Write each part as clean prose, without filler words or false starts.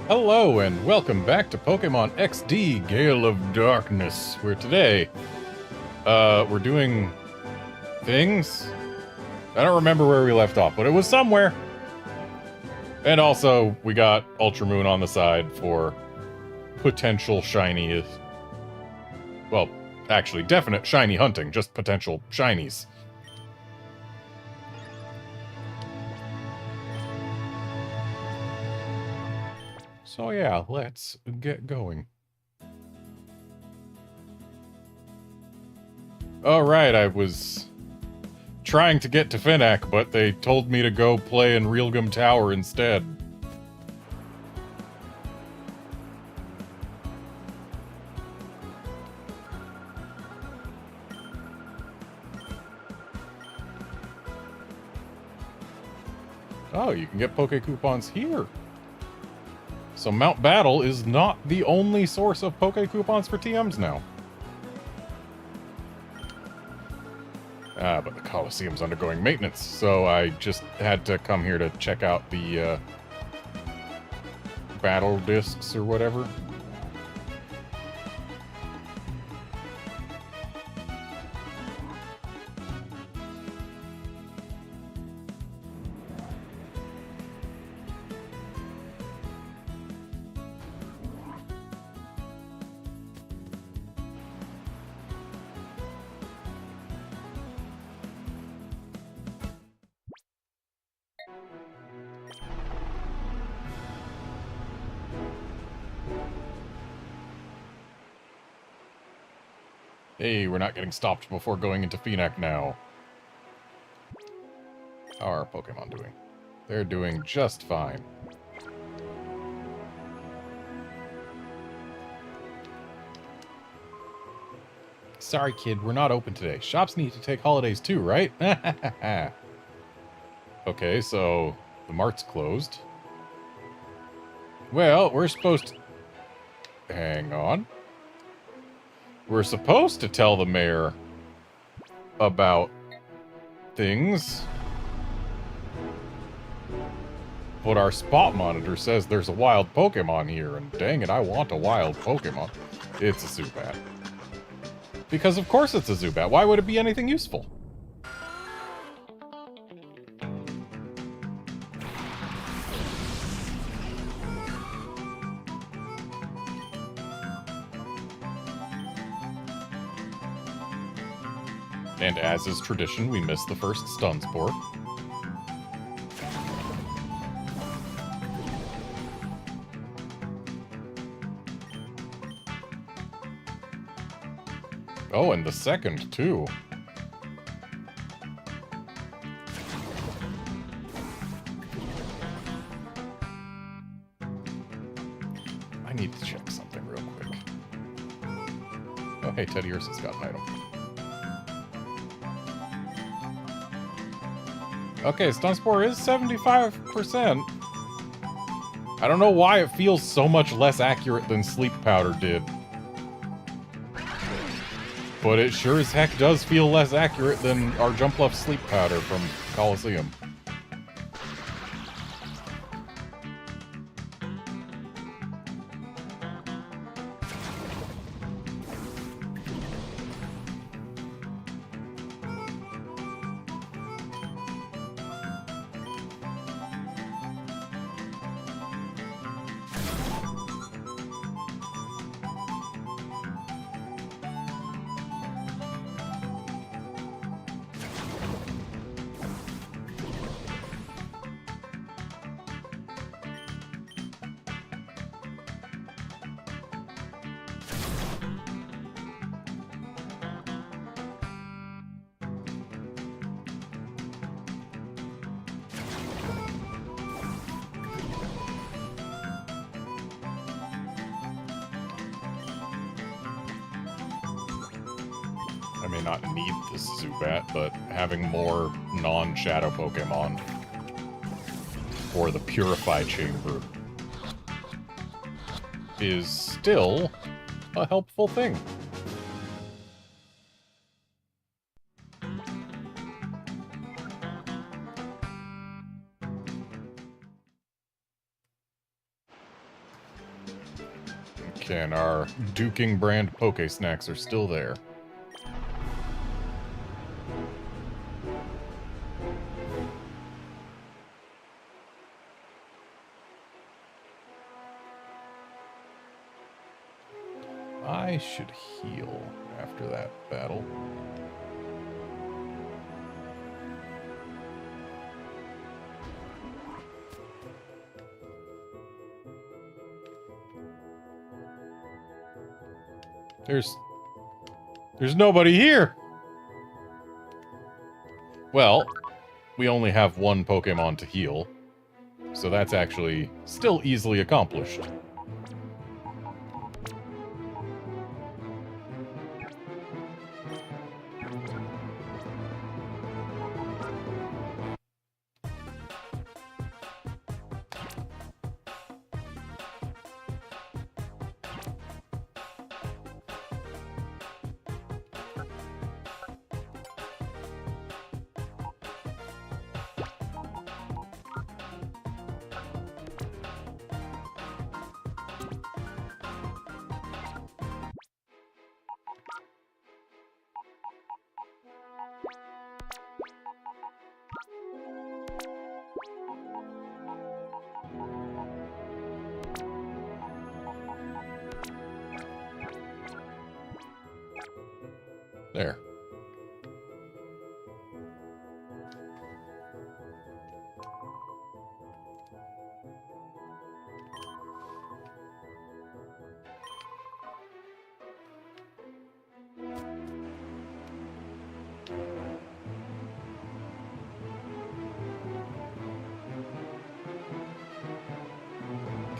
Hello and welcome back to Pokémon XD Gale of Darkness, where today, we're doing things? I don't remember where we left off, but it was somewhere. And also, we got Ultra Moon on the side for potential shiny, well, actually, definite shiny hunting, just potential shinies. So yeah, let's get going. Alright, I was trying to get to Finnack, but they told me to go play in Realgum Tower instead. Oh, you can get Poke Coupons here. So Mount Battle is not the only source of Poke Coupons for TMs now. But the Coliseum's undergoing maintenance, so I just had to come here to check out the, battle discs or whatever. Hey, we're not getting stopped before going into Finnack now. How are our Pokemon doing? They're doing just fine. Sorry, kid, we're not open today. Shops need to take holidays too, right? Okay, so the mart's closed. Well, we're supposed to... Hang on. We're supposed to tell the mayor about things. But our spot monitor says there's a wild Pokemon here, and dang it, I want a wild Pokemon. It's a Zubat. Because of course it's a Zubat. Why would it be anything useful? And as is tradition, we missed the first stun spore. Oh, and the second, too. I need to check something real quick. Oh, hey, Teddy Ursa's got an item. Okay, Stun Spore is 75%. I don't know why it feels so much less accurate than Sleep Powder did. But it sure as heck does feel less accurate than our Jumpluff Sleep Powder from Coliseum. I may not need this Zubat, but having more non-Shadow Pokemon for the Purify Chamber is still a helpful thing. Okay, and our Duking brand Poke Snacks are still there. I should heal after that battle. There's nobody here! Well, we only have one Pokemon to heal, so that's actually still easily accomplished. There.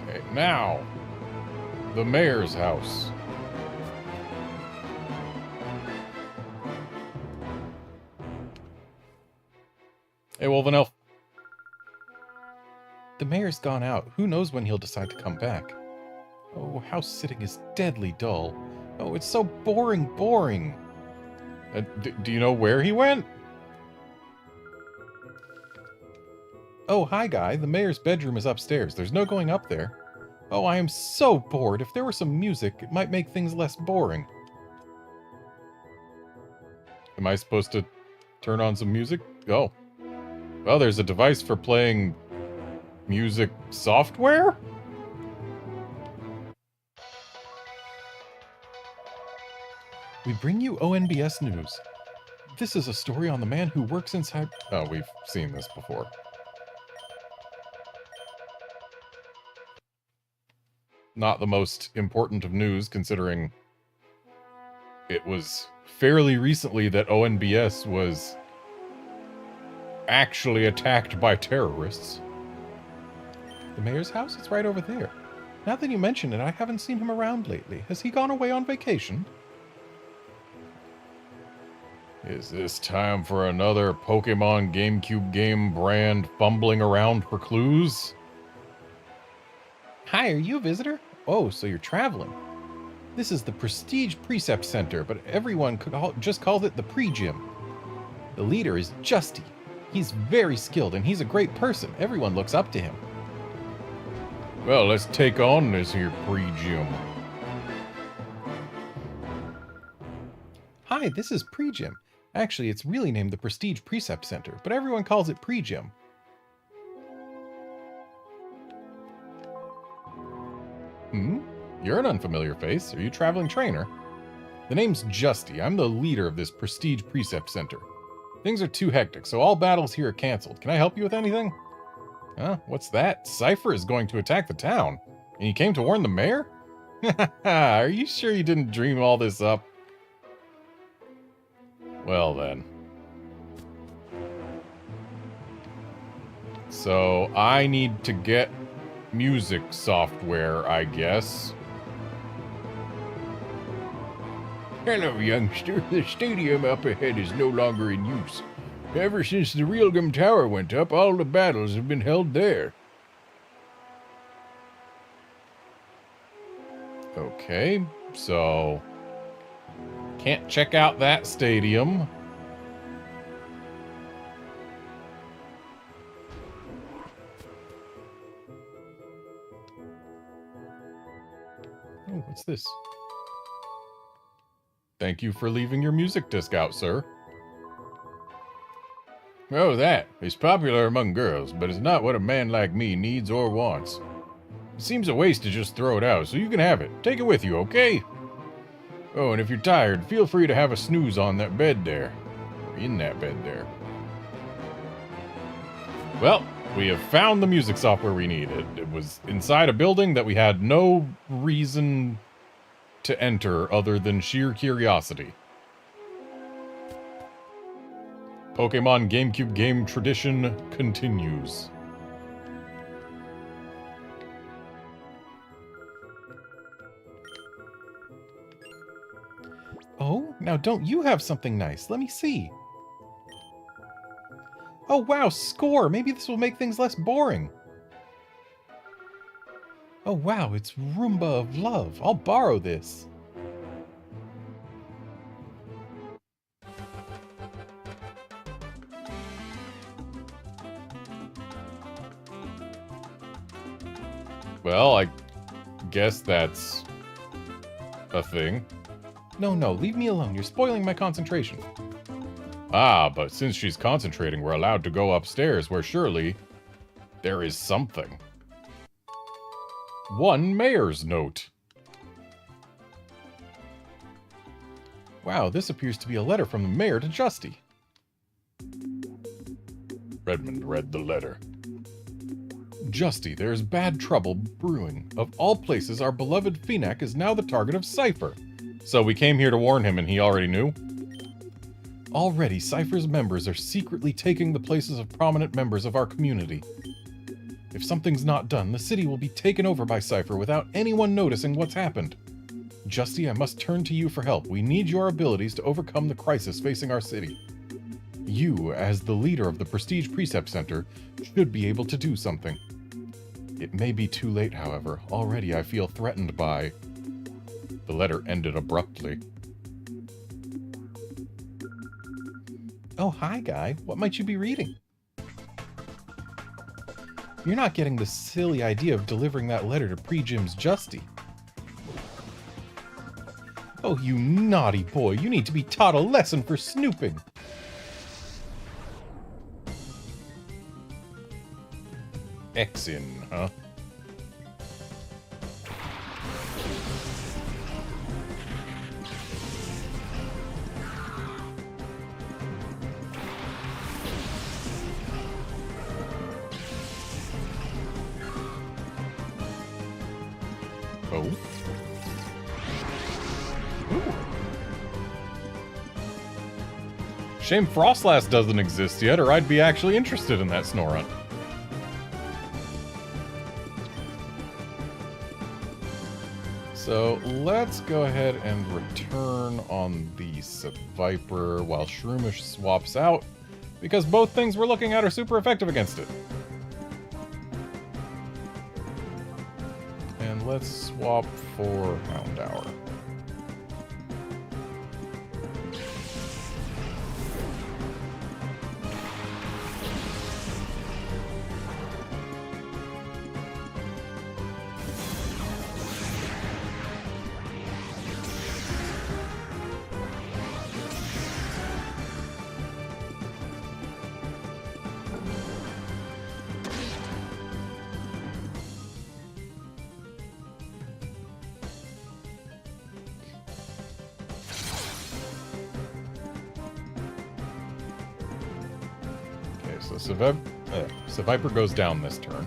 Okay, now, the mayor's house. Hey, Wolven Elf. The mayor's gone out. Who knows when he'll decide to come back? Oh, house sitting is deadly dull. Oh, it's so boring. Do you know where he went? Oh, hi, Guy. The mayor's bedroom is upstairs. There's no going up there. Oh, I am so bored. If there were some music, it might make things less boring. Am I supposed to turn on some music? Oh. Well, there's a device for playing music software? We bring you ONBS News. This is a story on the man who works inside... Oh, we've seen this before. Not the most important of news, considering it was fairly recently that ONBS was actually attacked by terrorists. The mayor's house? It's right over there. Now that you mention it, I haven't seen him around lately. Has he gone away on vacation? Is this time for another Pokemon GameCube game brand fumbling around for clues? Hi, are you a visitor? Oh, so you're traveling. This is the Prestige Precept Center, but everyone just calls it the Pre-Gym. The leader is Justy. He's very skilled, and he's a great person. Everyone looks up to him. Well, let's take on this here Pre-Gym. Hi, this is Pre-Gym. Actually, it's really named the Prestige Precept Center, but everyone calls it Pre-Gym. You're an unfamiliar face. Are you a traveling trainer? The name's Justy. I'm the leader of this Prestige Precept Center. Things are too hectic, so all battles here are canceled. Can I help you with anything? Huh? What's that? Cypher is going to attack the town. And you came to warn the mayor? Are you sure you didn't dream all this up? Well then. So, I need to get music software, I guess. Hello, youngster. The stadium up ahead is no longer in use. Ever since the Realgum Tower went up, all the battles have been held there. Okay, so... can't check out that stadium. Oh, what's this? Thank you for leaving your music disc out, sir. Oh, that is popular among girls, but it's not what a man like me needs or wants. It seems a waste to just throw it out, so you can have it. Take it with you, okay? Oh, and if you're tired, feel free to have a snooze on that bed there. Or in that bed there. Well, we have found the music software we needed. It was inside a building that we had no reason to enter other than sheer curiosity. Pokemon GameCube game tradition continues. Oh, now don't you have something nice? Let me see. Oh wow, score! Maybe this will make things less boring. Oh wow, it's Roomba of Love. I'll borrow this. Well, I guess that's a thing. No, leave me alone. You're spoiling my concentration. Ah, but since she's concentrating, we're allowed to go upstairs, where surely there is something. One mayor's note. Wow, this appears to be a letter from the mayor to Justy. Redmond read the letter. Justy, there is bad trouble brewing. Of all places, our beloved Phenac is now the target of Cypher. So we came here to warn him and he already knew? Already, Cypher's members are secretly taking the places of prominent members of our community. If something's not done, the city will be taken over by Cypher without anyone noticing what's happened. Justy, I must turn to you for help. We need your abilities to overcome the crisis facing our city. You, as the leader of the Prestige Precept Center, should be able to do something. It may be too late, however. Already I feel threatened by... The letter ended abruptly. Oh, hi, Guy. What might you be reading? You're not getting the silly idea of delivering that letter to Pre-Gym's Justy. Oh, you naughty boy. You need to be taught a lesson for snooping. X-in, huh? Oh. Ooh. Shame Frostlass doesn't exist yet, or I'd be actually interested in that Snorunt. So let's go ahead and return on the Seviper while Shroomish swaps out, because both things we're looking at are super effective against it. And let's swap for Houndour. So Seviper goes down this turn.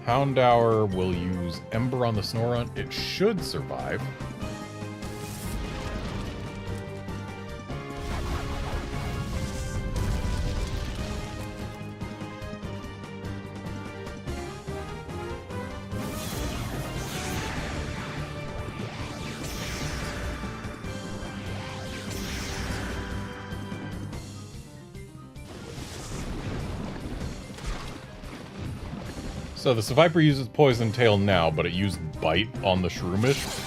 Houndour will use Ember on the Snorunt. It should survive. So the Seviper uses Poison Tail now, but it used Bite on the Shroomish.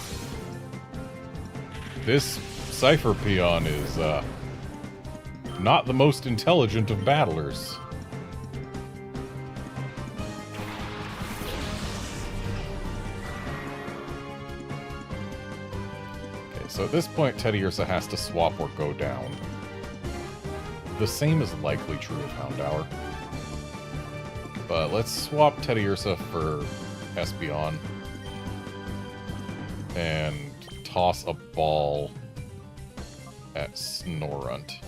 This Cypher Peon is, not the most intelligent of battlers. so at this point, Teddiursa has to swap or go down. The same is likely true of Houndour. But let's swap Teddiursa for Espeon. And toss a ball at Snorunt.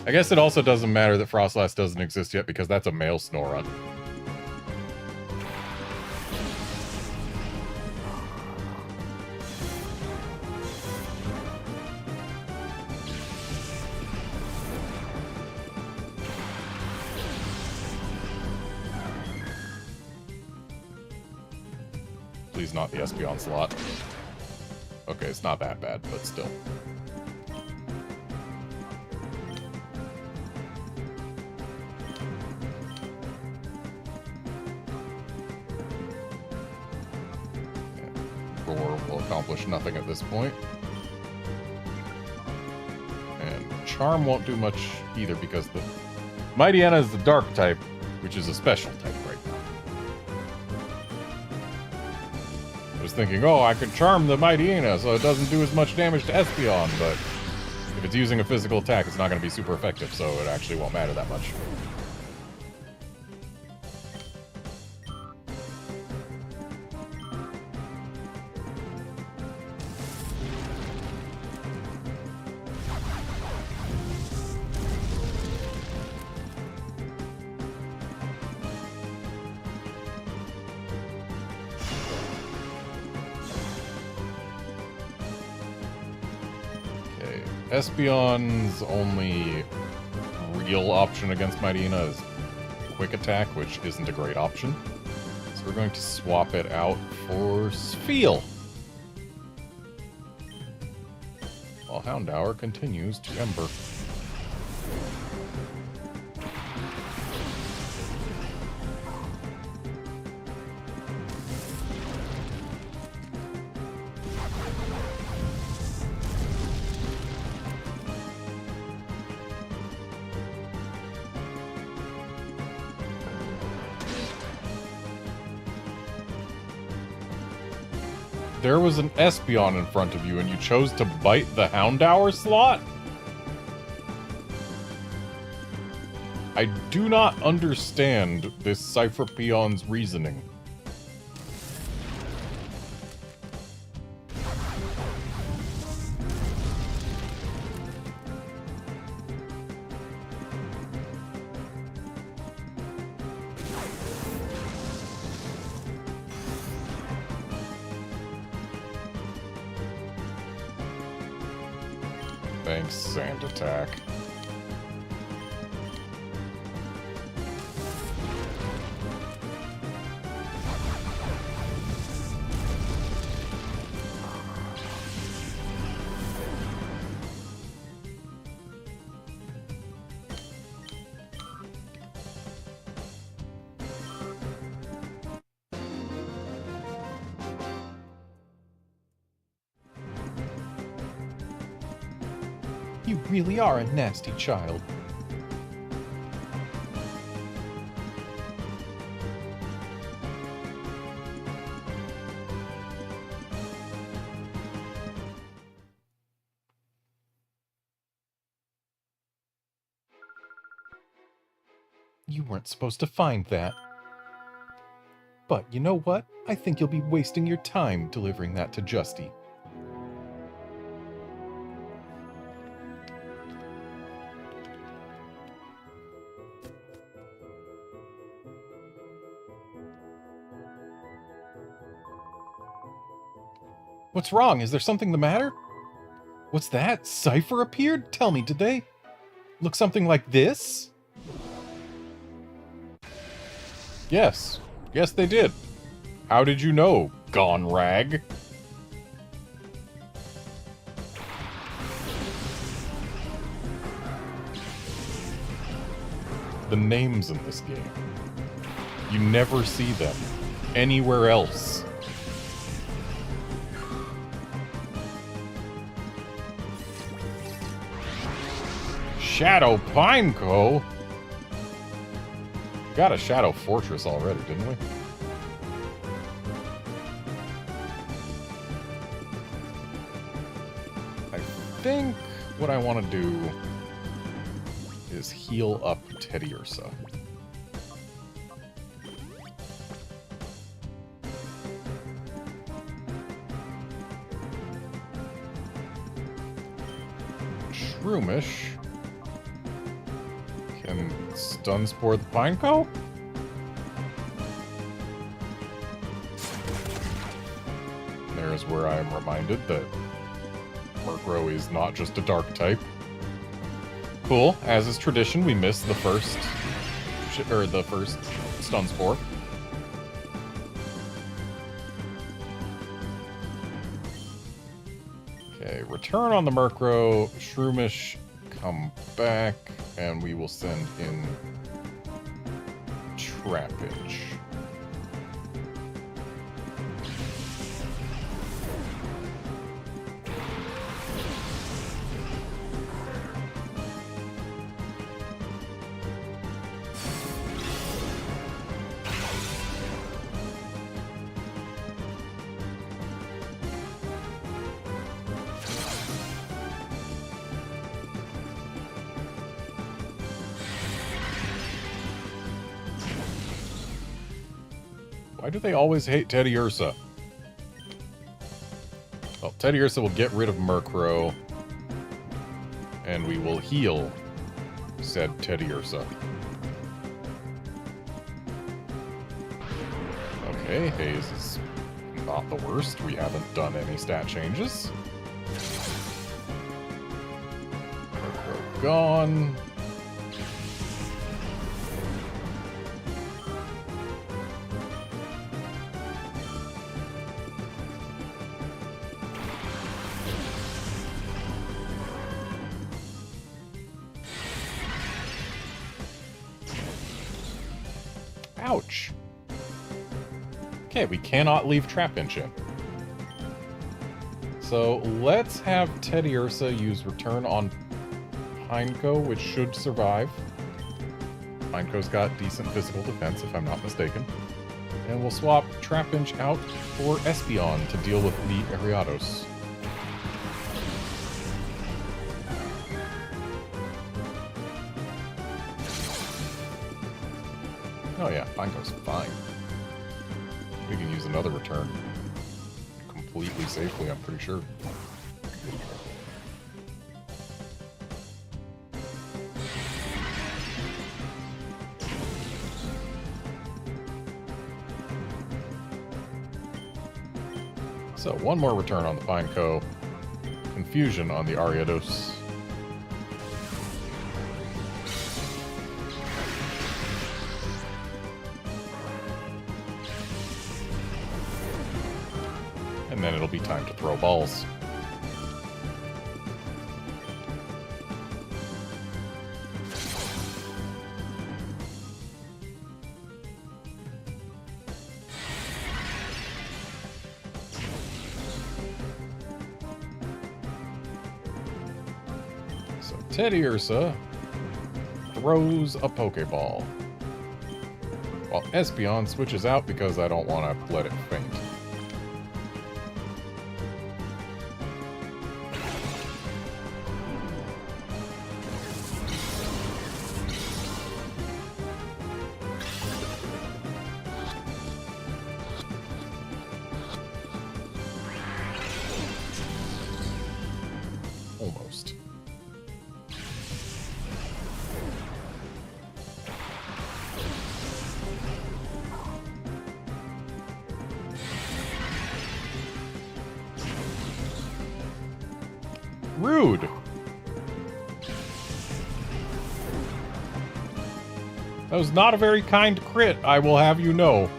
I guess it also doesn't matter that Frostlass doesn't exist yet because that's a male Snorunt. Please not the Espeon slot. Okay, it's not that bad, but still. Roar will accomplish nothing at this point. And Charm won't do much either because the Mightyena is the Dark type, which is a special type right now. I was thinking, oh, I could Charm the Mightyena so it doesn't do as much damage to Espeon, but if it's using a physical attack, it's not going to be super effective, so it actually won't matter that much. Espeon's only real option against Mightyena is Quick Attack, which isn't a great option. So we're going to swap it out for Spheal. While Houndour continues to Ember. There was an Espeon in front of you, and you chose to bite the Houndour slot? I do not understand this Cypherpeon's reasoning. Thanks, Sand Attack. You really are a nasty child. You weren't supposed to find that. But you know what? I think you'll be wasting your time delivering that to Justy. What's wrong? Is there something the matter? What's that? Cypher appeared? Tell me, did they look something like this? Yes. Yes, they did. How did you know, Gone Rag? The names in this game. You never see them anywhere else. Shadow Pineco? We got a Shadow Fortress already, didn't we? I think what I want to do is heal up Teddiursa. Shroomish can stun spore the Pineco? There's where I am reminded that Murkrow is not just a dark type. Cool. As is tradition, we missed the first stun spore. Okay, return on the Murkrow. Shroomish, come back, and we will send in Trapinch. Why do they always hate Teddiursa? Well, Teddiursa will get rid of Murkrow, and we will heal said Teddiursa. Okay, Haze is not the worst. We haven't done any stat changes. Murkrow gone. Ouch. Okay, we cannot leave Trapinch in. So let's have Teddiursa use Return on Pineco, which should survive. Pineco's got decent physical defense, if I'm not mistaken. And we'll swap Trapinch out for Espeon to deal with the Ariados. Oh yeah, Pineco's fine. We can use another return completely safely, I'm pretty sure. So, one more return on the Pineco. Confusion on the Ariados. And then it'll be time to throw balls. So Teddiursa throws a Pokeball, while Espeon switches out because I don't want to let it faint. Almost. Rude. That was not a very kind crit, I will have you know.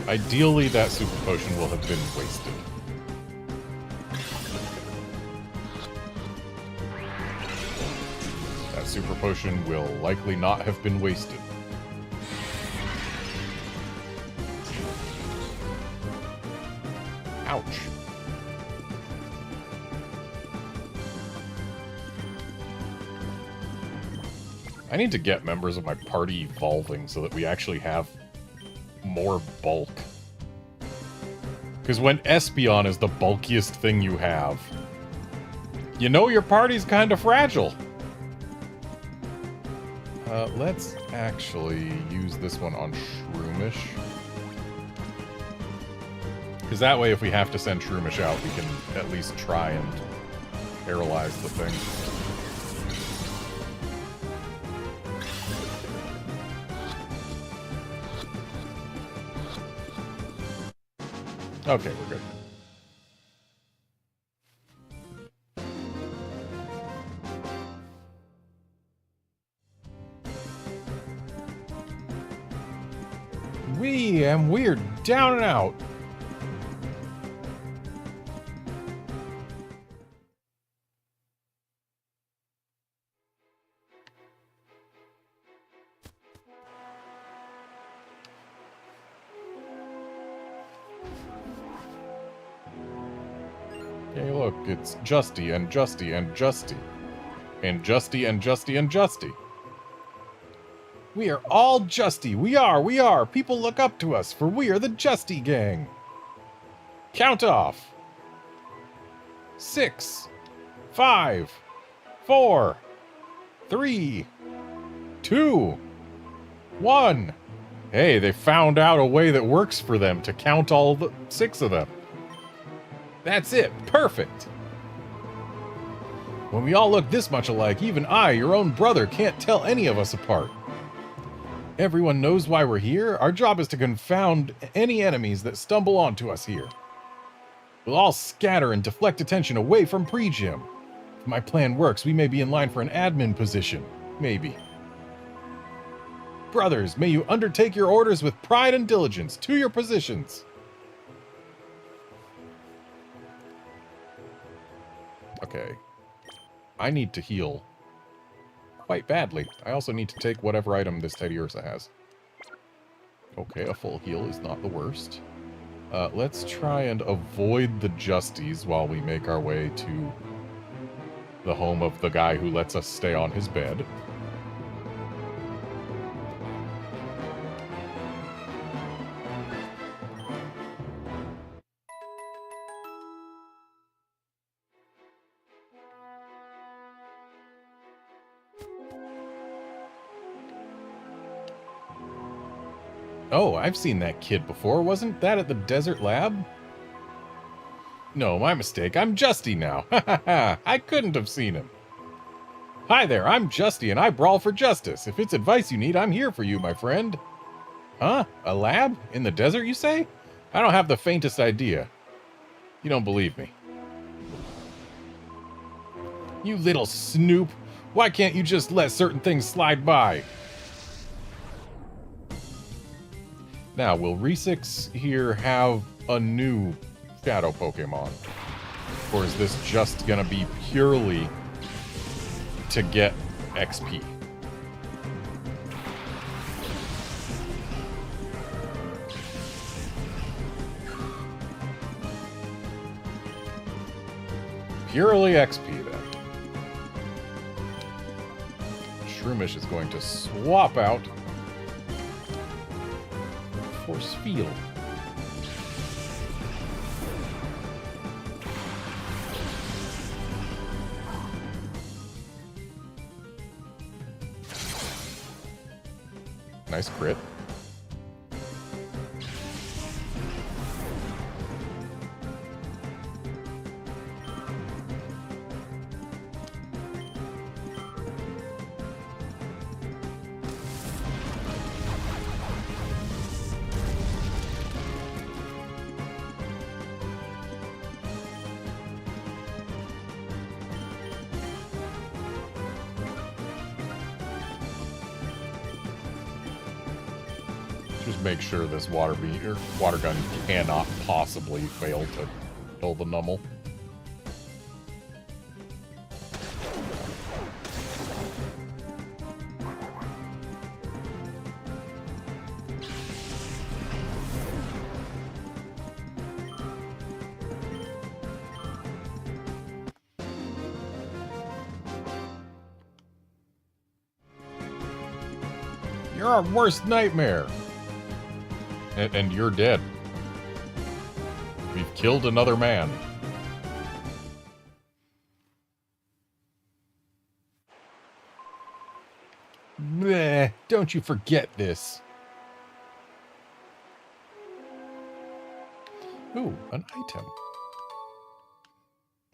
Ideally, that super potion will have been wasted. That super potion will likely not have been wasted. Ouch. I need to get members of my party evolving so that we actually have more bulk. Because when Espeon is the bulkiest thing you have, you know your party's kind of fragile. Let's actually use this one on Shroomish. Because that way, if we have to send Shroomish out, we can at least try and paralyze the thing. Okay, we're good. We're down and out. Okay, look, it's Justy and Justy and Justy. And Justy and Justy and Justy. We are all Justy. We are. People look up to us, for we are the Justy gang. Count off. 6, 5, 4, 3, 2, 1. Hey, they found out a way that works for them to count all the 6 of them. That's it. Perfect. When we all look this much alike, even I, your own brother, can't tell any of us apart. Everyone knows why we're here. Our job is to confound any enemies that stumble onto us here. We'll all scatter and deflect attention away from Pre-Gym. If my plan works, we may be in line for an admin position. Maybe. Brothers, may you undertake your orders with pride and diligence. To your positions. Okay. I need to heal quite badly. I also need to take whatever item this Teddy Ursa has. Okay, a full heal is not the worst. Let's try and avoid the Justies while we make our way to the home of the guy who lets us stay on his bed. Oh, I've seen that kid before. Wasn't that at the desert lab? No, my mistake. I'm Justy now. Ha ha ha. I couldn't have seen him. Hi there, I'm Justy and I brawl for justice. If it's advice you need, I'm here for you, my friend. Huh? A lab? In the desert, you say? I don't have the faintest idea. You don't believe me. You little snoop. Why can't you just let certain things slide by? Now, will Resix here have a new Shadow Pokemon? Or is this just gonna be purely to get XP? Purely XP, then. Shroomish is going to swap out Force Field. Nice crit. just make sure this water gun cannot possibly fail to kill the Numel. You're our worst nightmare. And you're dead. We've killed another man. Bleh, don't you forget this. Ooh, an item.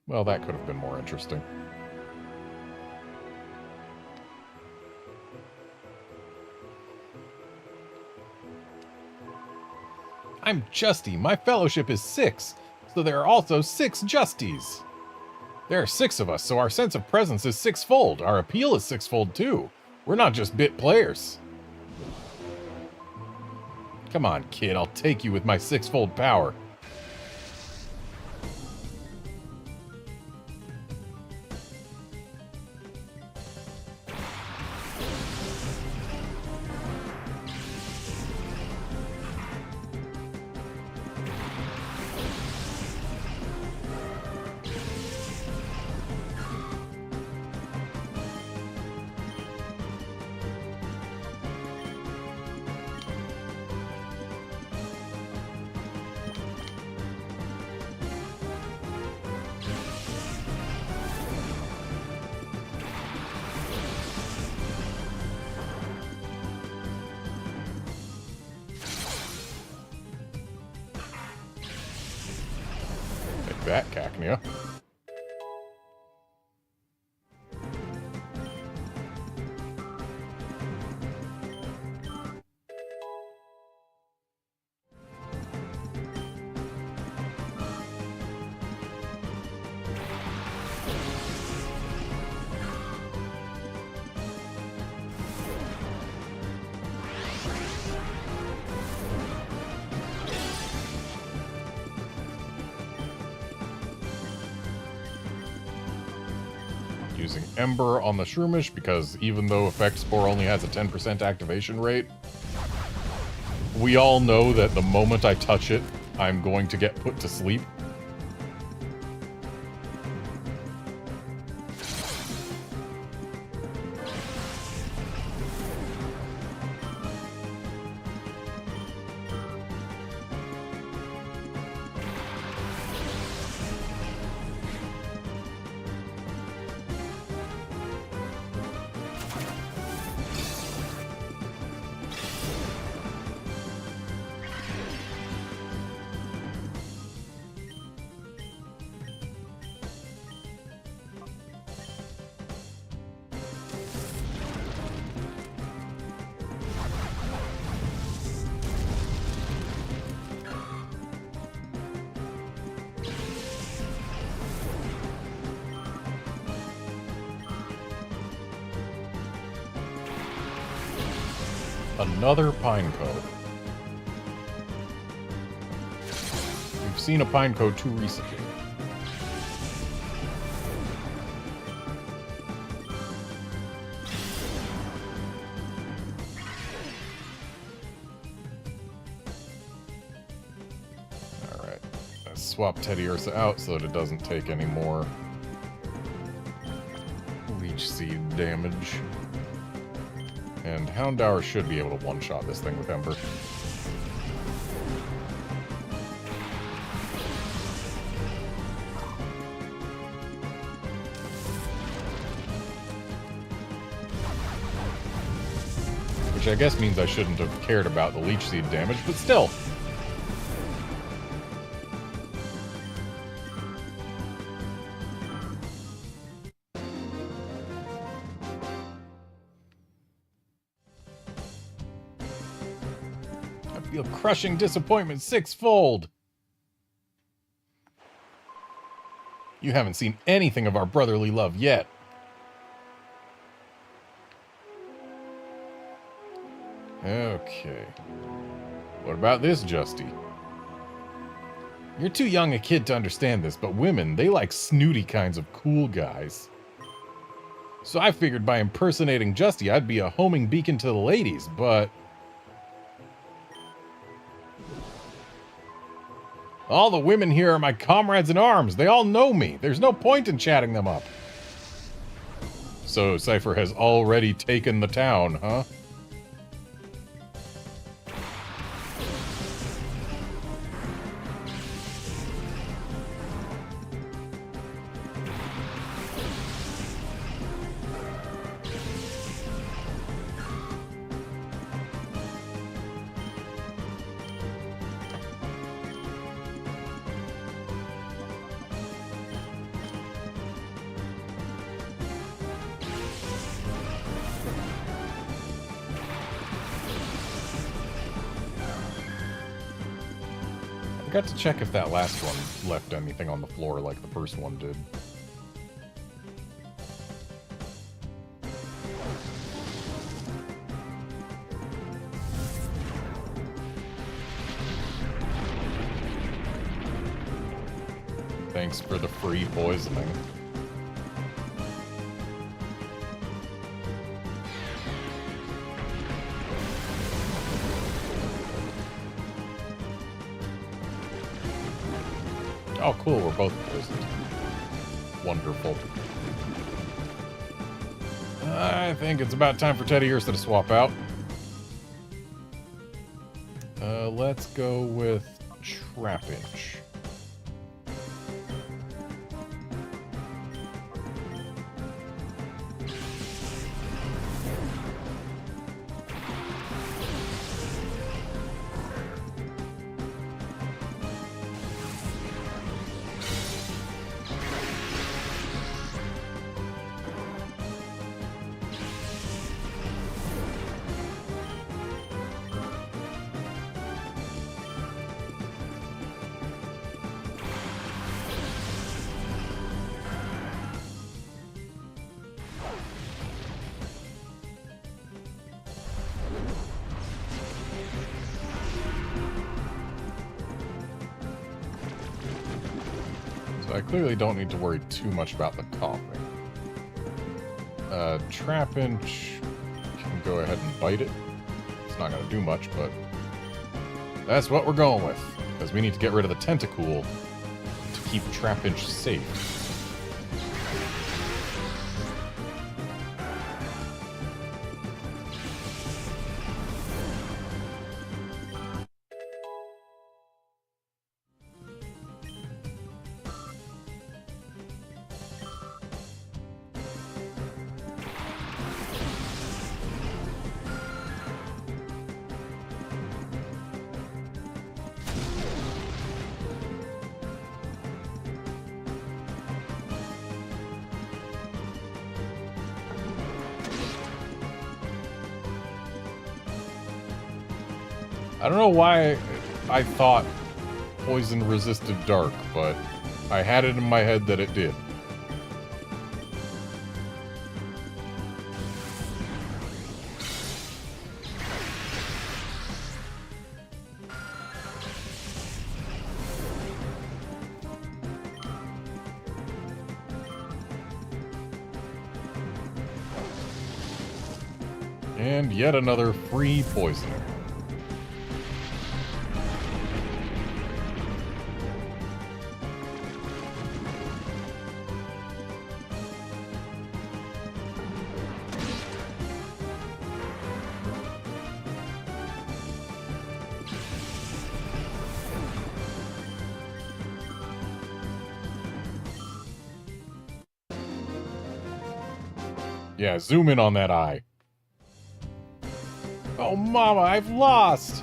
Well, that could have been more interesting. I'm Justy. My fellowship is 6, so there are also 6 Justies. There are 6 of us, so our sense of presence is 6-fold. Our appeal is 6-fold too. We're not just bit players. Come on, kid, I'll take you with my 6-fold power. That Cacnea. Using Ember on the Shroomish because even though Effect Spore only has a 10% activation rate, we all know that the moment I touch it, I'm going to get put to sleep. Another Pineco. We've seen a Pineco too recently. Alright. Let's swap Teddy Ursa out so that it doesn't take any more Leech Seed damage. And Houndour should be able to one-shot this thing with Ember. Which I guess means I shouldn't have cared about the Leech Seed damage, but still. Feel crushing disappointment 6-fold. You haven't seen anything of our brotherly love yet. Okay. What about this, Justy? You're too young a kid to understand this, but women, they like snooty kinds of cool guys. So I figured by impersonating Justy, I'd be a homing beacon to the ladies, but... all the women here are my comrades in arms. They all know me. There's no point in chatting them up. So Cypher has already taken the town, huh? I forgot to check if that last one left anything on the floor like the first one did. Thanks for the free poisoning. Oh, cool, we're both poisoned. Wonderful. I think it's about time for Teddy Ursa to swap out. Let's go with Trapinch. I clearly don't need to worry too much about the coughing. Trapinch can go ahead and bite it. It's not going to do much, but that's what we're going with. Because we need to get rid of the Tentacool to keep Trapinch safe. I don't know why I thought poison resisted dark, but I had it in my head that it did. And yet another free poisoner. Yeah, zoom in on that eye. Oh, Mama, I've lost!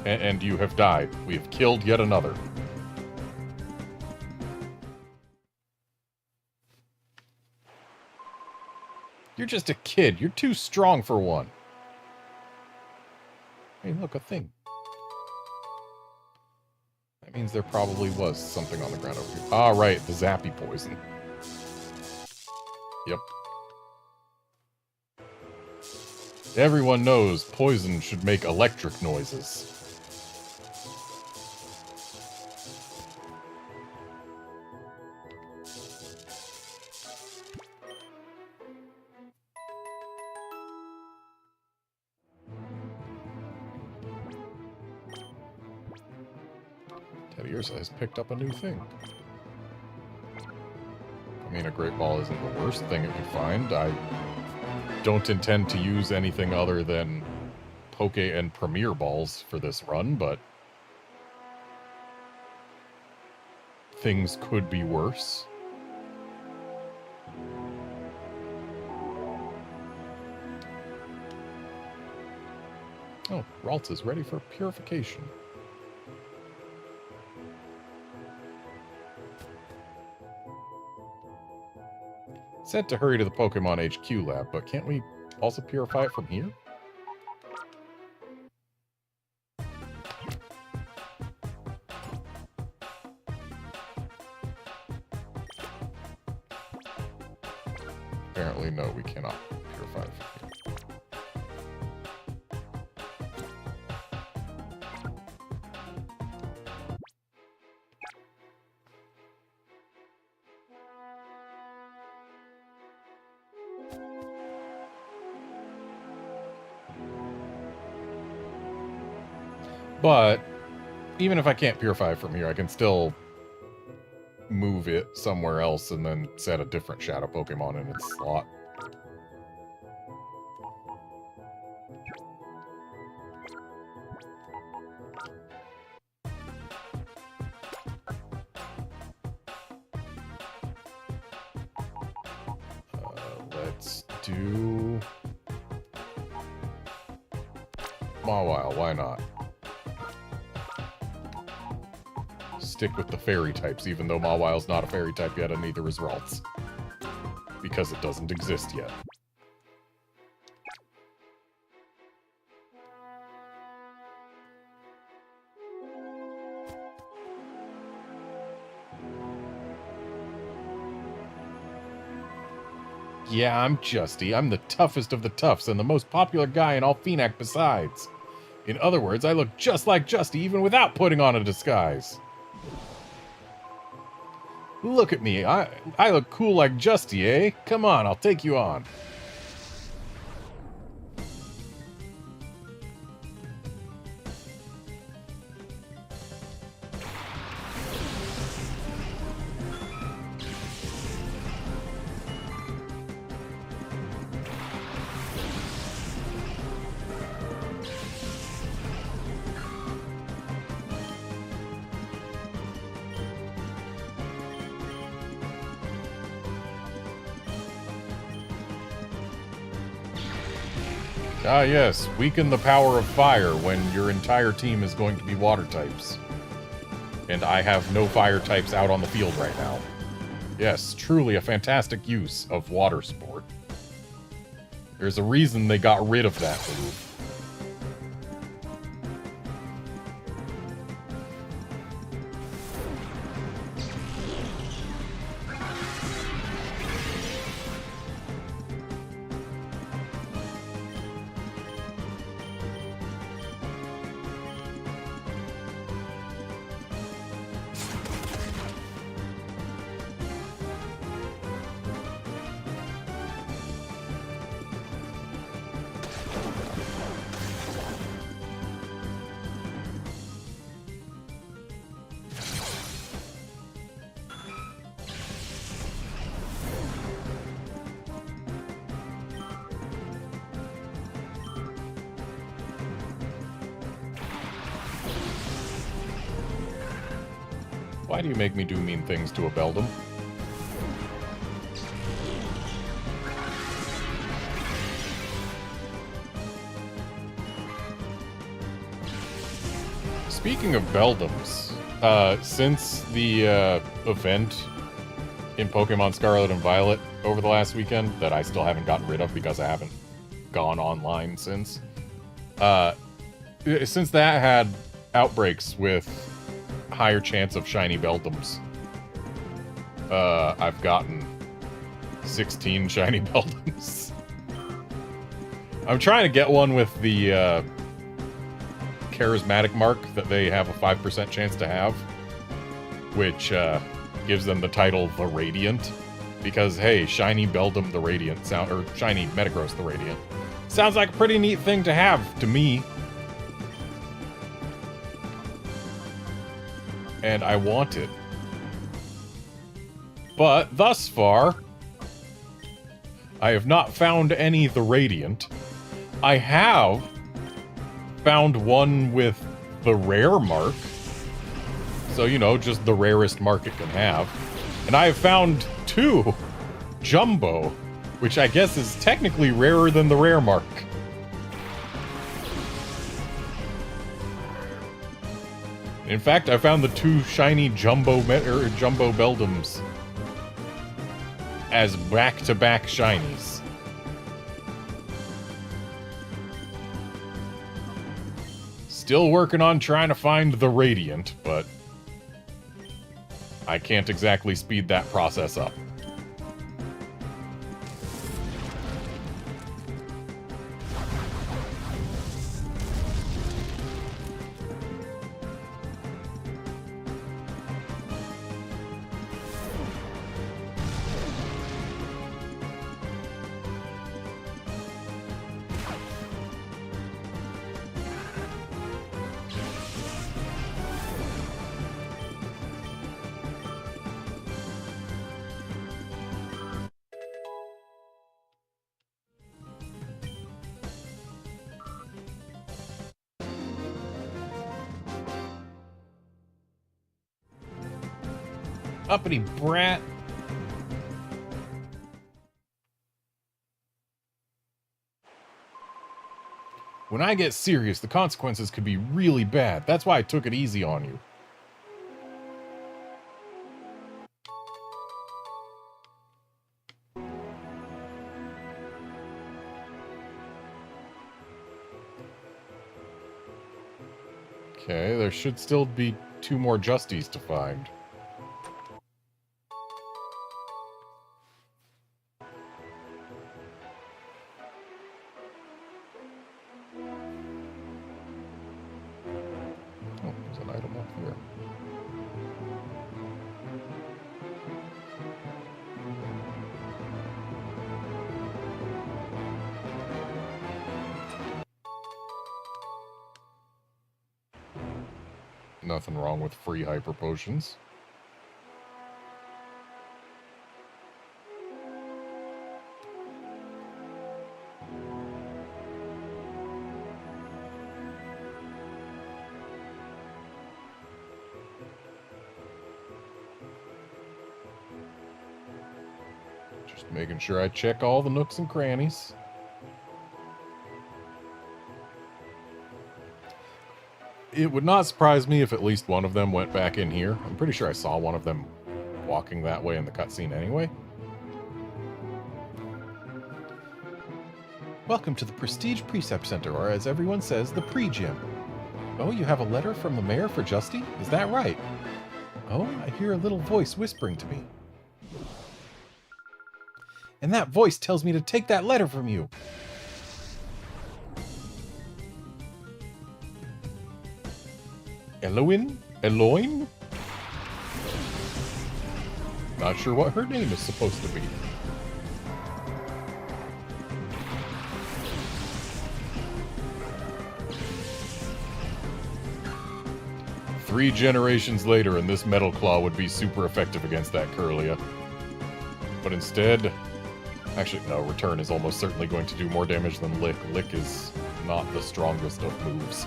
And you have died. We have killed yet another. You're just a kid. You're too strong for one. Hey, look, a thing. That means there probably was something on the ground over here. Ah, right, the zappy poison. Yep. Everyone knows poison should make electric noises. Teddy Ursa has picked up a new thing. I mean, a Great Ball isn't the worst thing it could find. I don't intend to use anything other than Poke and Premier Balls for this run, but things could be worse. Oh, Ralts is ready for purification. Said to hurry to the Pokemon HQ lab, but can't we also purify it from here? Apparently, no, we cannot purify it from here. But even if I can't purify it from here, I can still move it somewhere else and then set a different Shadow Pokemon in its slot. Let's do Mawile, why not? Stick with the fairy types, even though Mawile's not a fairy type yet, and neither is Ralts. Because it doesn't exist yet. Yeah, I'm Justy. I'm the toughest of the toughs, and the most popular guy in all Phoenix besides. In other words, I look just like Justy, even without putting on a disguise. Look at me. I look cool like Justy, eh? Come on, I'll take you on. Ah yes, weaken the power of fire when your entire team is going to be water types. And I have no fire types out on the field right now. Yes, truly a fantastic use of water sport. There's a reason they got rid of that move. Why do you make me do mean things to a Beldum? Speaking of Beldums, since the event in Pokemon Scarlet and Violet over the last weekend that I still haven't gotten rid of because I haven't gone online since, since that had outbreaks with higher chance of shiny Beldums, I've gotten 16 shiny Beldums. I'm trying to get one with the charismatic mark that they have a 5% chance to have, which gives them the title The Radiant. Because, hey, Shiny Beldum the Radiant sound, or Shiny Metagross the Radiant. Sounds like a pretty neat thing to have to me. And I want it. But thus far, I have not found any The Radiant. I have found one with the rare mark. So, you know, just the rarest mark it can have. And I have found 2 Jumbo, which I guess is technically rarer than the rare mark. In fact, I found the 2 shiny Jumbo Beldums as back-to-back shinies. Still working on trying to find the Radiant, but I can't exactly speed that process up. Uppity brat. When I get serious, the consequences could be really bad. That's why I took it easy on you. Okay, there should still be 2 more Justies to find. Nothing wrong with free hyper potions. Just making sure I check all the nooks and crannies. It would not surprise me if at least one of them went back in here. I'm pretty sure I saw one of them walking that way in the cutscene anyway. Welcome to the Prestige Precept Center, or as everyone says, the Pre-Gym. Oh, you have a letter from the mayor for Justy? Is that right? Oh, I hear a little voice whispering to me. And that voice tells me to take that letter from you. Eloin? Not sure what her name is supposed to be. Three generations later, and this Metal Claw would be super effective against that Curlia. But instead... Actually, no, Return is almost certainly going to do more damage than Lick. Lick is not the strongest of moves.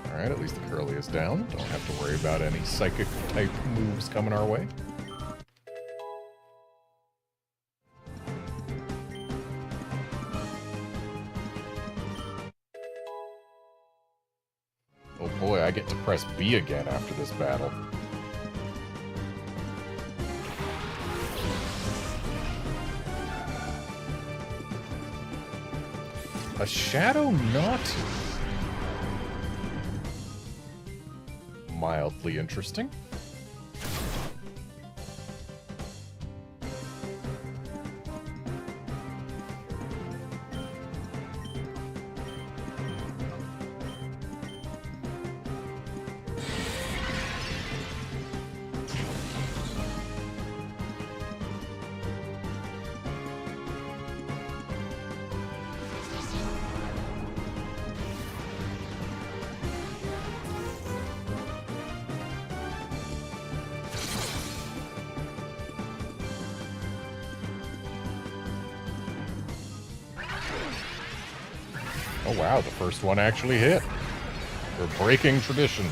Alright, at least the Curly is down. Don't have to worry about any psychic-type moves coming our way. Oh boy, I get to press B again after this battle. A shadow knot? Mildly interesting. Oh wow, the first one actually hit. We're breaking tradition.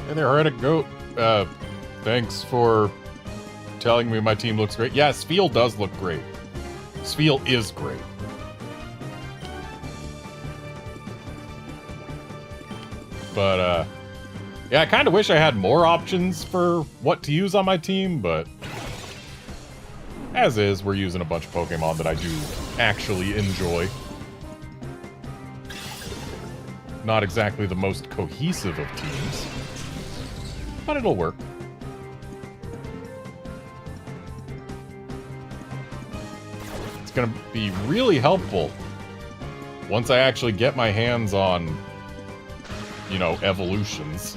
Hey there, Heretic Goat. Thanks for telling me my team looks great. Yeah, Spheal does look great. Spheal is great. But, yeah, I kind of wish I had more options for what to use on my team, but as is, we're using a bunch of Pokemon that I do actually enjoy. Not exactly the most cohesive of teams, but it'll work. It's gonna be really helpful once I actually get my hands on, you know, evolutions.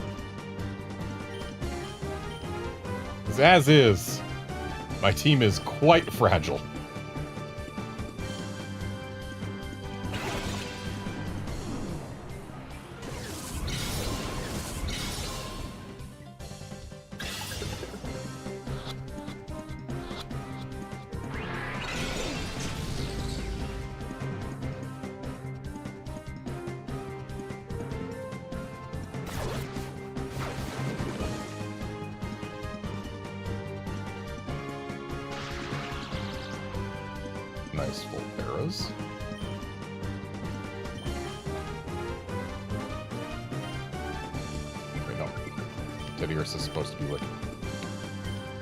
'Cause as is, my team is quite fragile. Nice full arrows. Wait, no. Teddiursa is supposed to be like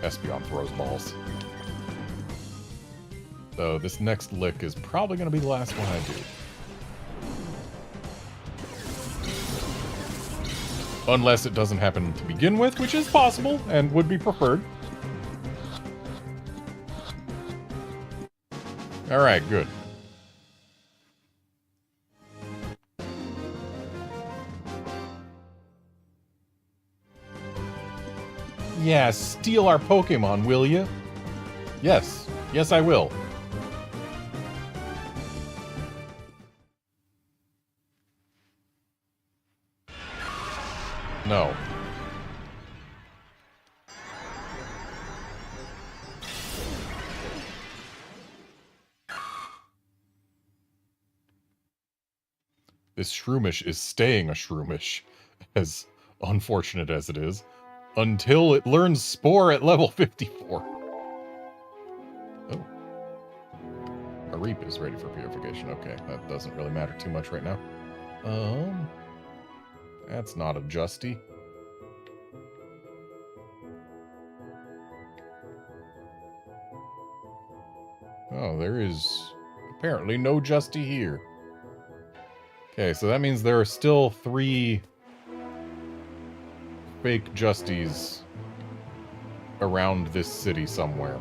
Espeon throws balls. So this next lick is probably going to be the last one I do. Unless it doesn't happen to begin with, which is possible and would be preferred. Alright, good. Yeah, steal our Pokemon, will you? Yes. Yes, I will. No. This Shroomish is staying a Shroomish, as unfortunate as it is, until it learns Spore at level 54. Oh. A Reap is ready for purification. Okay, that doesn't really matter too much right now. That's not a Justy. Oh, there is apparently no Justy here. Okay, so that means there are still 3 fake Justies around this city somewhere.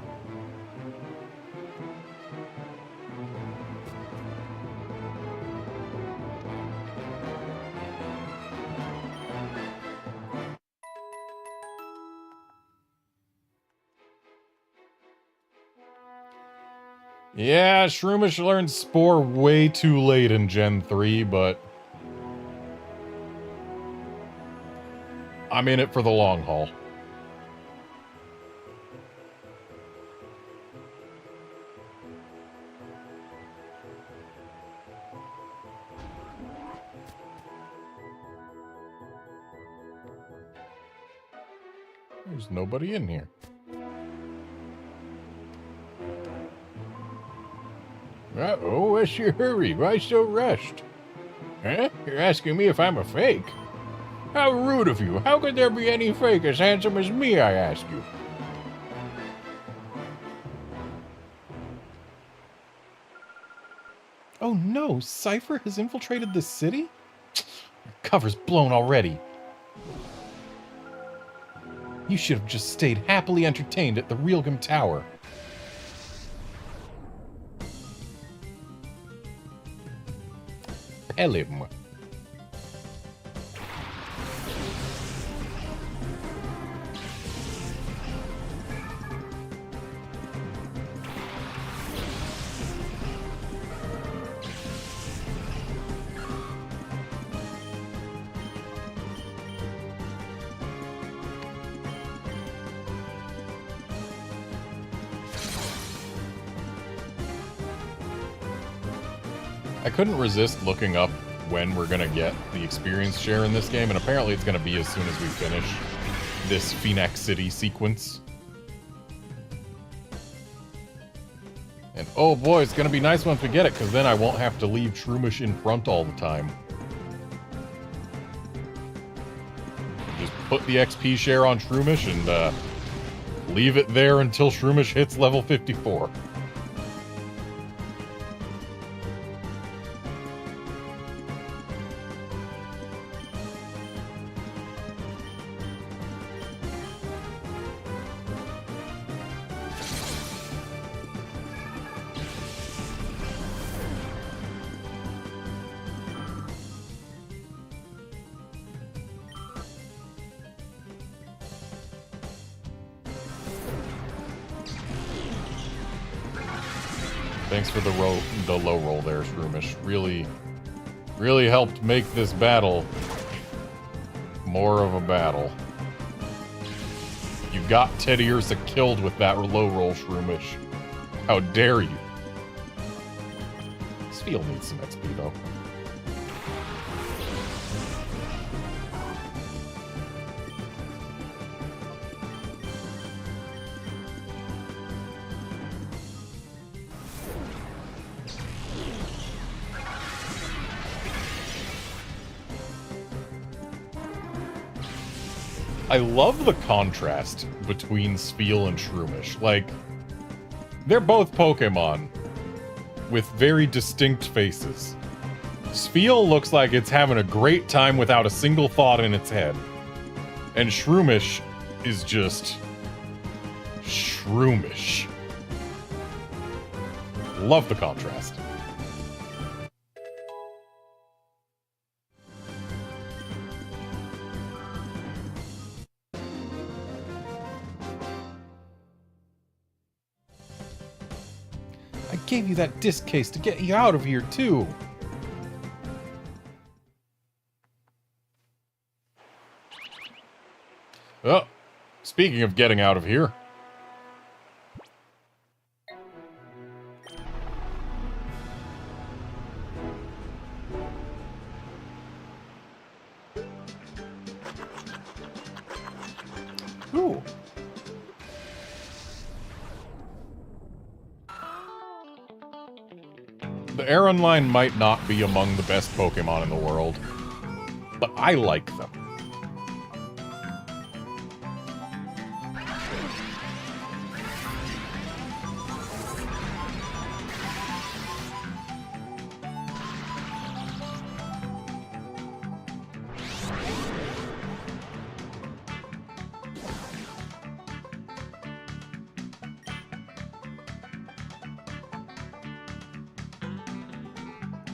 Yeah, Shroomish learned Spore way too late in Gen 3, but I'm in it for the long haul. There's nobody in here. Oh, what's your hurry? Why so rushed? Huh? You're asking me if I'm a fake? How rude of you. How could there be any fake as handsome as me, I ask you? Oh no, Cypher has infiltrated the city? Your cover's blown already. You should have just stayed happily entertained at the Realgam Tower. Pelham. I couldn't resist looking up when we're gonna get the experience share in this game, and apparently it's gonna be as soon as we finish this Phoenix City sequence. And oh boy, it's gonna be nice once we get it, because then I won't have to leave Shroomish in front all the time. Just put the XP share on Shroomish and leave it there until Shroomish hits level 54. Thanks for the low roll there, Shroomish. Really helped make this battle more of a battle. You got Teddy Ursa killed with that low roll, Shroomish. How dare you? This field needs some XP, though. I love the contrast between Spheal and Shroomish. Like, they're both Pokemon with very distinct faces. Spheal looks like it's having a great time without a single thought in its head. And Shroomish is just Shroomish. Love the contrast. I gave you that disc case to get you out of here, too. Oh, speaking of getting out of here. Ooh. The Aron line might not be among the best Pokemon in the world, but I like them.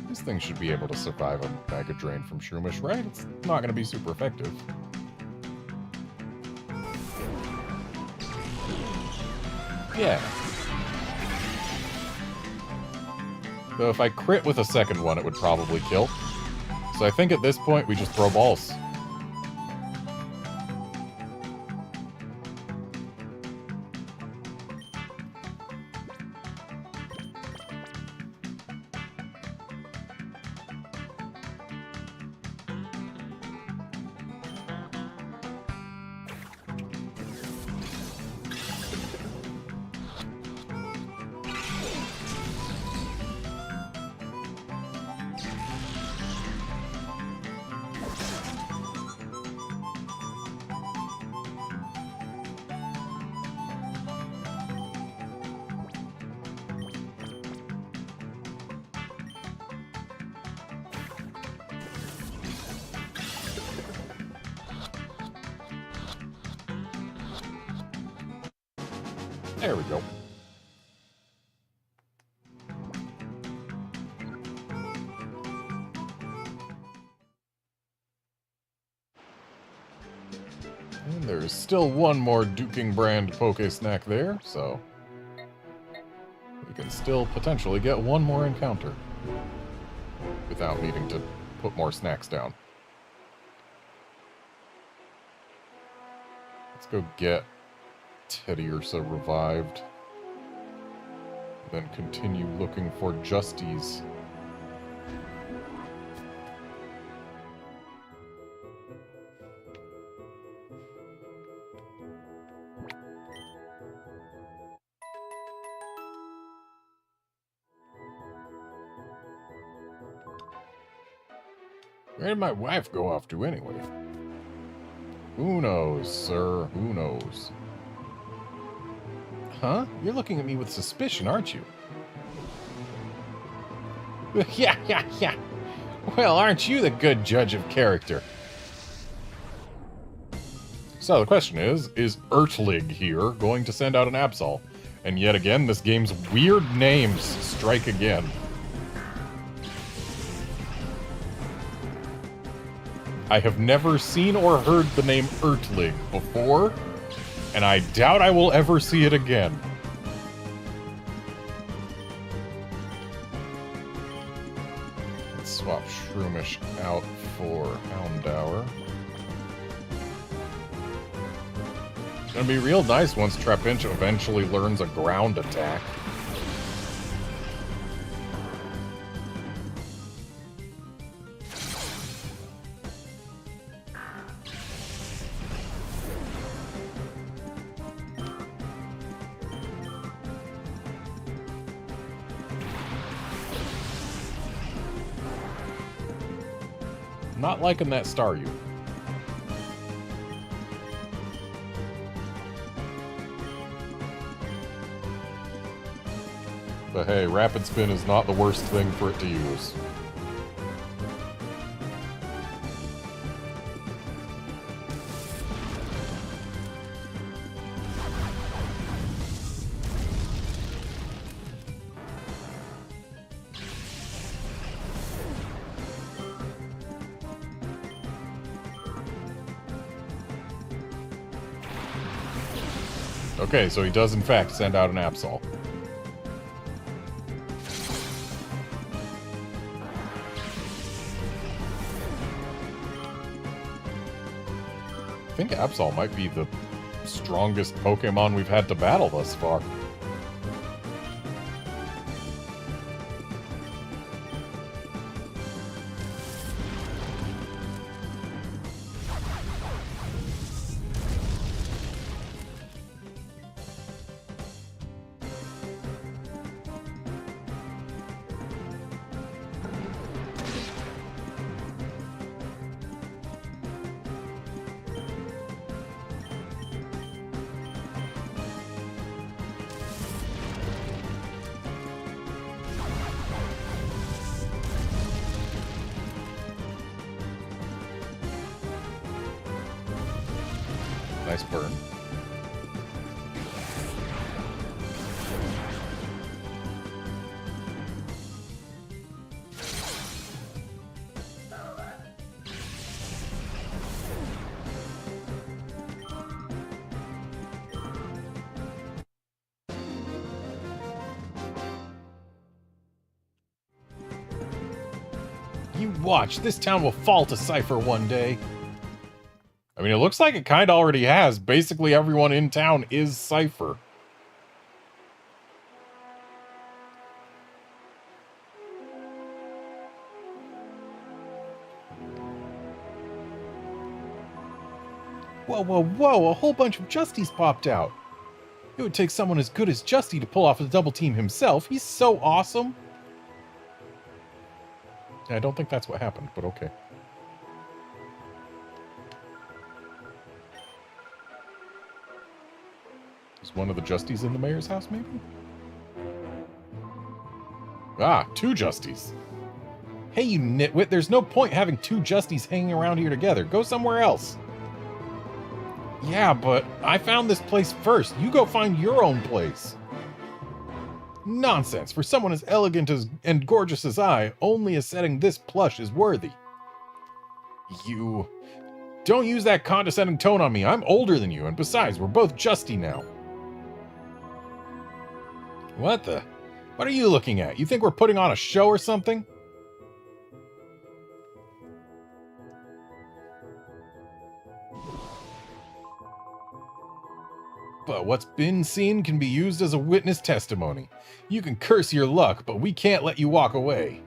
This thing should be able to survive a Mega Drain from Shroomish, right? It's not going to be super effective. Yeah. Though if I crit with a second one, it would probably kill. So I think at this point, we just throw balls. There we go. And there's still one more Duking brand Poke Snack there, so we can still potentially get one more encounter without needing to put more snacks down. Let's go get Teddiursa revived. Then continue looking for Justies. Where did my wife go off to anyway? Who knows, sir? Who knows? Huh? You're looking at me with suspicion, aren't you? Yeah. Well, aren't you the good judge of character? So the question is Ertlig here going to send out an Absol? And yet again, this game's weird names strike again. I have never seen or heard the name Ertlig before, and I doubt I will ever see it again. Let's swap Shroomish out for Houndour. It's gonna be real nice once Trapinch eventually learns a ground attack. Not liking that Staryu. But hey, Rapid Spin is not the worst thing for it to use. Okay, so he does in fact send out an Absol. I think Absol might be the strongest Pokemon we've had to battle thus far. Nice burn. You watch, this town will fall to Cypher one day. I mean, it looks like it kind of already has. Basically, everyone in town is Cypher. Whoa, whoa, whoa, a whole bunch of Justies popped out. It would take someone as good as Justy to pull off a double team himself. He's so awesome. I don't think that's what happened, but okay. Is one of the Justies in the mayor's house, maybe? Ah, 2 Justies. Hey, you nitwit, there's no point having 2 Justies hanging around here together. Go somewhere else. Yeah, but I found this place first. You go find your own place. Nonsense. For someone as elegant and gorgeous as I, only a setting this plush is worthy. You... Don't use that condescending tone on me. I'm older than you, and besides, we're both Justy now. What the... What are you looking at? You think we're putting on a show or something? But what's been seen can be used as a witness testimony. You can curse your luck, but we can't let you walk away.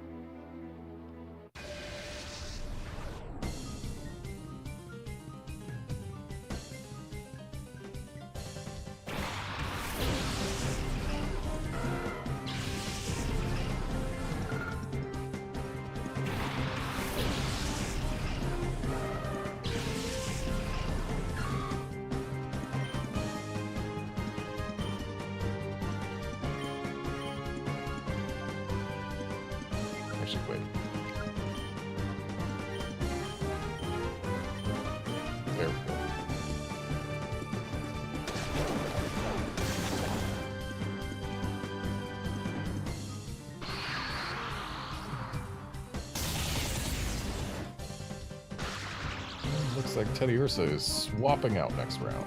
Wait. There we go. Looks like Teddy Ursa is swapping out next round.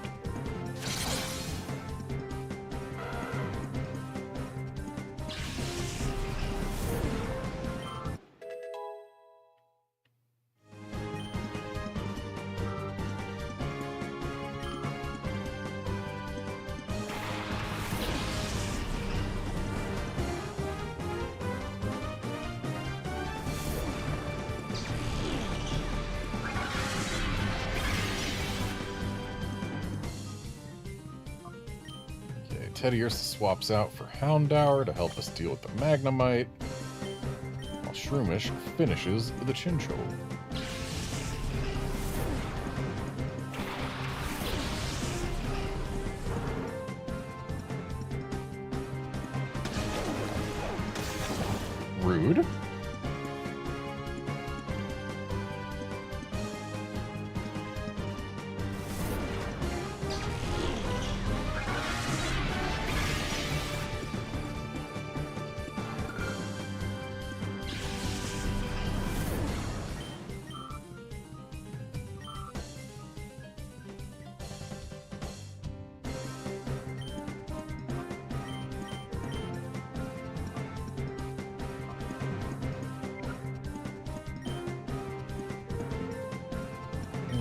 Teddy Ursa swaps out for Houndour to help us deal with the Magnemite, while Shroomish finishes the Chinchou. Rude.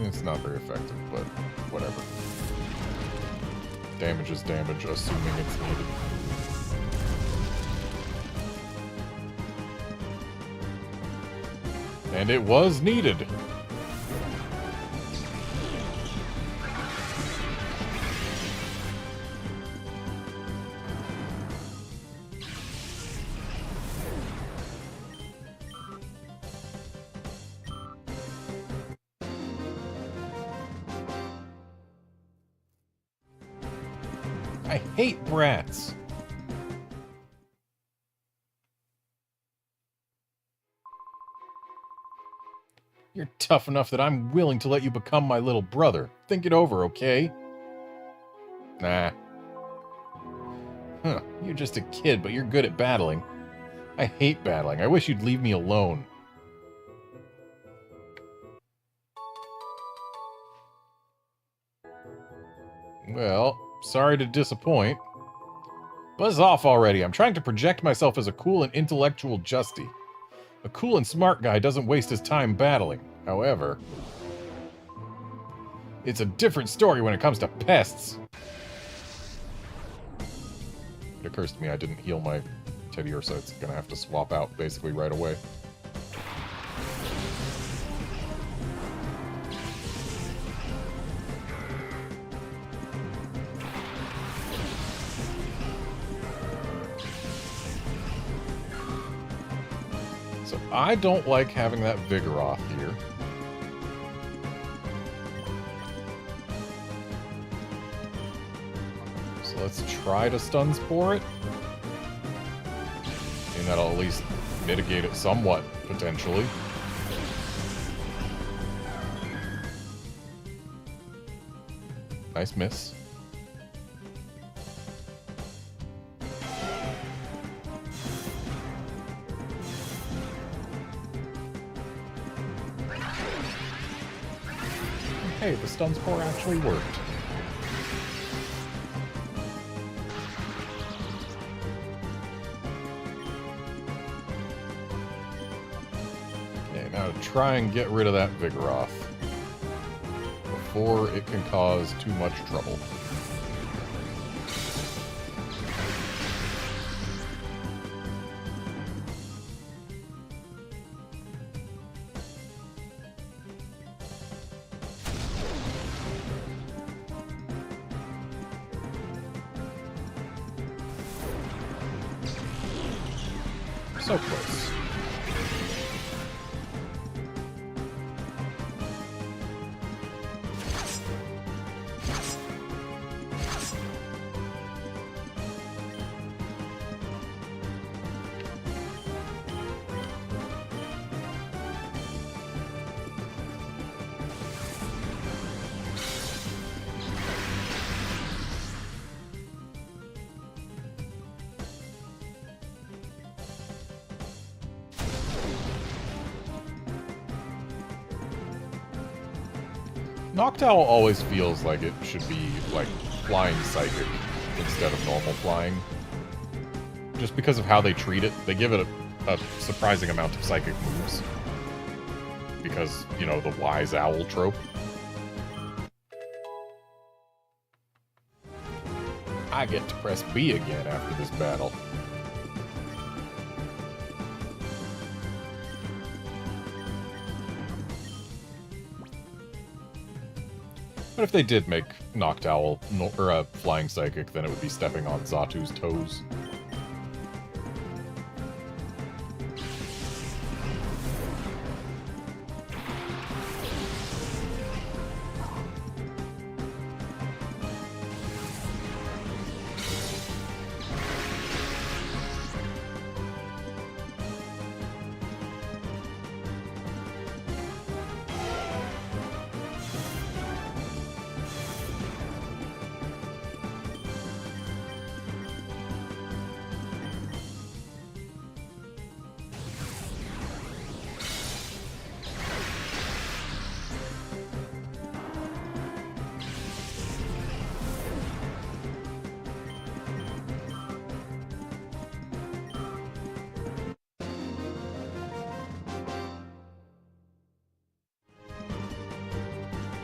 It's not very effective, but whatever. Damage is damage, assuming it's needed. And it was needed. I hate brats. You're tough enough that I'm willing to let you become my little brother. Think it over, okay? Nah. Huh, you're just a kid, but you're good at battling. I hate battling. I wish you'd leave me alone. Well, sorry to disappoint. Buzz off already. I'm trying to project myself as a cool and intellectual Justy. A cool and smart guy doesn't waste his time battling. However, it's a different story when it comes to pests. It occurs to me I didn't heal my Teddiursa, so it's gonna have to swap out basically right away. So I don't like having that Vigoroth here. So let's try to Stun Spore it. And that'll at least mitigate it somewhat, potentially. Nice miss. Hey, the Stun Spore actually worked. Okay, now to try and get rid of that Vigoroth before it can cause too much trouble. So close. Noctowl always feels like it should be, like, flying psychic instead of normal flying. Just because of how they treat it, they give it a surprising amount of psychic moves. Because, you know, the wise owl trope. I get to press B again after this battle. But if they did make Noctowl or Flying Psychic, then it would be stepping on Xatu's toes.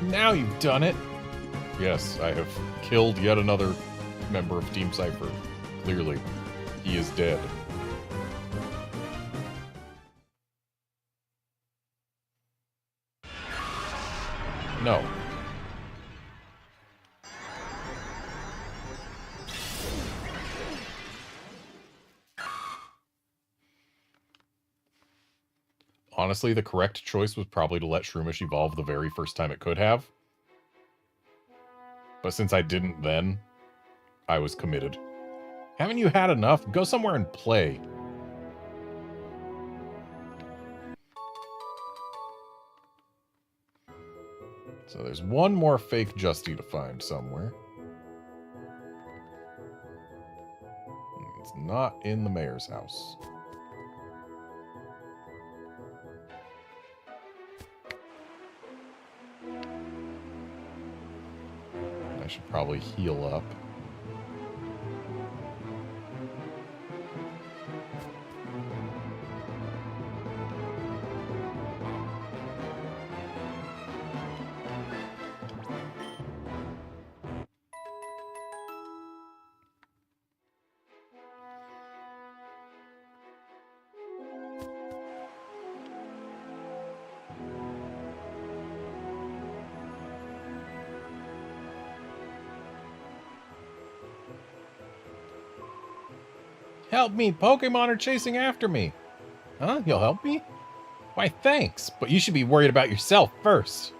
Now you've done it! Yes, I have killed yet another member of Team Cypher. Clearly, he is dead. No. Honestly, the correct choice was probably to let Shroomish evolve the very first time it could have. But since I didn't then, I was committed. Haven't you had enough? Go somewhere and play. So there's one more fake Justy to find somewhere. It's not in the mayor's house. I should probably heal up. Help me! Pokemon are chasing after me! Huh? You'll help me? Why, thanks, but you should be worried about yourself first.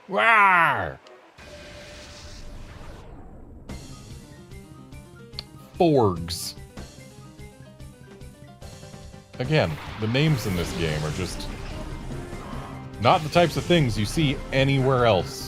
Rawr! Forgs. Again, the names in this game are just not the types of things you see anywhere else.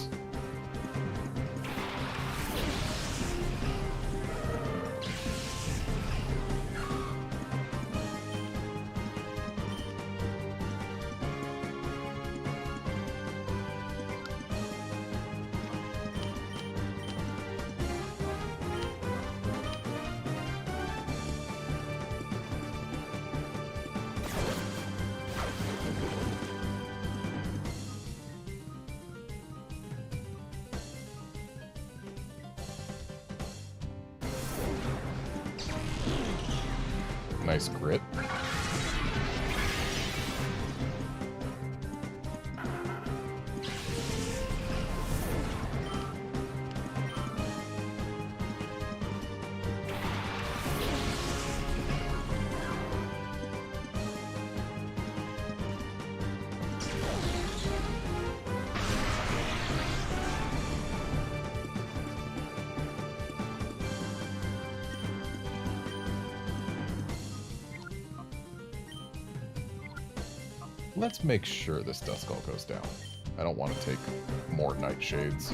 Nice grit. Let's make sure this Duskull goes down. I don't want to take more nightshades.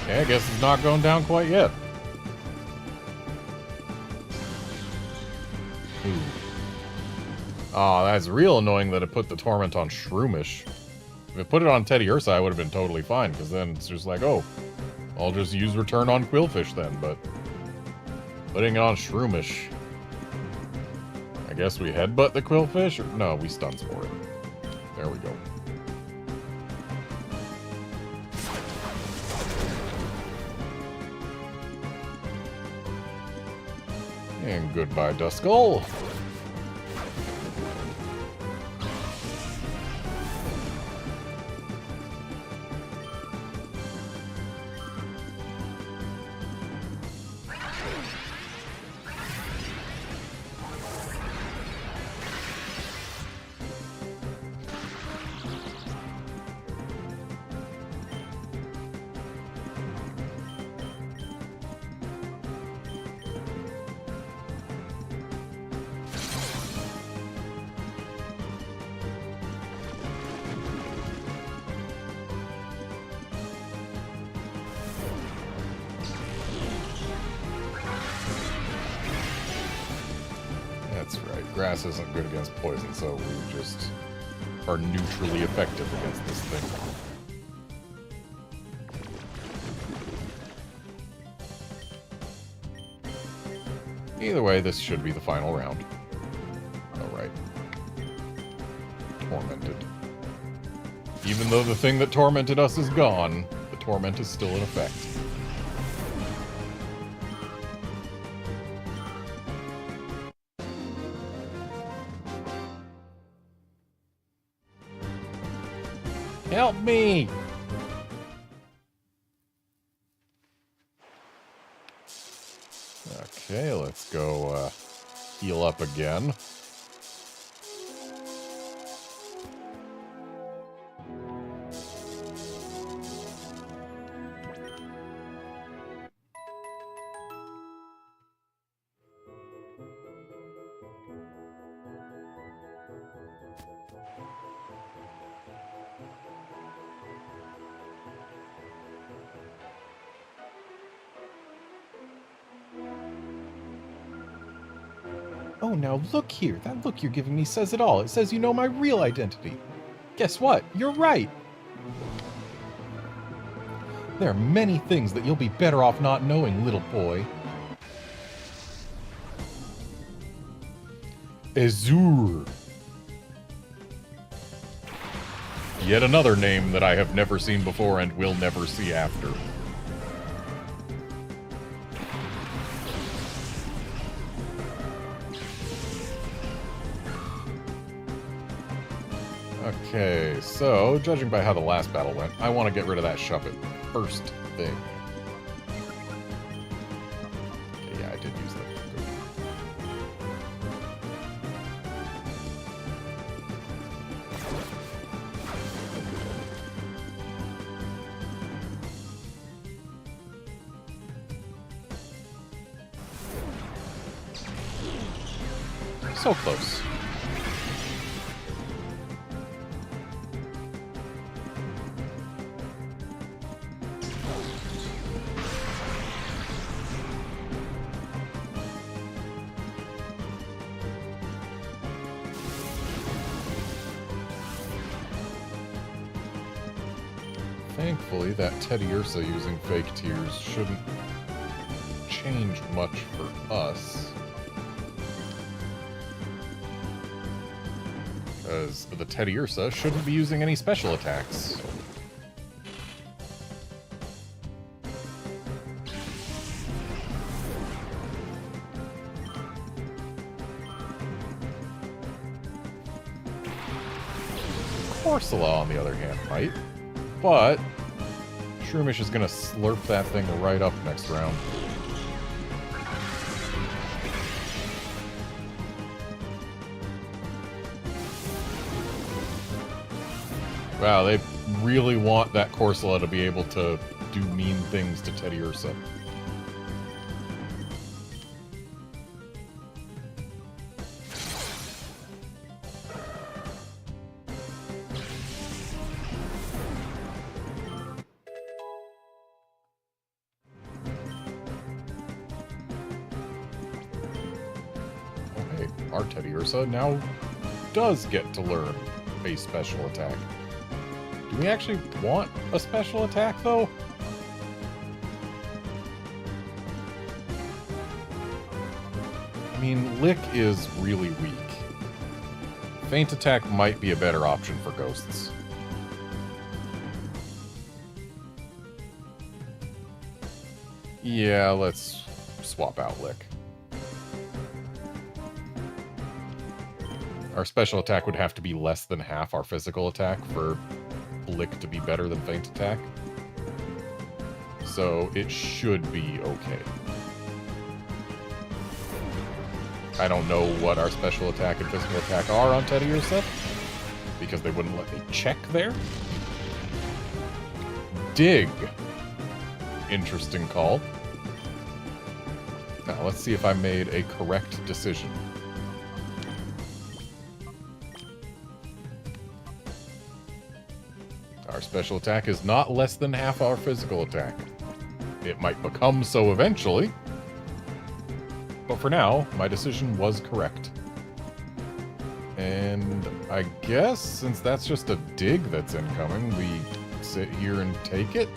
Okay, I guess it's not going down quite yet. Aw, that's real annoying that it put the Torment on Shroomish. If it put it on Teddy Ursa, I would have been totally fine, because then it's just like, oh, I'll just use Return on Quillfish then, but putting it on Shroomish. I guess we headbutt the Quillfish? Or, no, we stun for it. There we go. And goodbye, Duskull. That's right. Grass isn't good against poison, so we just are neutrally effective against this thing. Either way, this should be the final round. Alright. Tormented. Even though the thing that tormented us is gone, the torment is still in effect. Help me! Okay, let's go heal up again. Oh, now look here. That look you're giving me says it all. It says you know my real identity. Guess what? You're right. There are many things that you'll be better off not knowing, little boy. Azure. Yet another name that I have never seen before and will never see after. Okay, so, judging by how the last battle went, I want to get rid of that Shuppet first thing. Okay, yeah, I did use that. Good. So close. Thankfully, that Teddiursa using fake tears shouldn't change much for us. Because the Teddiursa shouldn't be using any special attacks. Corsola, on the other hand, might. But Shroomish is going to slurp that thing right up next round. Wow, they really want that Corsola to be able to do mean things to Teddiursa. Our Teddiursa now does get to learn a special attack. Do we actually want a special attack, though? I mean, Lick is really weak. Feint Attack might be a better option for ghosts. Yeah, let's swap out Lick. Our special attack would have to be less than half our physical attack for Lick to be better than Feint Attack. So it should be okay. I don't know what our special attack and physical attack are on Teddiursa, because they wouldn't let me check there. Dig. Interesting call. Now, let's see if I made a correct decision. Our special attack is not less than half our physical attack. It might become so eventually, but for now, my decision was correct. And I guess, since that's just a dig that's incoming, we sit here and take it?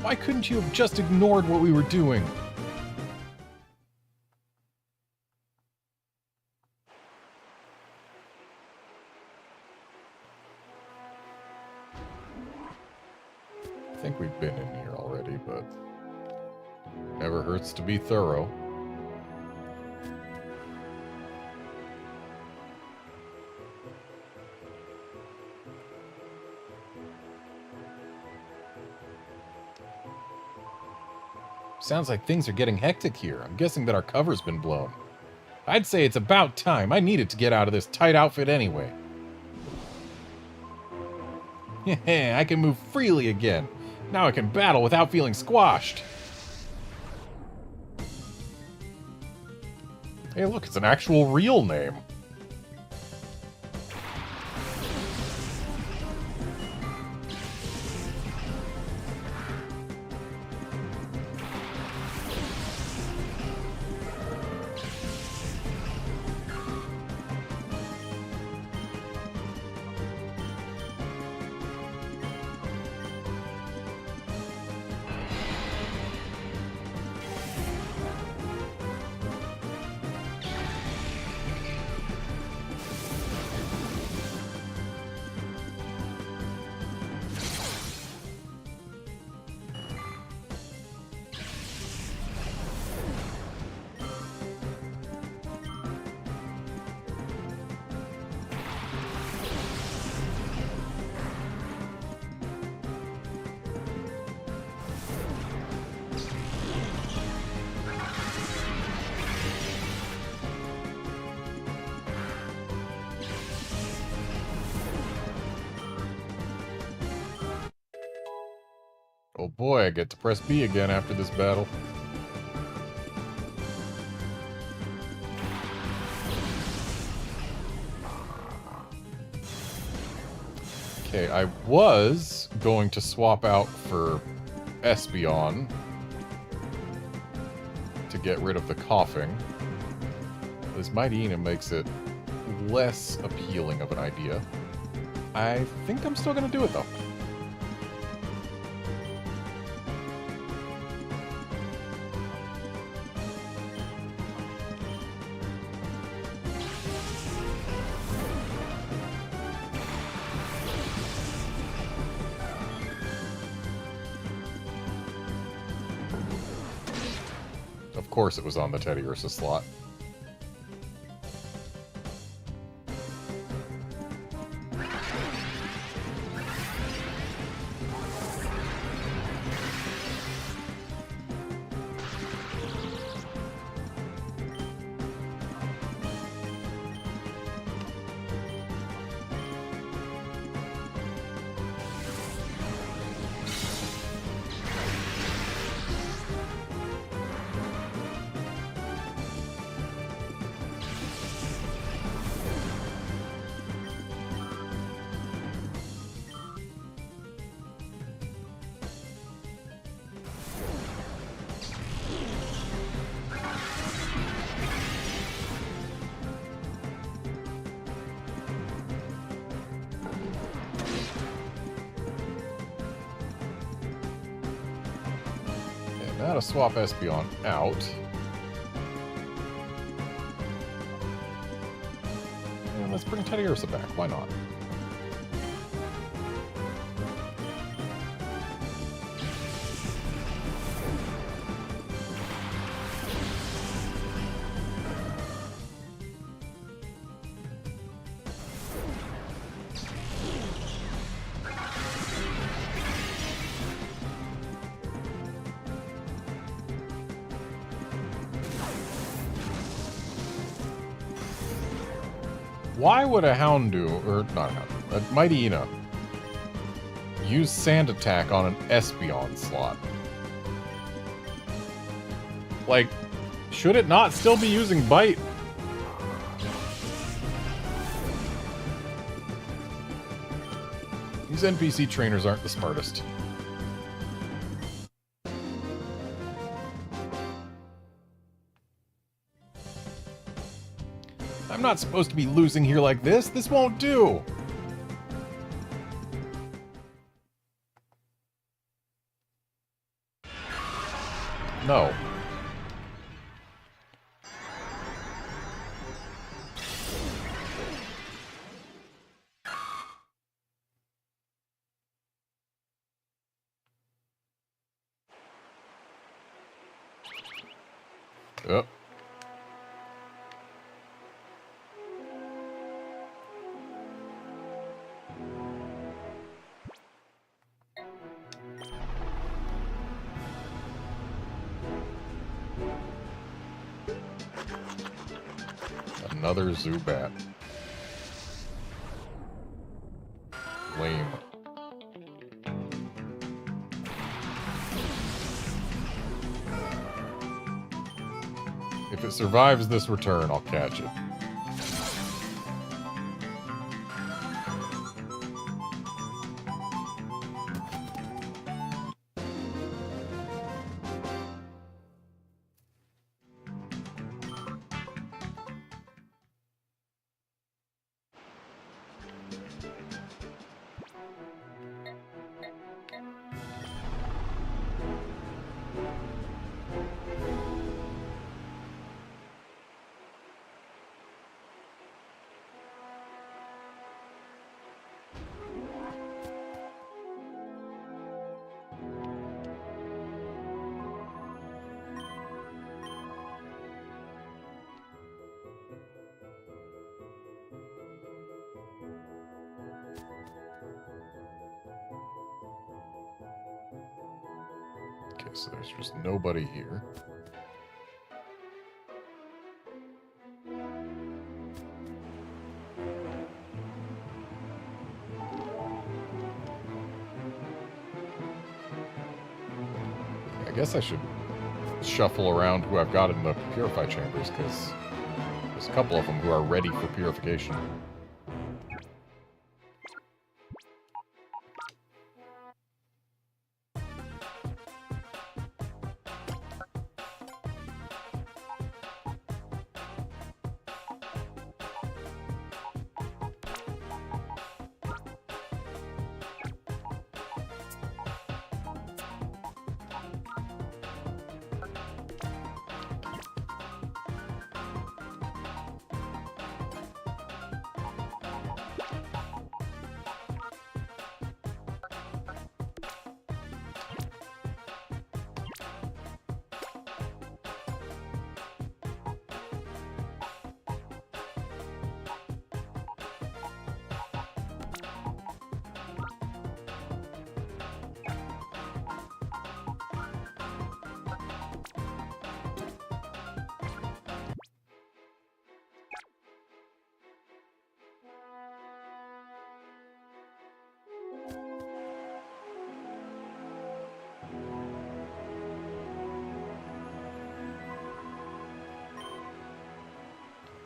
Why couldn't you have just ignored what we were doing? I think we've been in here already, but never hurts to be thorough. Sounds like things are getting hectic here. I'm guessing that our cover's been blown. I'd say it's about time. I needed to get out of this tight outfit anyway. I can move freely again. Now I can battle without feeling squashed. Hey, look, it's an actual real name. Oh boy, I get to press B again after this battle. Okay, I was going to swap out for Espeon to get rid of the coughing. This Mightyena makes it less appealing of an idea. I think I'm still going to do it, though. Of course it was on the Teddy Ursa slot. Now to swap Espeon out. And let's bring Teddy Ursa back. Why not? Why would a Houndoom, or not a Houndoom, a Mightyena, use Sand Attack on an Espeon slot? Like, should it not still be using Bite? These NPC trainers aren't the smartest. I'm not supposed to be losing here like this. This won't do. No. Yep. Another Zubat. Lame. If it survives this return, I'll catch it. Okay, so there's just nobody here. I guess I should shuffle around who I've got in the purify chambers, because there's a couple of them who are ready for purification.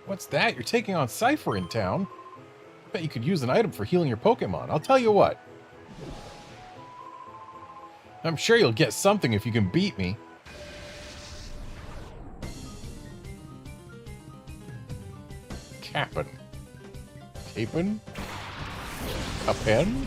What's that? You're taking on Cypher in town? I bet you could use an item for healing your Pokemon. I'll tell you what. I'm sure you'll get something if you can beat me. Cap'n. Cap'n? Capen?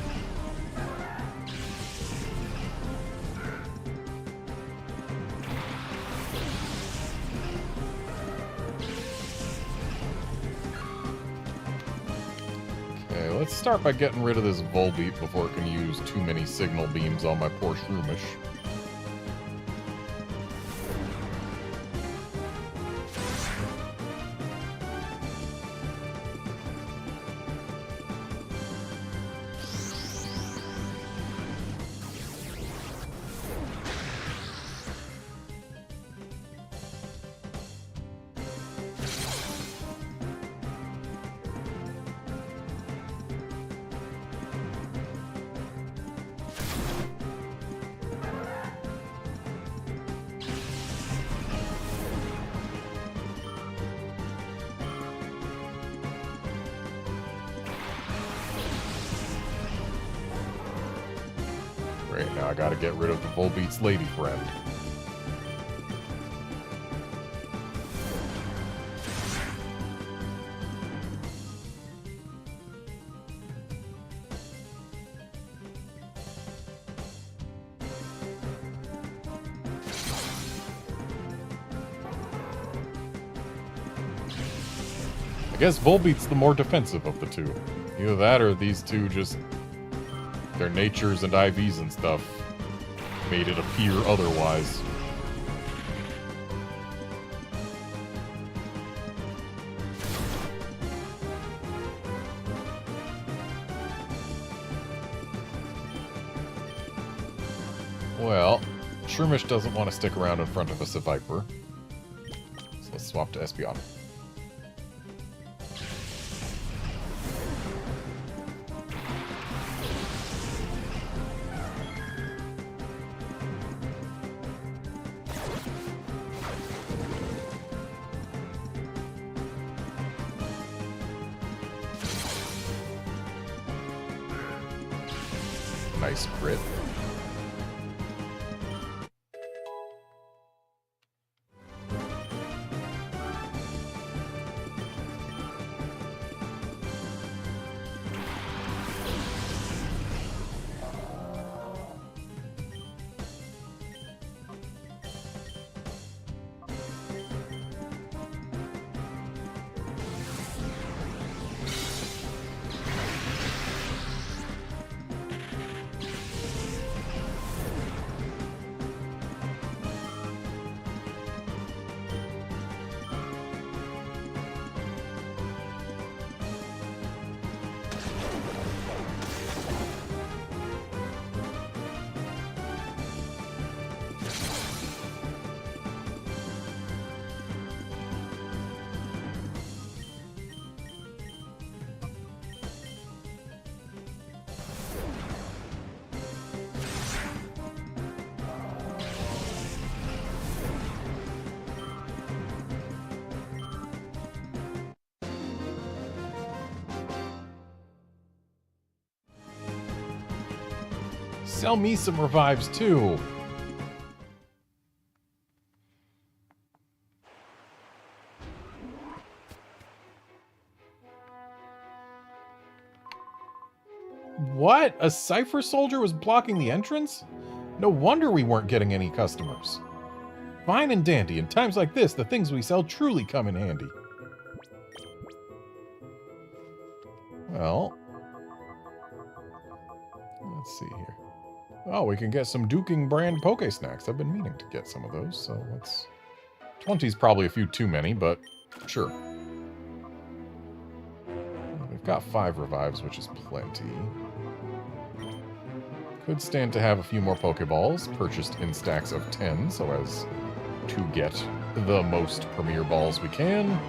Let's start by getting rid of this Volbeat before it can use too many signal beams on my poor Shroomish. Great, now I gotta get rid of the Volbeat's lady friend. I guess Volbeat's the more defensive of the two. Either that or these two just... their natures and IVs and stuff made it appear otherwise. Well, Shroomish doesn't want to stick around in front of us a Viper. So let's swap to Espeon. Nice crit. Sell me some revives, too. What? A Cypher soldier was blocking the entrance? No wonder we weren't getting any customers. Fine and dandy. In times like this, the things we sell truly come in handy. Well, let's see here. Oh, we can get some Duking brand Poke Snacks. I've been meaning to get some of those, so let's... 20's probably a few too many, but sure. We've got 5 revives, which is plenty. Could stand to have a few more Pokeballs, purchased in stacks of 10, so as to get the most Premier Balls we can.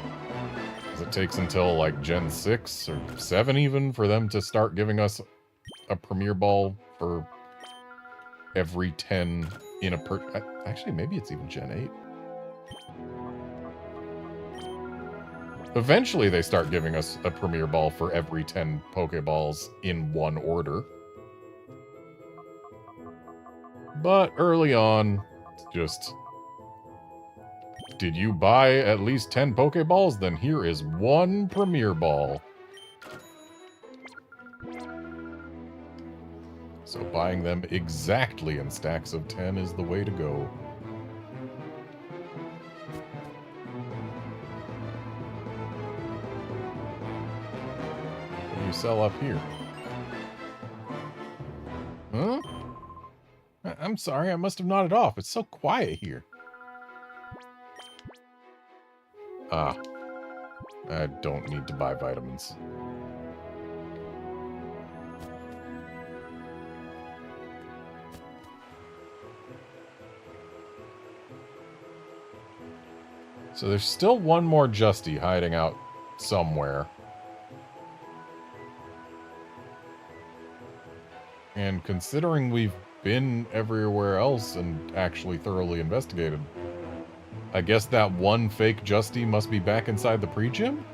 Because it takes until, like, Gen 6 or 7 even for them to start giving us a Premier Ball for every 10 in a actually, maybe it's even Gen 8. Eventually, they start giving us a Premier Ball for every 10 Pokeballs in one order. But early on, it's just... Did you buy at least 10 Pokeballs? Then here is 1 Premier Ball. So buying them exactly in stacks of 10 is the way to go. What do you sell up here? Huh? I'm sorry, I must have nodded off. It's so quiet here. Ah. I don't need to buy vitamins. So there's still one more Justy hiding out somewhere. And considering we've been everywhere else and actually thoroughly investigated, I guess that one fake Justy must be back inside the pre-gym?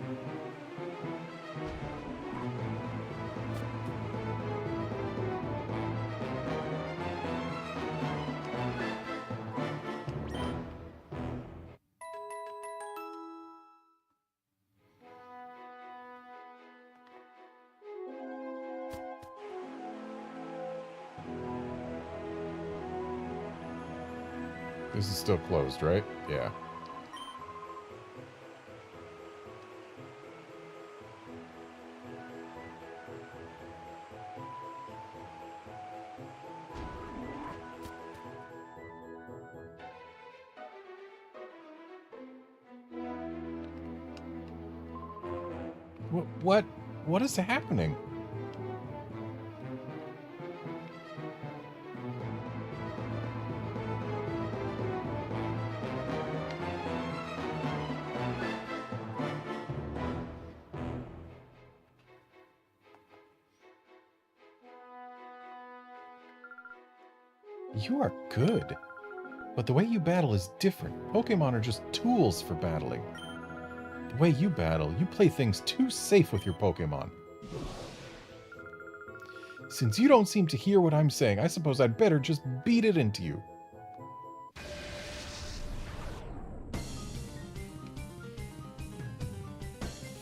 This is still closed, right? Yeah. What is happening? You are good, but the way you battle is different. Pokemon are just tools for battling. The way you battle, you play things too safe with your Pokemon. Since you don't seem to hear what I'm saying, I suppose I'd better just beat it into you.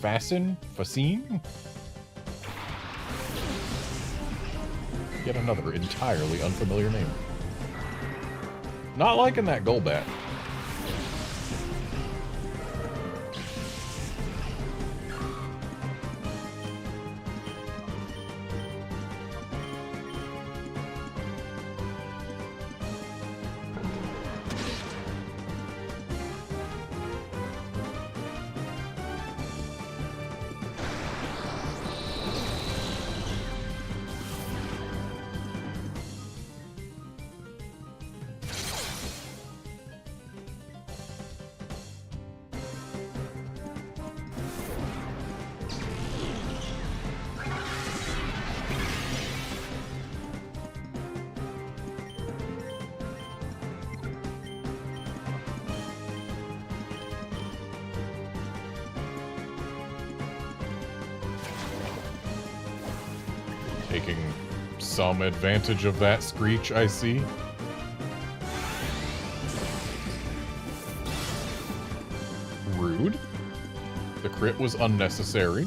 Fascine? Yet another entirely unfamiliar name. Not liking that Golbat. Taking some advantage of that screech, I see. Rude. The crit was unnecessary.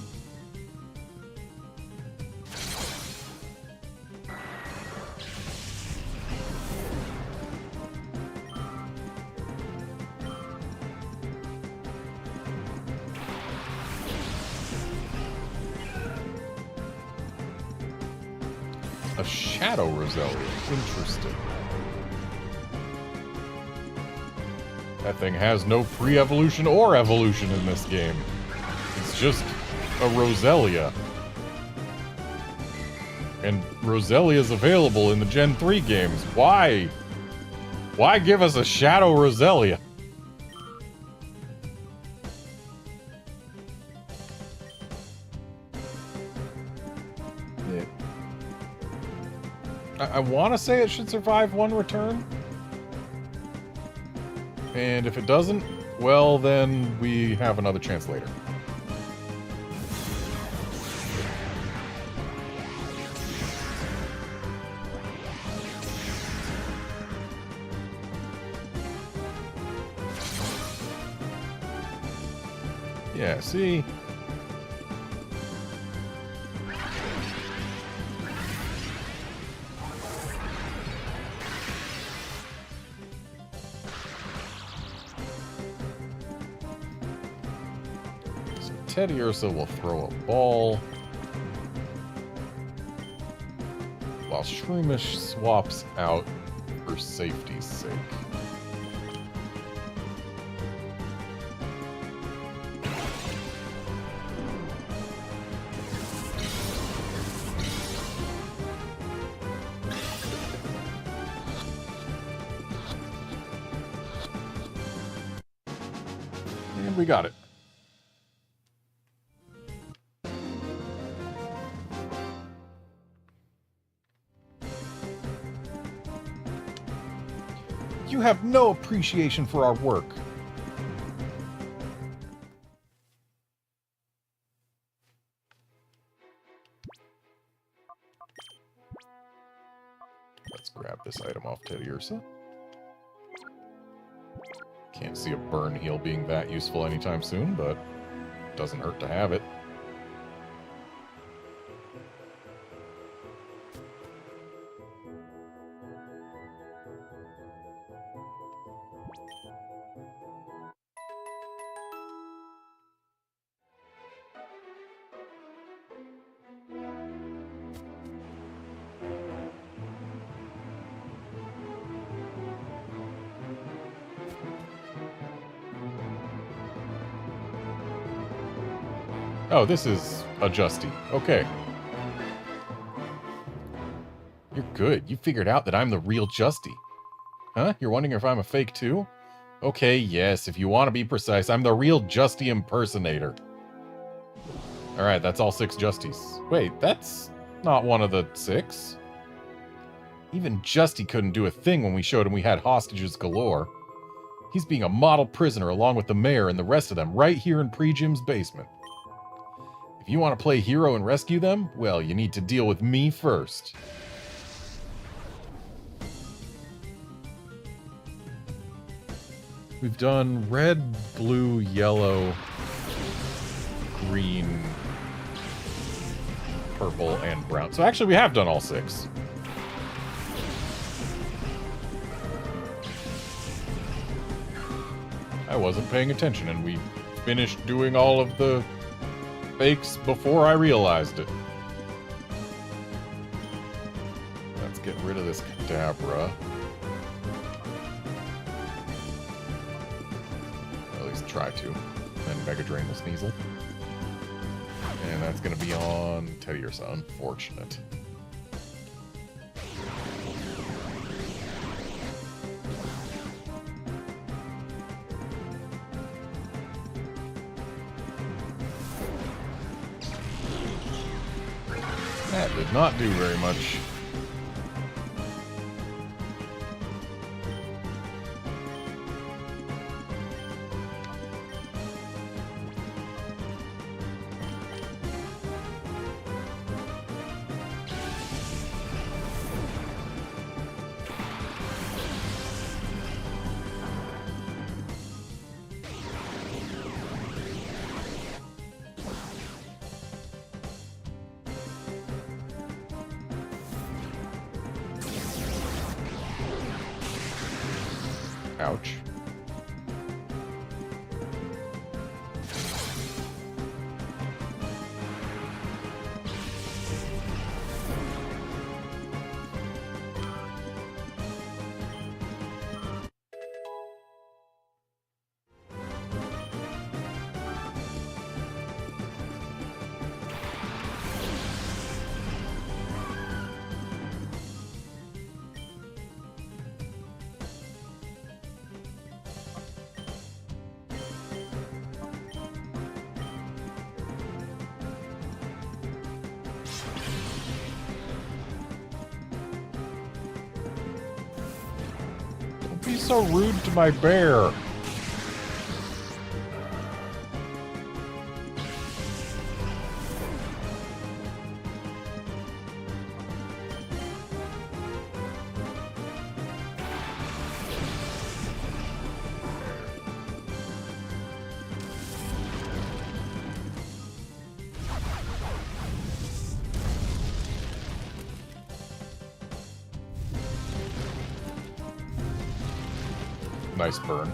A Shadow Roselia. Interesting. That thing has no pre-evolution or evolution in this game. It's just a Roselia. And Roselia is available in the Gen 3 games. Why? Why give us a Shadow Roselia? I want to say it should survive one return. And if it doesn't, well, then we have another chance later. Yeah, see? Teddiursa will throw a ball, while Shroomish swaps out for safety's sake. And we got it. You have no appreciation for our work. Let's grab this item off Teddiursa. Can't see a burn heal being that useful anytime soon, but doesn't hurt to have it. Oh, this is a Justy. Okay. You're good. You figured out that I'm the real Justy. Huh? You're wondering if I'm a fake too? Okay, yes, if you want to be precise, I'm the real Justy impersonator. Alright, that's all 6 Justies. Wait, that's not one of the 6. Even Justy couldn't do a thing when we showed him we had hostages galore. He's being a model prisoner along with the mayor and the rest of them right here in Pre-Gym's basement. If you want to play hero and rescue them, well, you need to deal with me first. We've done red, blue, yellow, green, purple, and brown. So actually we have done all 6. I wasn't paying attention, and we finished doing all of the fakes before I realized it. Let's get rid of this Kadabra. Or at least try to. Then Mega Drain the Sneasel. And that's going to be on Teddy, so unfortunate. That did not do very much. Ouch. Be so rude to my bear. Nice burn.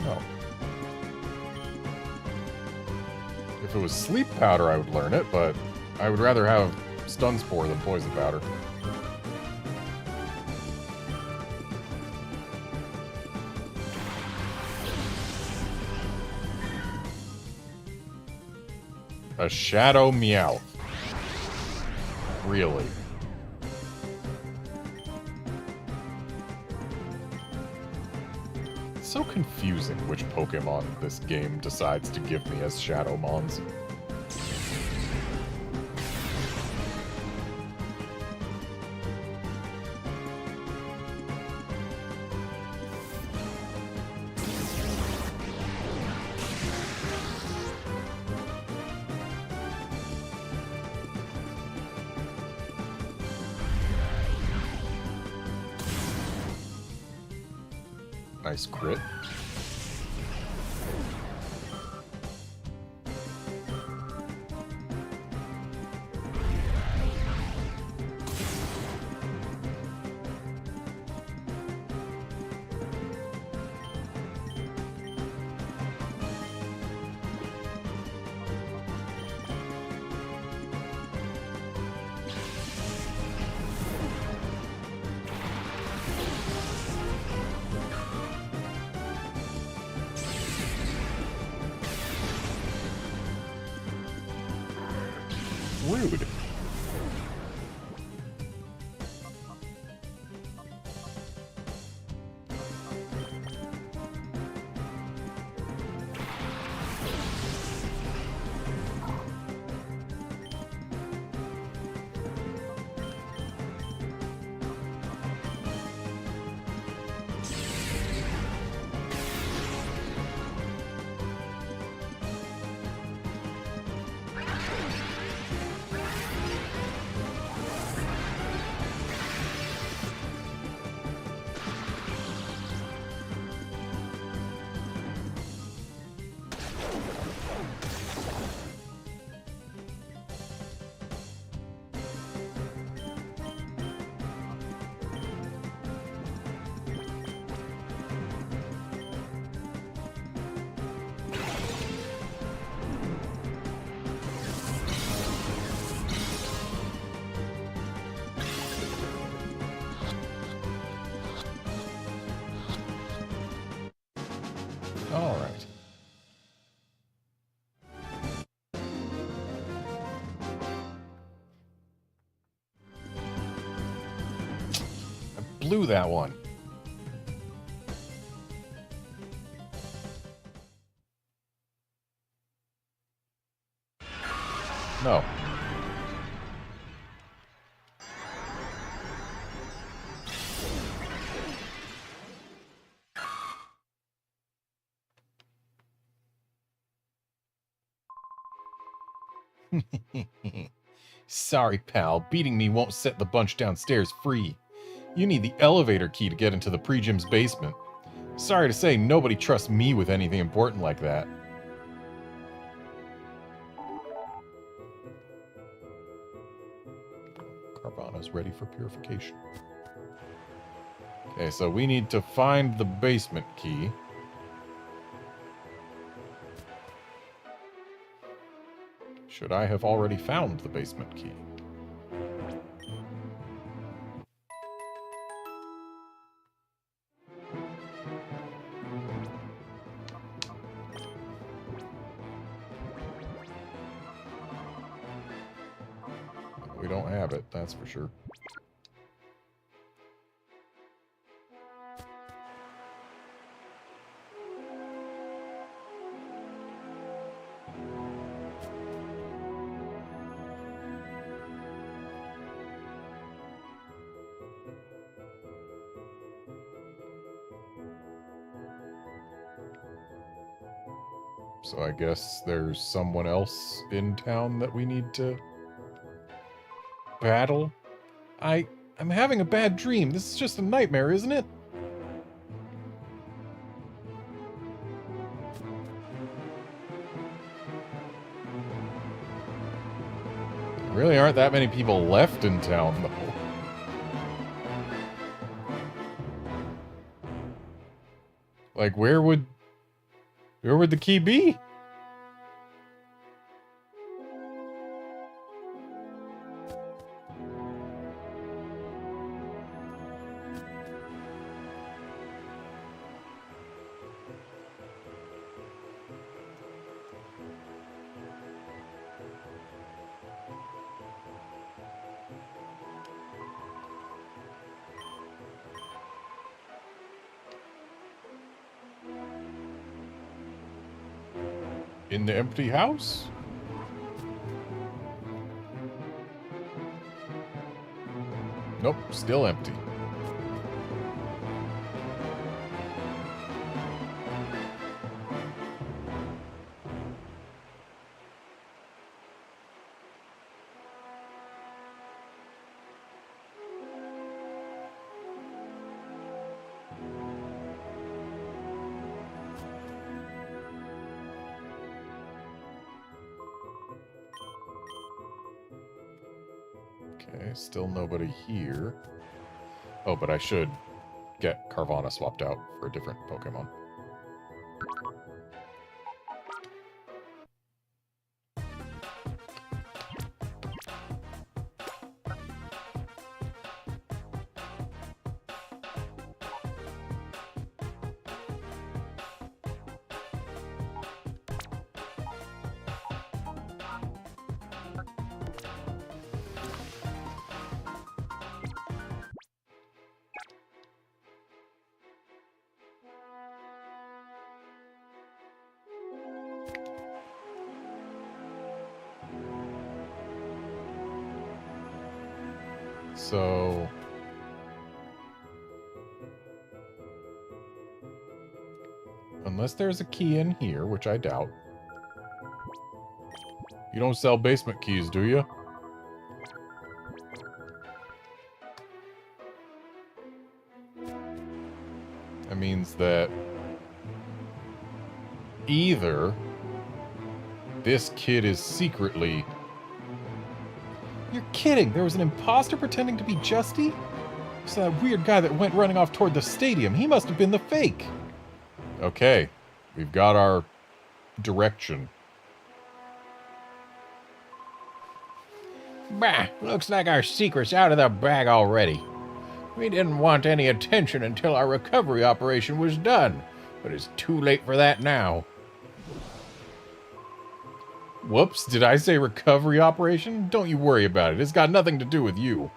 No. If it was sleep powder, I would learn it, but I would rather have stun spore than poison powder. A shadow Meowth. Really? It's so confusing which Pokemon this game decides to give me as Shadow Mons. Nice crit. Rude. Alright. I blew that one. No. Sorry, pal. Beating me won't set the bunch downstairs free. You need the elevator key to get into the pre-gym's basement. Sorry to say, nobody trusts me with anything important like that. Carvana's ready for purification. Okay, so we need to find the basement key. Should I have already found the basement key? We don't have it, that's for sure. So I guess there's someone else in town that we need to battle? I'm having a bad dream. This is just a nightmare, isn't it? There really aren't that many people left in town, though. Like, where would the key be? In the empty house? Nope, still empty. Okay, still nobody here. Oh, but I should get Carvana swapped out for a different Pokemon. So... unless there's a key in here, which I doubt. You don't sell basement keys, do you? That means that either this kid is secretly... You're kidding! There was an imposter pretending to be Justy? So that weird guy that went running off toward the stadium, he must have been the fake! Okay, we've got our direction. Bah, looks like our secret's out of the bag already. We didn't want any attention until our recovery operation was done. But it's too late for that now. Whoops, did I say recovery operation? Don't you worry about it. It's got nothing to do with you.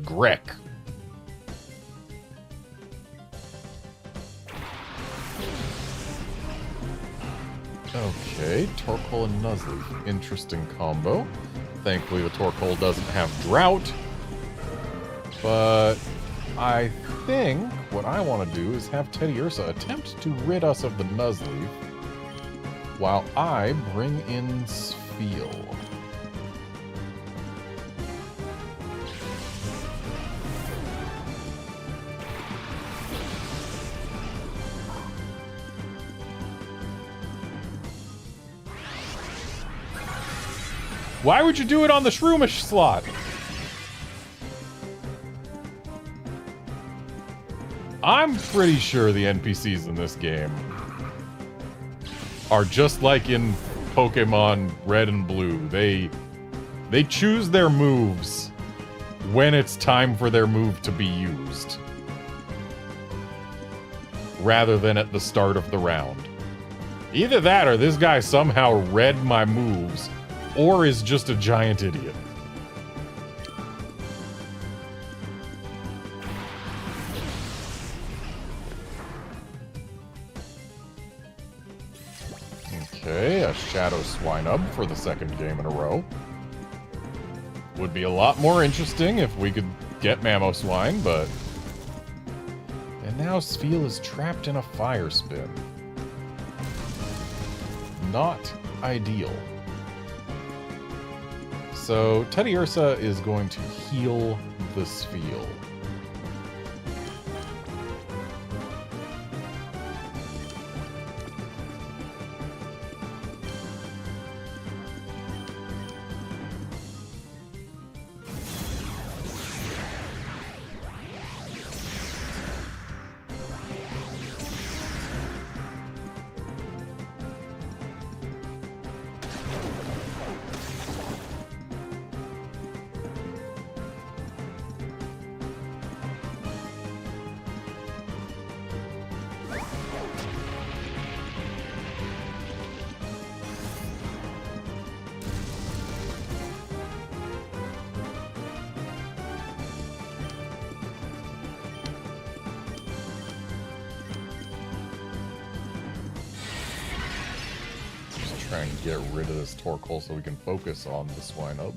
Grek. Okay, Torkoal and Nuzleaf. Interesting combo. Thankfully, the Torkoal doesn't have Drought. But I think what I want to do is have Teddy Ursa attempt to rid us of the Nuzleaf while I bring in Spheal. Why would you do it on the Shroomish slot? I'm pretty sure the NPCs in this game are just like in Pokemon Red and Blue. They choose their moves when it's time for their move to be used, rather than at the start of the round. Either that or this guy somehow read my moves, or is just a giant idiot. Okay, a Shadow Swinub for the second game in a row. Would be a lot more interesting if we could get Mamoswine, but... And now Spheal is trapped in a Fire Spin. Not ideal. So, Teddy Ursa is going to heal the Spheal. Try and get rid of this Torkoal so we can focus on the Swinub.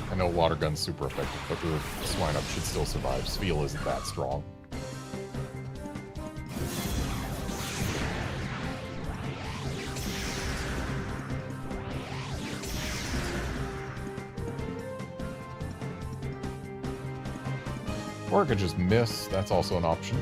I know Water Gun's super effective, but the Swinub should still survive. Spheal isn't that strong. Or I could just miss. That's also an option.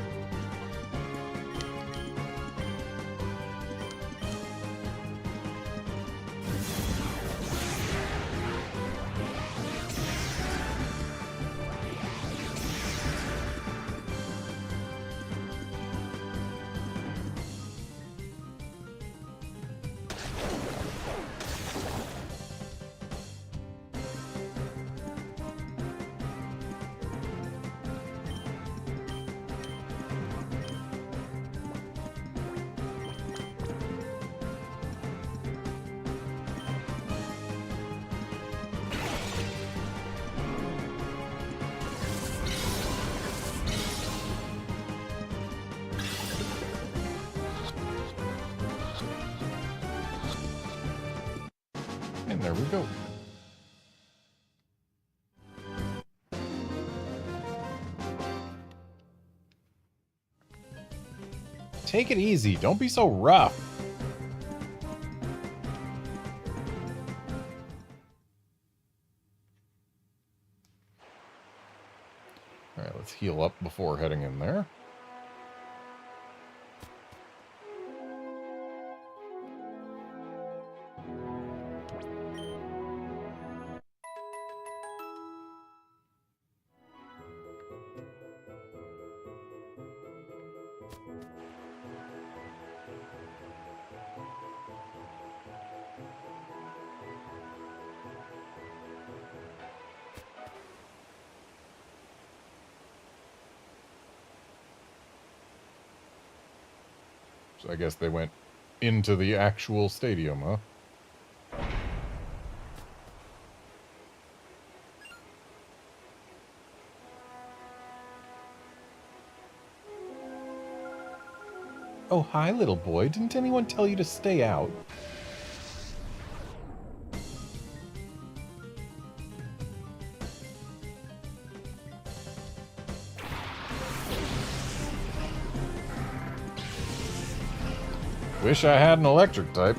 And there we go. Take it easy. Don't be so rough. Let's heal up before heading in there. So I guess they went into the actual stadium, huh? Oh, hi, little boy. Didn't anyone tell you to stay out? Wish I had an electric type.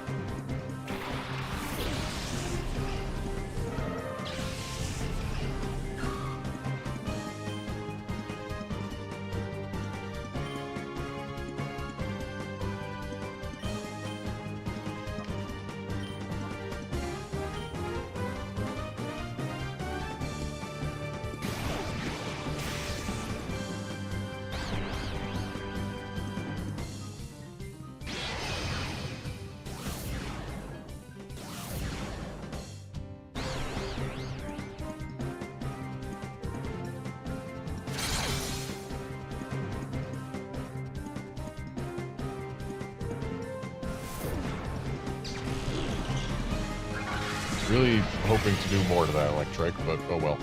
Really hoping to do more to that electric, but oh well.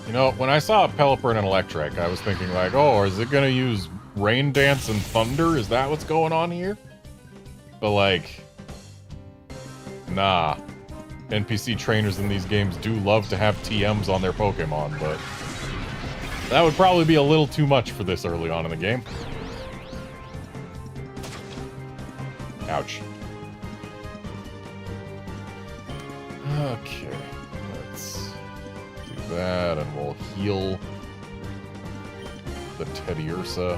You know, when I saw a Pelipper and an electric, I was thinking like, oh, is it gonna use Rain Dance and Thunder? Is that what's going on here? But like, nah. NPC trainers in these games do love to have TMs on their Pokemon, but that would probably be a little too much for this early on in the game. Ouch. Okay, let's do that, and we'll heal the Teddiursa.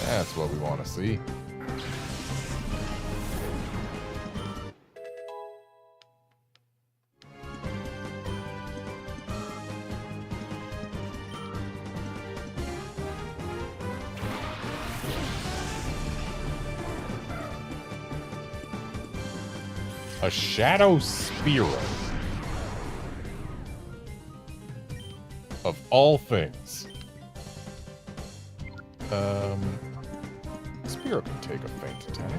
That's what we want to see. A Shadow Spearow. Of all things. Spearow can take a feint attack.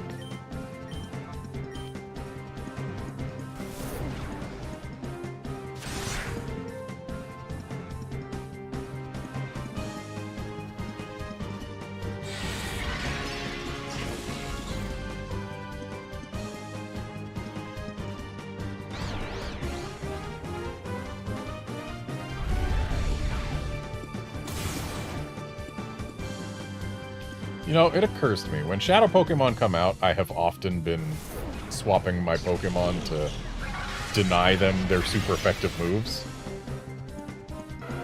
You know, it occurs to me, when Shadow Pokemon come out, I have often been swapping my Pokemon to deny them their super effective moves.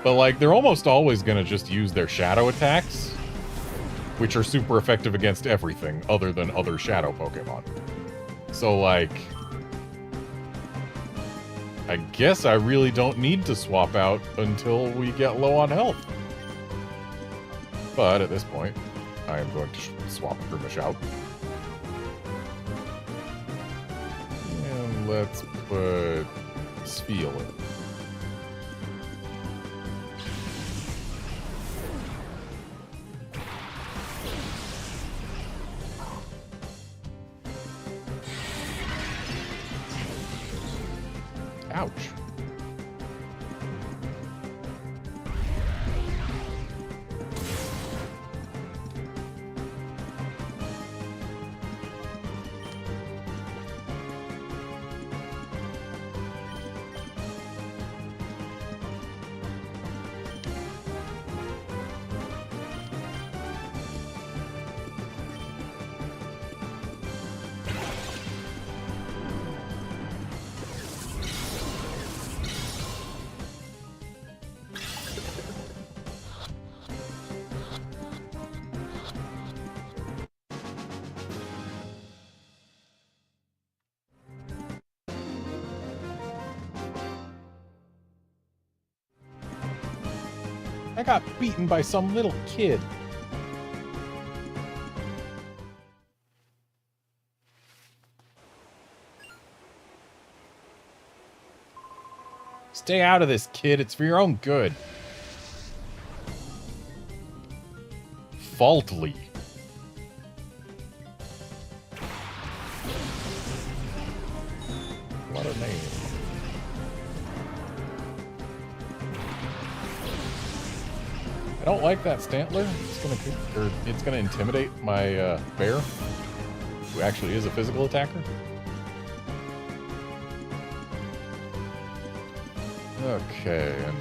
But, like, they're almost always gonna just use their Shadow attacks, which are super effective against everything other than other Shadow Pokemon. So, like, I guess I really don't need to swap out until we get low on health. But at this point, I am going to swap Grimash out. And let's put Spheal in. Ouch. I got beaten by some little kid. Stay out of this, kid. It's for your own good. Faultly. What a name. I don't like that Stantler. It's gonna intimidate my bear, who actually is a physical attacker. Okay, and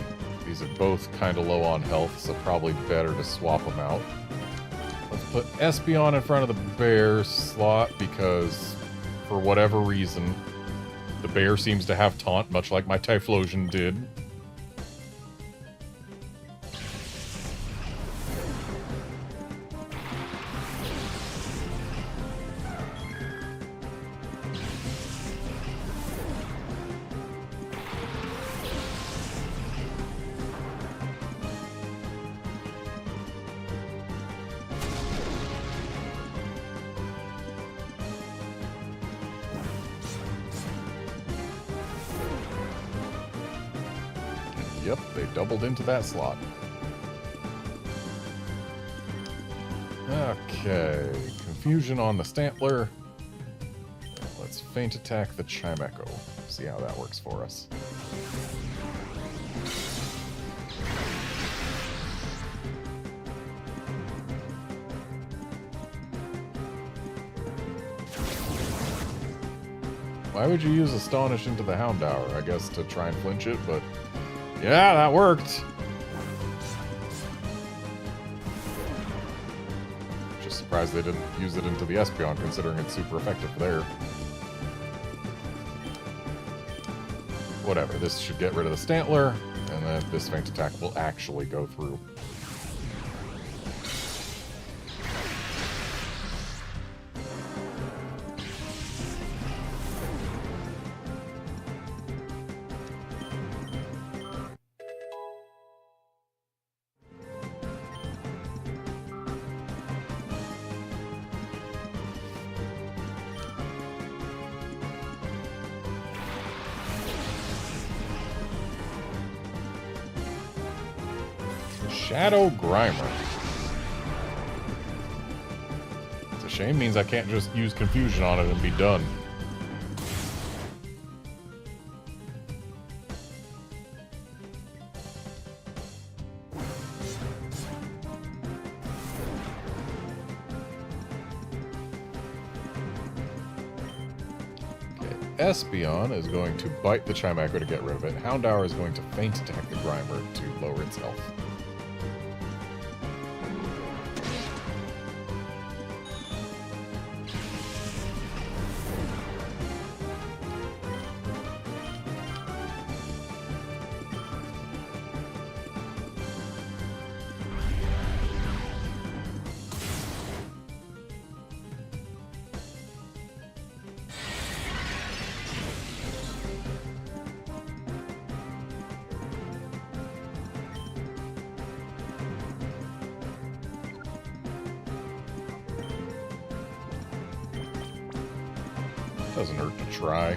these are both kind of low on health, so probably better to swap them out. Let's put Espeon in front of the bear slot because, for whatever reason, the bear seems to have taunt, much like my Typhlosion did. Yep, they doubled into that slot. Okay, confusion on the Stantler. Let's feint attack the Chimecho. See how that works for us. Why would you use Astonish into the Houndour? I guess to try and flinch it, but yeah, that worked. Just surprised they didn't use it into the Espeon, considering it's super effective there. Whatever, this should get rid of the Stantler, and then this feint attack will actually go through. Shadow Grimer. It's a shame, means I can't just use Confusion on it and be done. Okay, Espeon is going to bite the Chimecho to get rid of it. Houndour is going to feint attack the Grimer to lower its health. Doesn't hurt to try.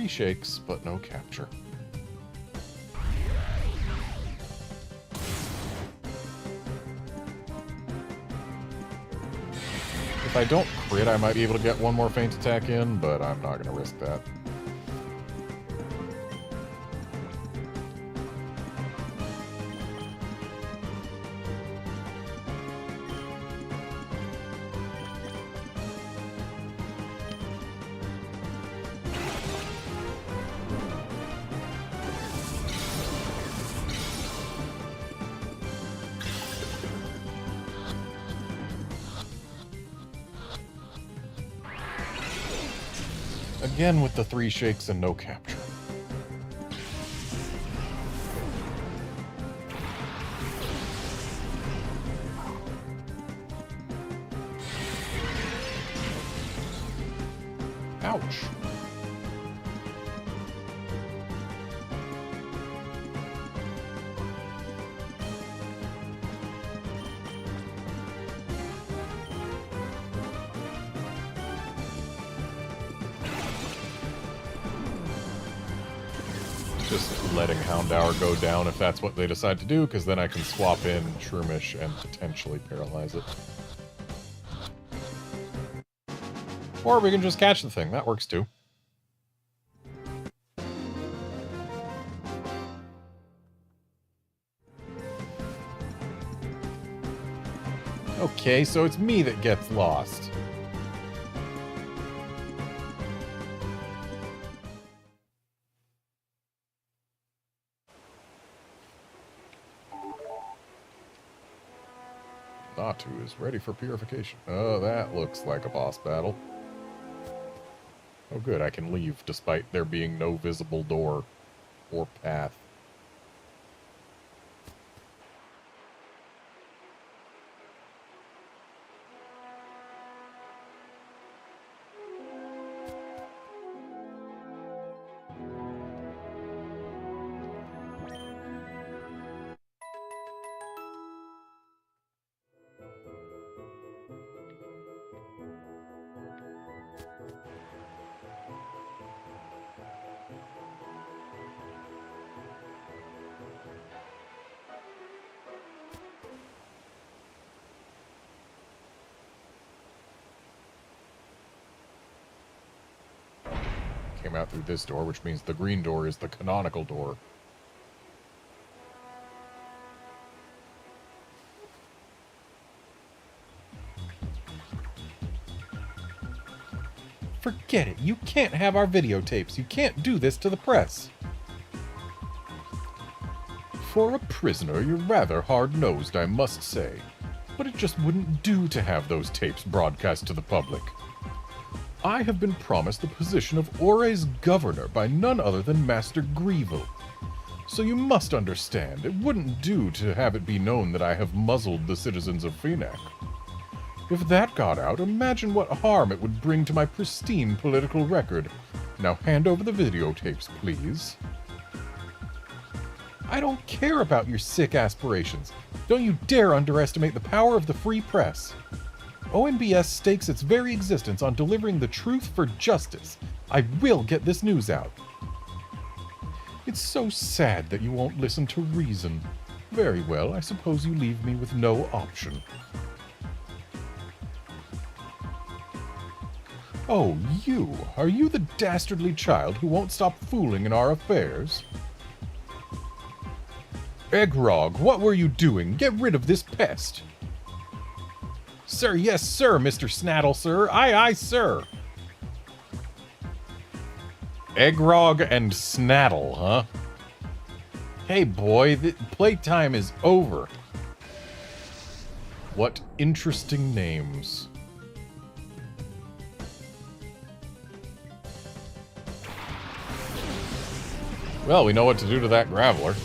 3 shakes, but no capture. If I don't crit, I might be able to get one more feint attack in, but I'm not going to risk that. Again with the 3 shakes and no capture. Ouch. Just letting Houndour go down if that's what they decide to do, because then I can swap in Shroomish and potentially paralyze it. Or we can just catch the thing. That works too. Okay, so it's me that gets lost. Natu is ready for purification. Oh, that looks like a boss battle. Oh good, I can leave despite there being no visible door or path. Came out through this door, which means the green door is the canonical door. Forget it. You can't have our videotapes. You can't do this to the press. For a prisoner, you're rather hard-nosed, I must say. But it just wouldn't do to have those tapes broadcast to the public. I have been promised the position of Ore's governor by none other than Master Grievel. So you must understand, it wouldn't do to have it be known that I have muzzled the citizens of Phoenix. If that got out, imagine what harm it would bring to my pristine political record. Now hand over the videotapes, please. I don't care about your sick aspirations. Don't you dare underestimate the power of the free press. ONBS stakes its very existence on delivering the truth for justice. I will get this news out. It's so sad that you won't listen to reason. Very well, I suppose you leave me with no option. Oh, you! Are you the dastardly child who won't stop fooling in our affairs? Eggrog, what were you doing? Get rid of this pest! Sir, yes, sir, Mr. Snaddle, sir. Aye, aye, sir. Eggrog and Snaddle, huh? Hey, boy, the playtime is over. What interesting names. Well, we know what to do to that Graveler.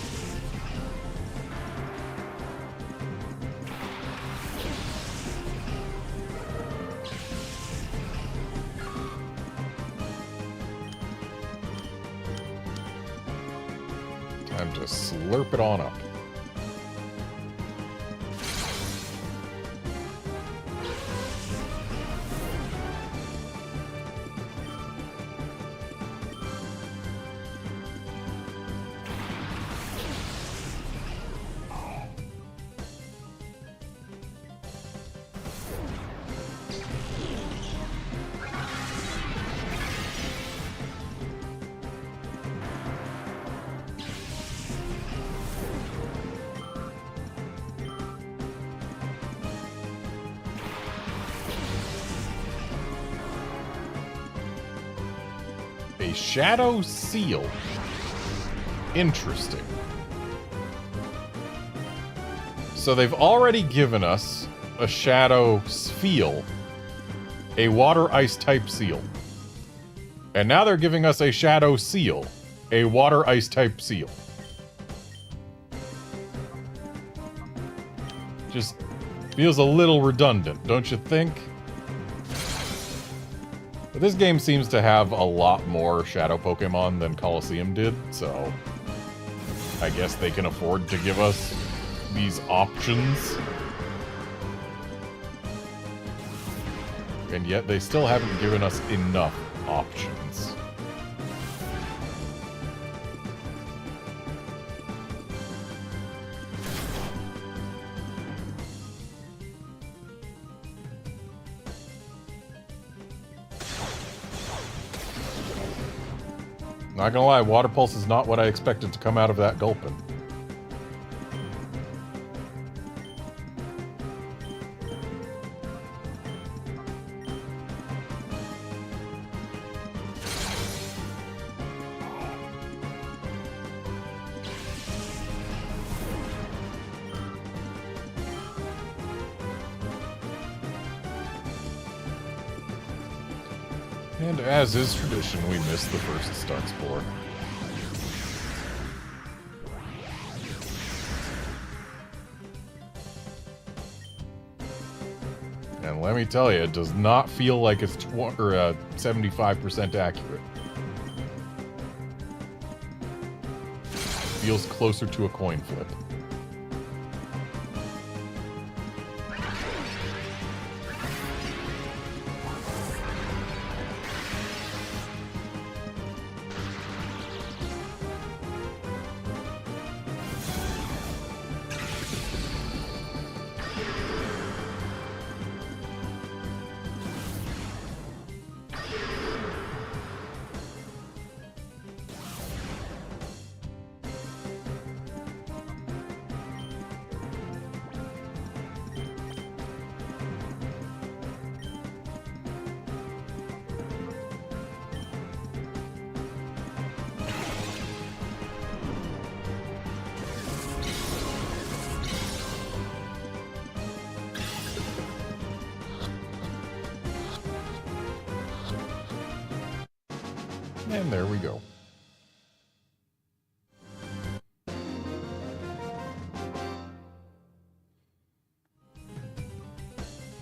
Time to slurp it on up. A shadow seal. Interesting. So they've already given us a shadow spheal, a water ice type seal. And now they're giving us a shadow seal, a water ice type seal. Just feels a little redundant, don't you think? But this game seems to have a lot more shadow Pokemon than Colosseum did, so I guess they can afford to give us these options. And yet they still haven't given us enough options. Not gonna lie, Water Pulse is not what I expected to come out of that Gulpin. And as is tradition, we missed the first start spore. And let me tell you, it does not feel like it's 75% accurate. Feels closer to a coin flip. And there we go.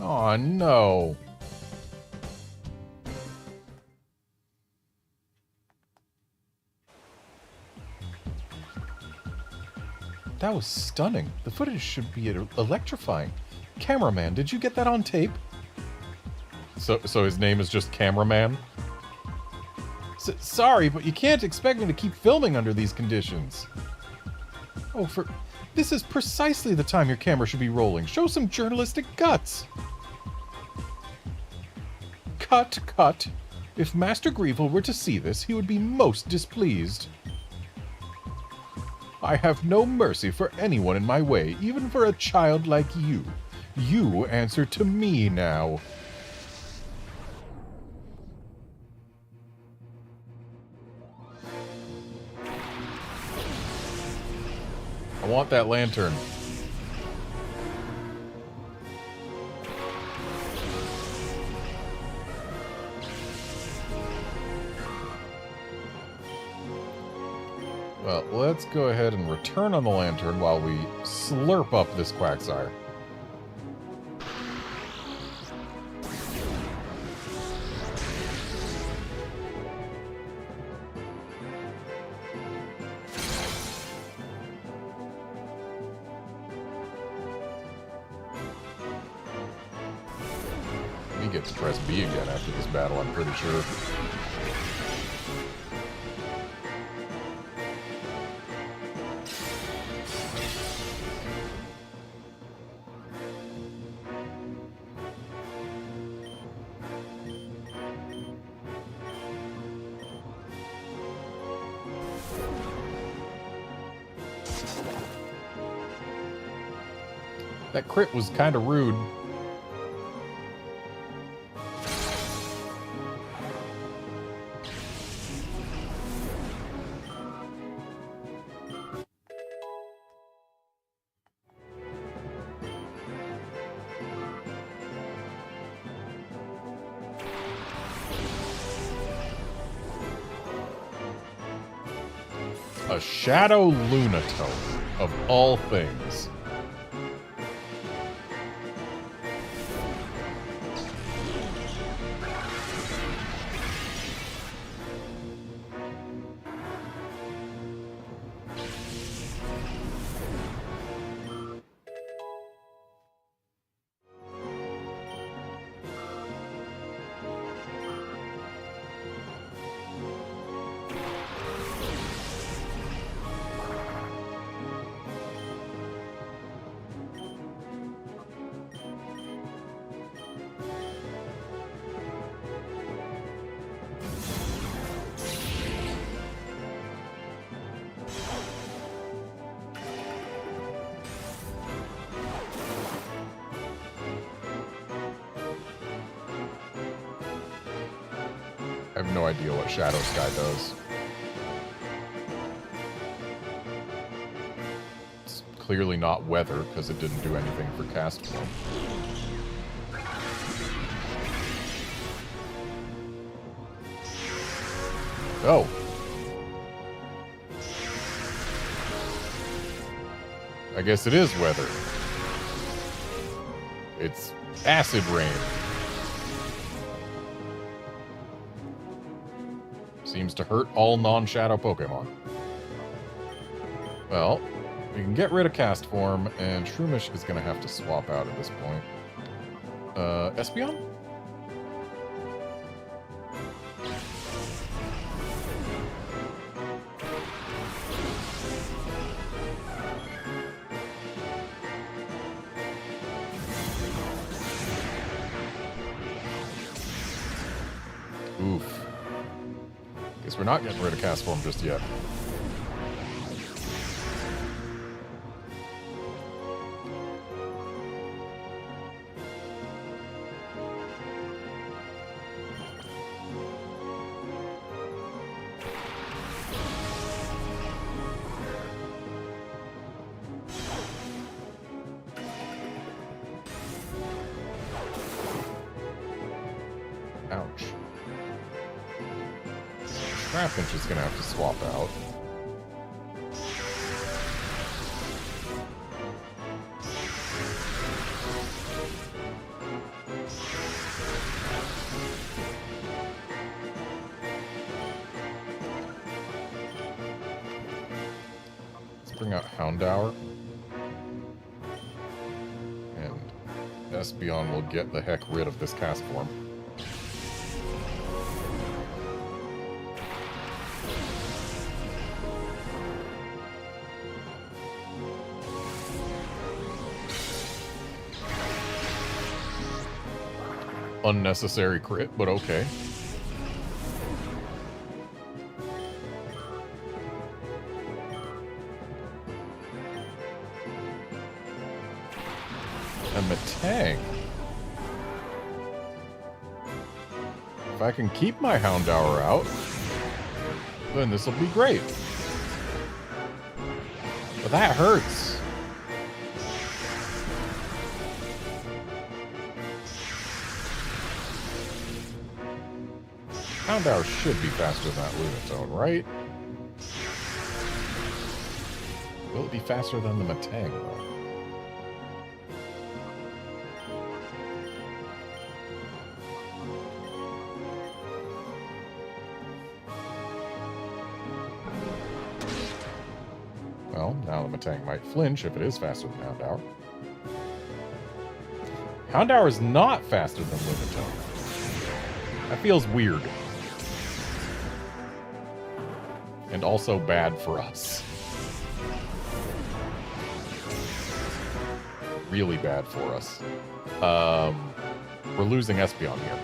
Oh no. That was stunning. The footage should be electrifying. Cameraman, did you get that on tape? So his name is just Cameraman? Sorry, but you can't expect me to keep filming under these conditions. Oh, this is precisely the time your camera should be rolling. Show some journalistic guts. Cut, cut. If Master Greevil were to see this, he would be most displeased. I have no mercy for anyone in my way, even for a child like you. You answer to me now. I want that lantern. Well, let's go ahead and return on the lantern while we slurp up this Quagsire. We get to press B again after this battle, I'm pretty sure. That crit was kind of rude. A Shadow Lunatone, of all things. I have no idea what Shadow Sky does. It's clearly not weather, because it didn't do anything for cast form. Oh. I guess it is weather. It's acid rain. Seems to hurt all non-shadow Pokemon. Well, we can get rid of cast form, and Shroomish is going to have to swap out at this point. Espeon? Oof. Guess we're not getting rid of cast form just yet. Ouch. Trapinch is gonna have to swap out. Let's bring out Houndour. And Espeon will get the heck rid of this cast form. Unnecessary crit, but okay. And Metang. If I can keep my Houndour out, then this will be great. But that hurts. Houndour should be faster than that Lunatone, right? Will it be faster than the Metang, though? Well, now the Metang might flinch if it is faster than Houndour. Houndour is not faster than Lunatone. That feels weird. And also bad for us. Really bad for us. We're losing Espeon here.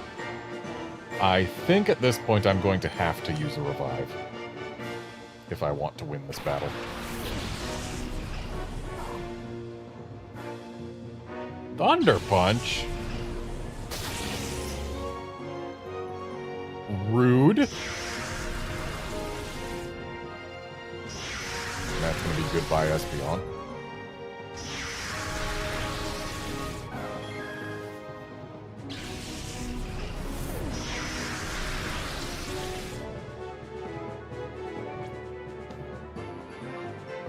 I think at this point I'm going to have to use a revive. If I want to win this battle. Thunder Punch? Rude. That's going to be goodbye, Espeon.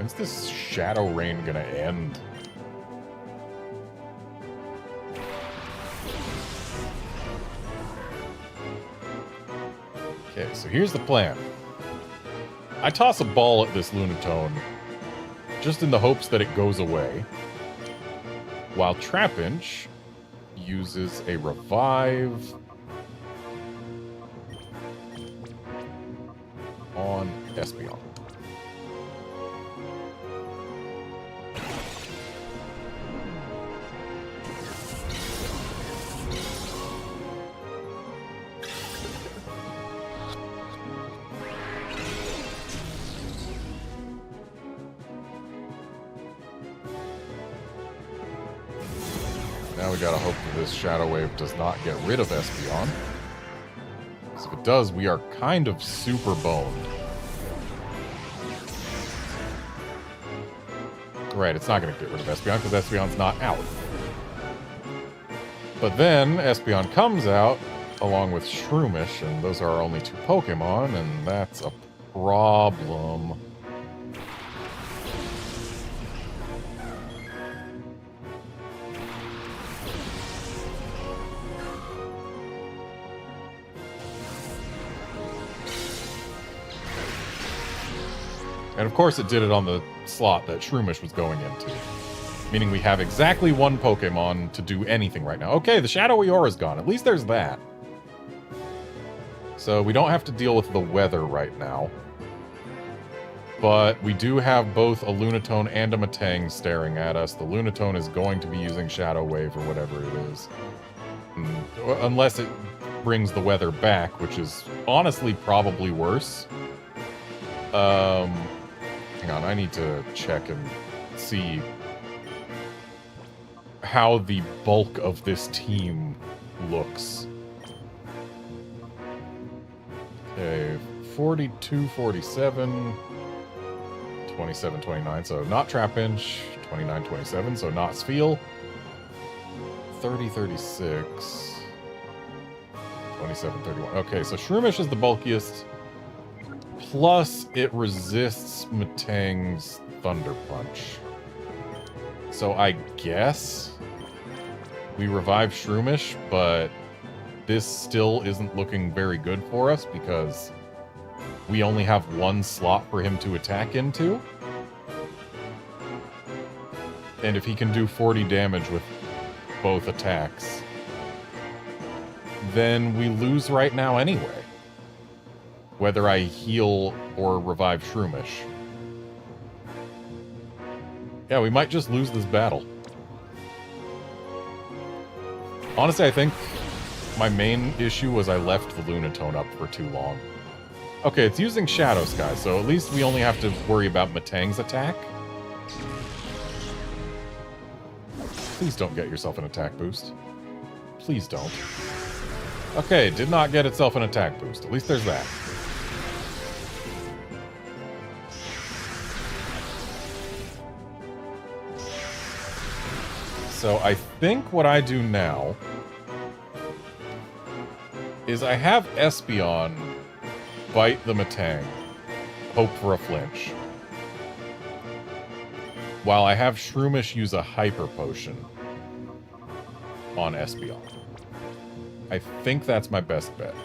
When's this shadow rain gonna end? Okay, so here's the plan. I toss a ball at this Lunatone, just in the hopes that it goes away, while Trapinch uses a revive on Espeon. Now we gotta hope that this Shadow Wave does not get rid of Espeon. Because if it does, we are kind of super boned. Right, it's not gonna get rid of Espeon because Espeon's not out. But then Espeon comes out along with Shroomish, and those are our only two Pokemon, and that's a problem. And of course it did it on the slot that Shroomish was going into. Meaning we have exactly one Pokemon to do anything right now. Okay, the Shadowy Aura's gone. At least there's that. So we don't have to deal with the weather right now. But we do have both a Lunatone and a Metang staring at us. The Lunatone is going to be using Shadow Wave or whatever it is. Unless it brings the weather back, which is honestly probably worse. Hang on, I need to check and see how the bulk of this team looks. Okay, 42, 47, 27, 29, so not Trapinch, 29, 27, so not Spheal, 30, 36, 27, 31. Okay, so Shroomish is the bulkiest. Plus, it resists Metang's Thunder Punch. So I guess we revive Shroomish, but this still isn't looking very good for us because we only have one slot for him to attack into. And if he can do 40 damage with both attacks, then we lose right now anyway. Whether I heal or revive Shroomish. Yeah, we might just lose this battle. Honestly, I think my main issue was I left the Lunatone up for too long. Okay, it's using Shadow Sky, so at least we only have to worry about Metang's attack. Please don't get yourself an attack boost. Please don't. Okay, did not get itself an attack boost. At least there's that. So I think what I do now is I have Espeon bite the Metang, hope for a flinch, while I have Shroomish use a Hyper Potion on Espeon. I think that's my best bet.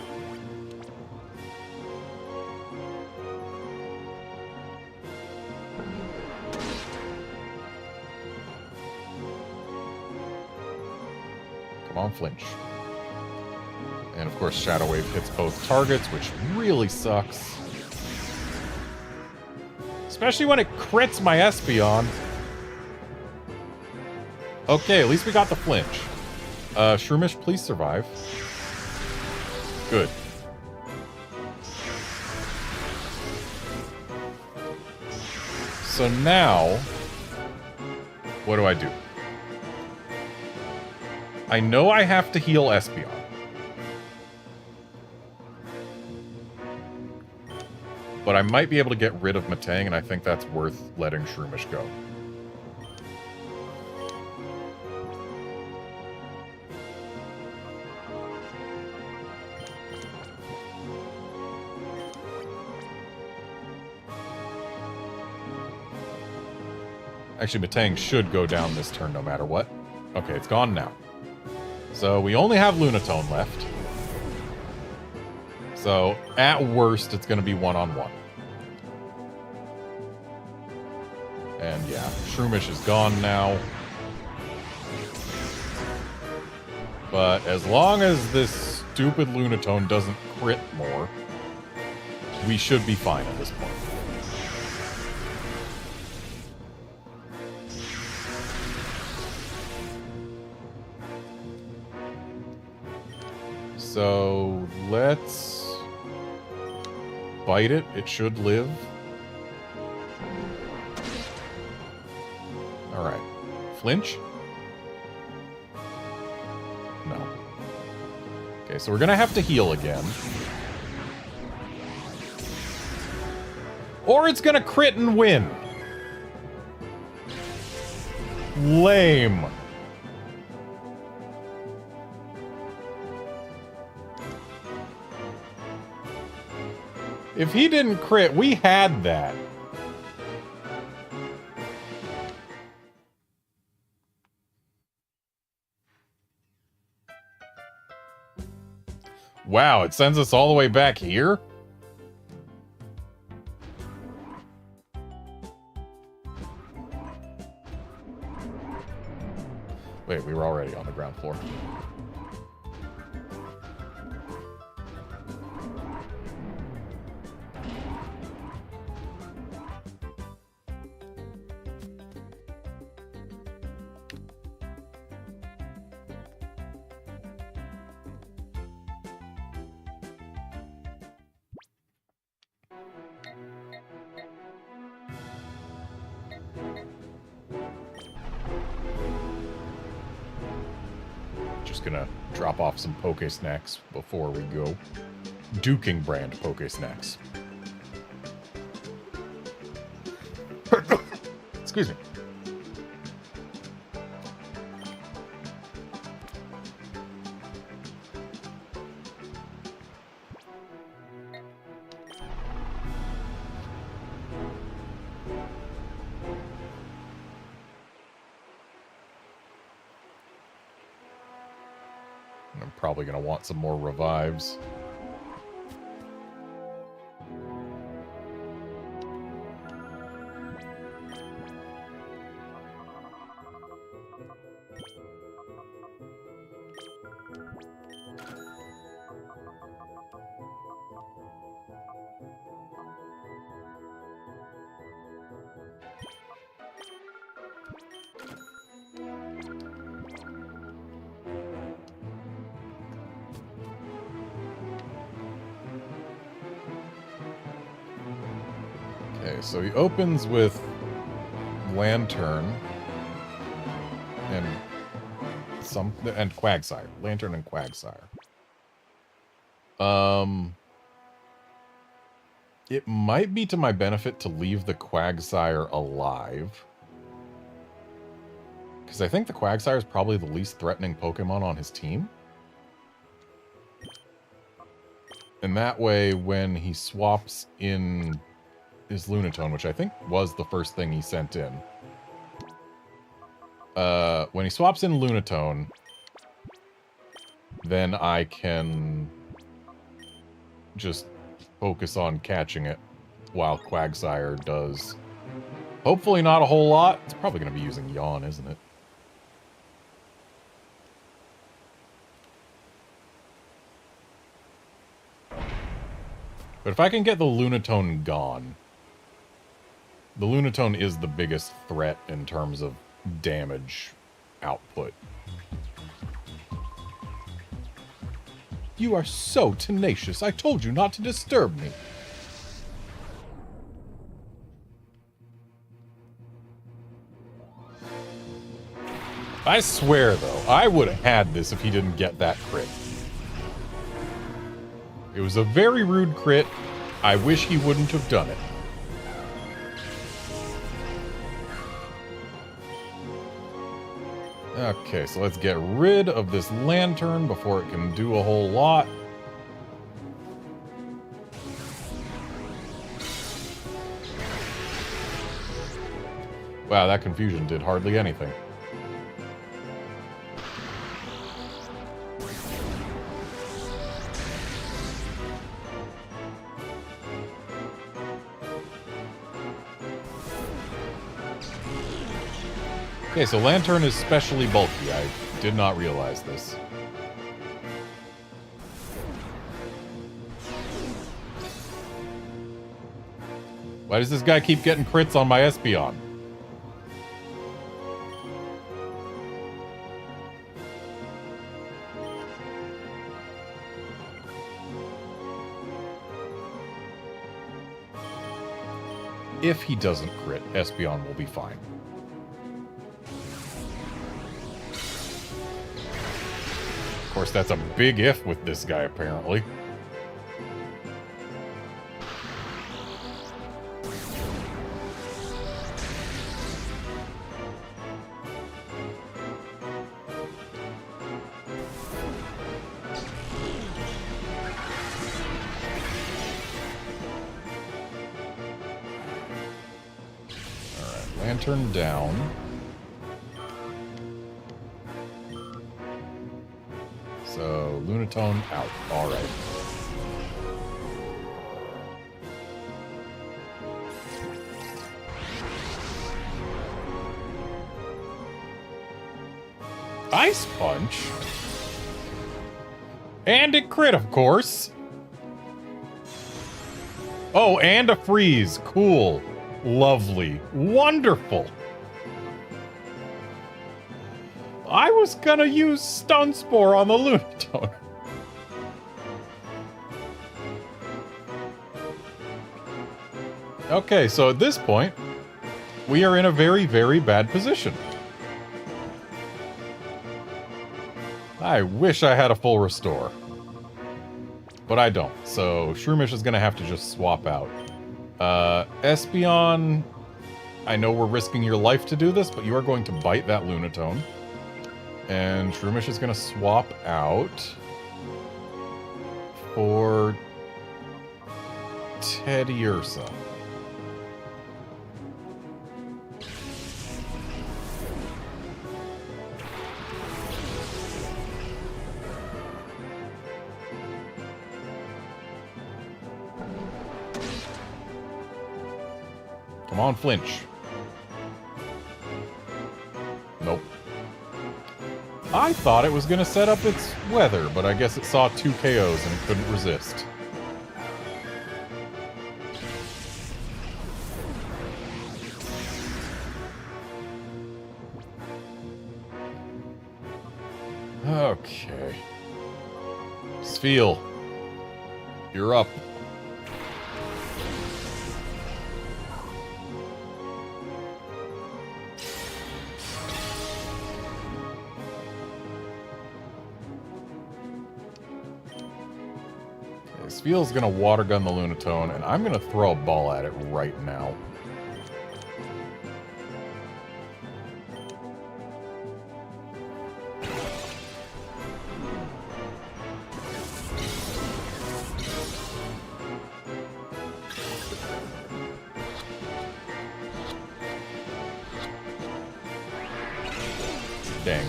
Come on, flinch. And of course, Shadow Wave hits both targets, which really sucks. Especially when it crits my Espeon. Okay, at least we got the flinch. Shroomish, please survive. Good. So now, what do I do? I know I have to heal Espeon. But I might be able to get rid of Metang, and I think that's worth letting Shroomish go. Actually, Matang should go down this turn no matter what. Okay, it's gone now. So we only have Lunatone left. So at worst, it's going to be one-on-one. And yeah, Shroomish is gone now. But as long as this stupid Lunatone doesn't crit more, we should be fine at this point. So let's bite it. It should live. All right. Flinch? No. Okay, so we're going to have to heal again. Or it's going to crit and win. Lame. If he didn't crit, we had that. Wow, it sends us all the way back here? Wait, we were already on the ground floor. Just gonna drop off some Poke Snacks before we go. Duking brand Poke Snacks. Excuse me. I'm probably going to want some more revives. Okay, so he opens with Lantern and Quagsire. Lantern and Quagsire. It might be to my benefit to leave the Quagsire alive. Because I think the Quagsire is probably the least threatening Pokemon on his team. And that way, when he swaps in his Lunatone, which I think was the first thing he sent in. When he swaps in Lunatone, then I can just focus on catching it while Quagsire does hopefully not a whole lot. It's probably going to be using Yawn, isn't it? But if I can get the Lunatone gone, the Lunatone is the biggest threat in terms of damage output. You are so tenacious. I told you not to disturb me. I swear, though, I would have had this if he didn't get that crit. It was a very rude crit. I wish he wouldn't have done it. Okay, so let's get rid of this Lantern before it can do a whole lot. Wow, that confusion did hardly anything. Okay, so Lantern is specially bulky. I did not realize this. Why does this guy keep getting crits on my Espeon? If he doesn't crit, Espeon will be fine. Of course, that's a big if with this guy, apparently. Lantern down. So, Lunatone out. Alright. Ice Punch? And it crit, of course. Oh, and a freeze. Cool. Lovely. Wonderful. I was gonna use Stun Spore on the Lunatone. Okay, so at this point, we are in a very, very bad position. I wish I had a full restore. But I don't, so Shroomish is gonna have to just swap out. Espeon, I know we're risking your life to do this, but you are going to bite that Lunatone. And Shroomish is going to swap out for Teddiursa. Come on, flinch. Nope. I thought it was going to set up its weather, but I guess it saw 2 KOs and it couldn't resist. Okay. Spheal. You're up. Spheal's gonna water gun the Lunatone, and I'm gonna throw a ball at it right now. Dang.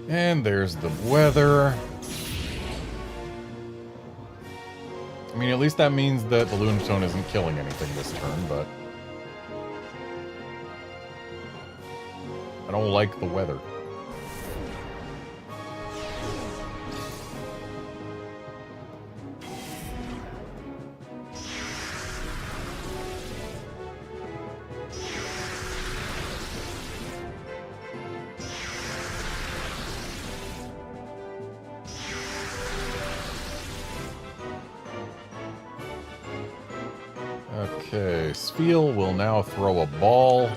And there's the weather. I mean, at least that means that the Lunatone isn't killing anything this turn, but I don't like the weather. Okay, Spheal will now throw a ball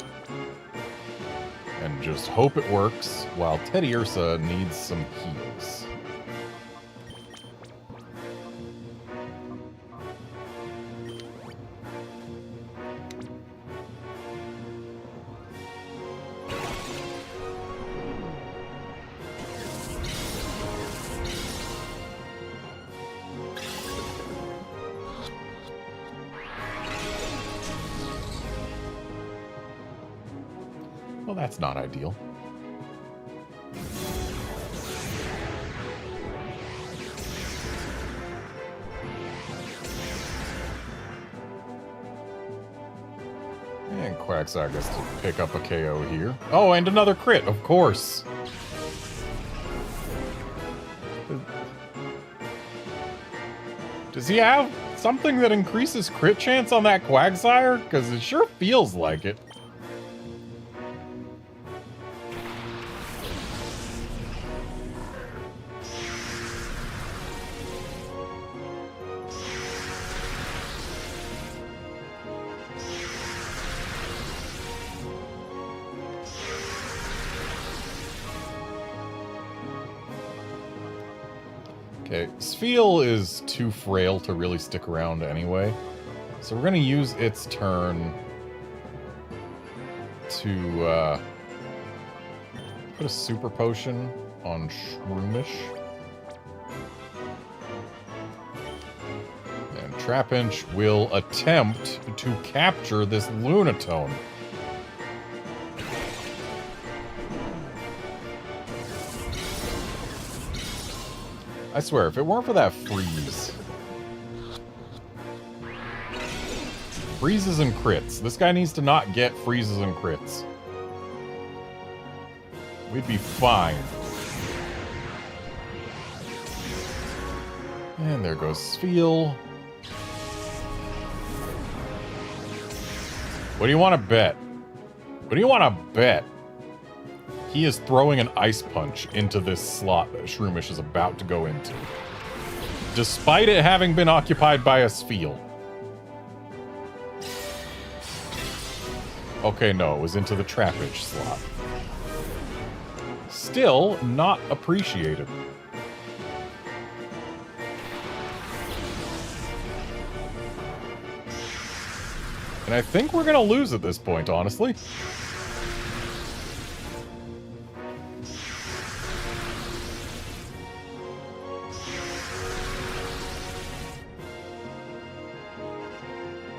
and just hope it works, while Teddiursa needs some heals. Well, that's not ideal. And Quagsire gets to pick up a KO here. Oh, and another crit, of course. Does he have something that increases crit chance on that Quagsire? Because it sure feels like it. Okay, Spheal is too frail to really stick around anyway. So we're going to use its turn to put a super potion on Shroomish. And Trapinch will attempt to capture this Lunatone. I swear, if it weren't for that freeze. Freezes and crits. This guy needs to not get freezes and crits. We'd be fine. And there goes Spheal. What do you want to bet? What do you want to bet? He is throwing an Ice Punch into this slot that Shroomish is about to go into. Despite it having been occupied by a Spheal. Okay, no, it was into the Trapinch slot. Still not appreciated. And I think we're gonna lose at this point, honestly.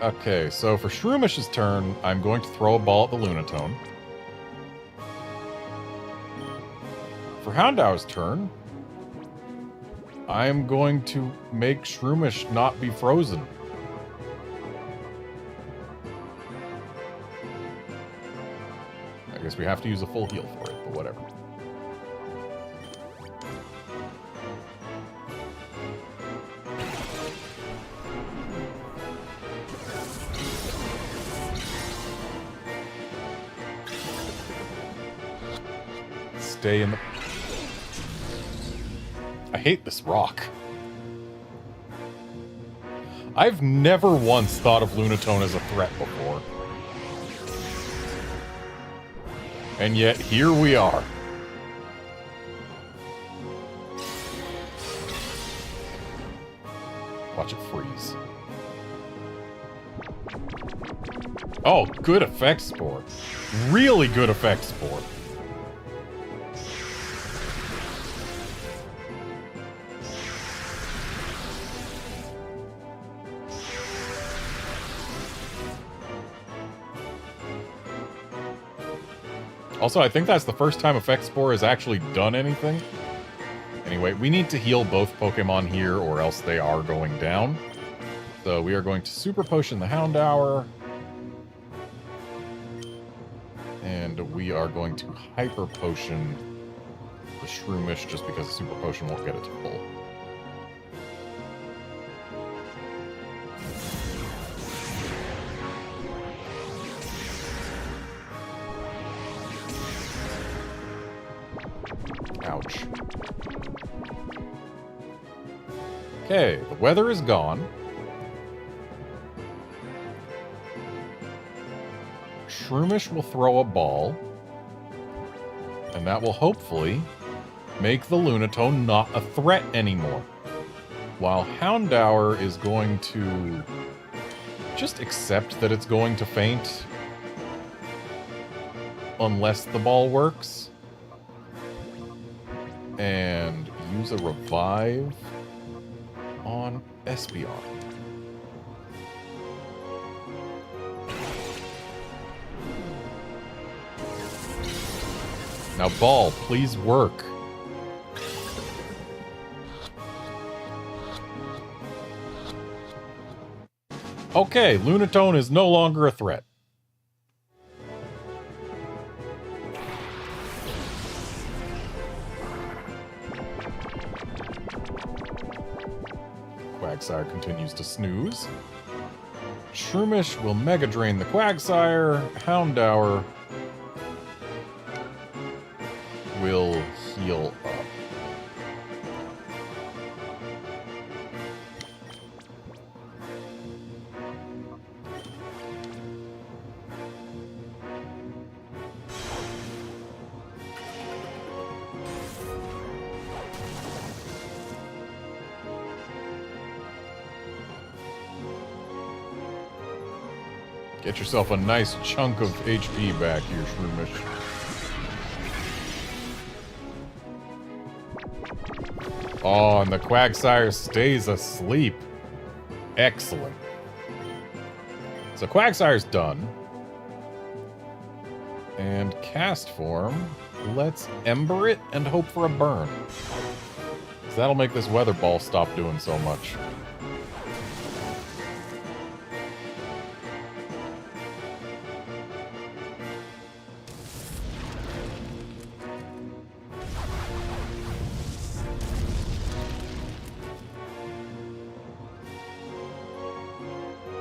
Okay, so for Shroomish's turn, I'm going to throw a ball at the Lunatone. For Houndour's turn, I'm going to make Shroomish not be frozen. I guess we have to use a full heal for it, but whatever. Stay in the... I hate this rock. I've never once thought of Lunatone as a threat before. And yet, here we are. Watch it freeze. Oh, good effect spore. Really good effect spore. Also, I think that's the first time Effect Spore has actually done anything. Anyway, we need to heal both Pokemon here or else they are going down. So we are going to Super Potion the Houndour. And we are going to Hyper Potion the Shroomish just because the Super Potion won't get it to full. Ouch. Okay, the weather is gone. Shroomish will throw a ball. And that will hopefully make the Lunatone not a threat anymore. While Houndour is going to just accept that it's going to faint. Unless the ball works. And use a revive on Espeon. Now, Ball, please work. Okay, Lunatone is no longer a threat. Quagsire continues to snooze. Shroomish will Mega Drain the Quagsire. Houndour will heal up. Get yourself a nice chunk of HP back here, Shroomish. Oh, and the Quagsire stays asleep. Excellent. So Quagsire's done. And Cast Form, let's Ember it and hope for a burn. So that'll make this Weather Ball stop doing so much.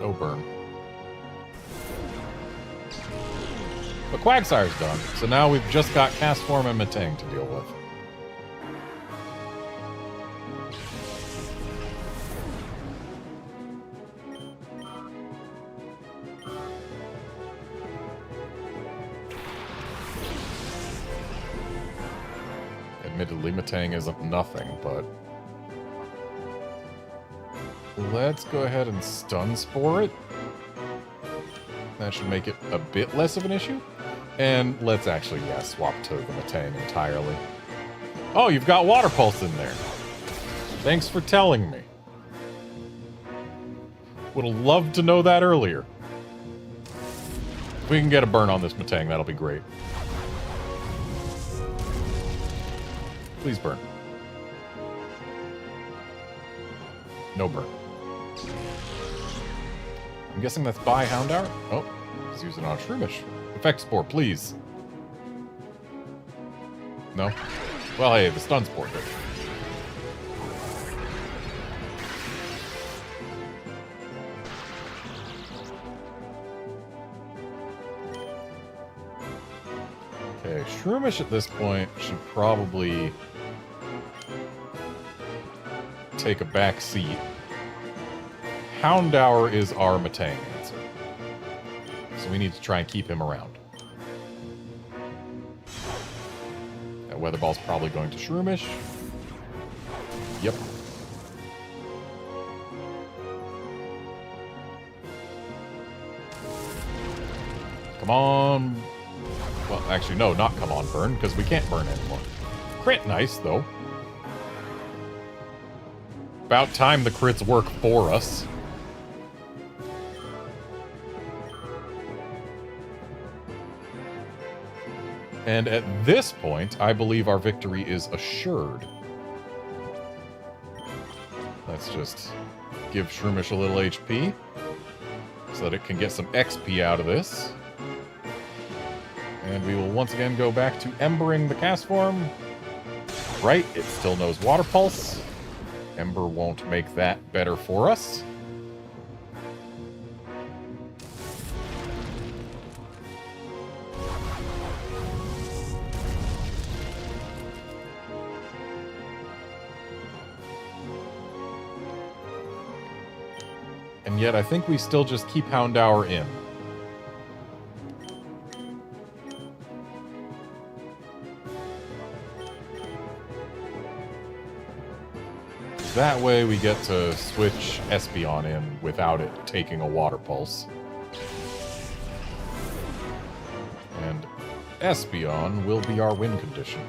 No burn. But Quagsire's done, so now we've just got Cast Form and Metang to deal with. Admittedly, Metang isn't nothing, but let's go ahead and Stun Spore it. That should make it a bit less of an issue. And let's actually, yeah, swap to the Metang entirely. Oh, you've got Water Pulse in there. Thanks for telling me. Would have loved to know that earlier. If we can get a burn on this Metang, that'll be great. Please burn. No burn. I'm guessing that's by Houndour? Oh, he's using it on Shroomish. Effect Spore, please. No? Well, hey, the Stun Spore did. Okay, Shroomish at this point should probably take a back seat. Houndour is our Metang answer. So we need to try and keep him around. That Weather Ball's probably going to Shroomish. Yep. Come on. Well, actually, no, not come on, burn, because we can't burn anymore. Crit nice, though. About time the crits work for us. And at this point, I believe our victory is assured. Let's just give Shroomish a little HP so that it can get some XP out of this. And we will once again go back to Embering the Cast Form. Right, it still knows Water Pulse. Ember won't make that better for us. And yet I think we still just keep Houndour in. That way we get to switch Espeon in without it taking a Water Pulse. And Espeon will be our win condition.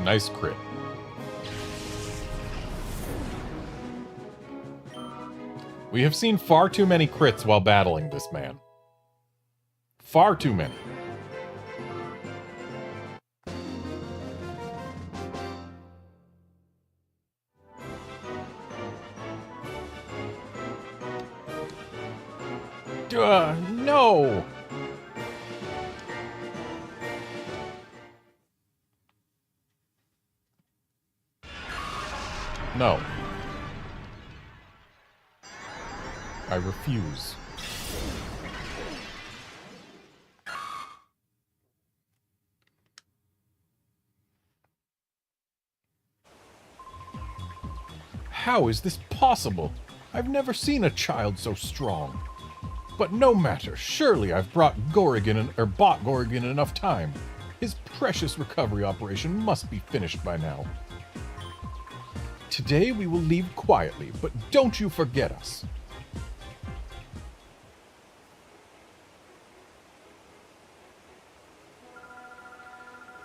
Nice crit. We have seen far too many crits while battling this man. Far too many. No! No. I refuse. How is this possible? I've never seen a child so strong. But no matter, surely I've bought Gorrigan enough time. His precious recovery operation must be finished by now. Today we will leave quietly, but don't you forget us.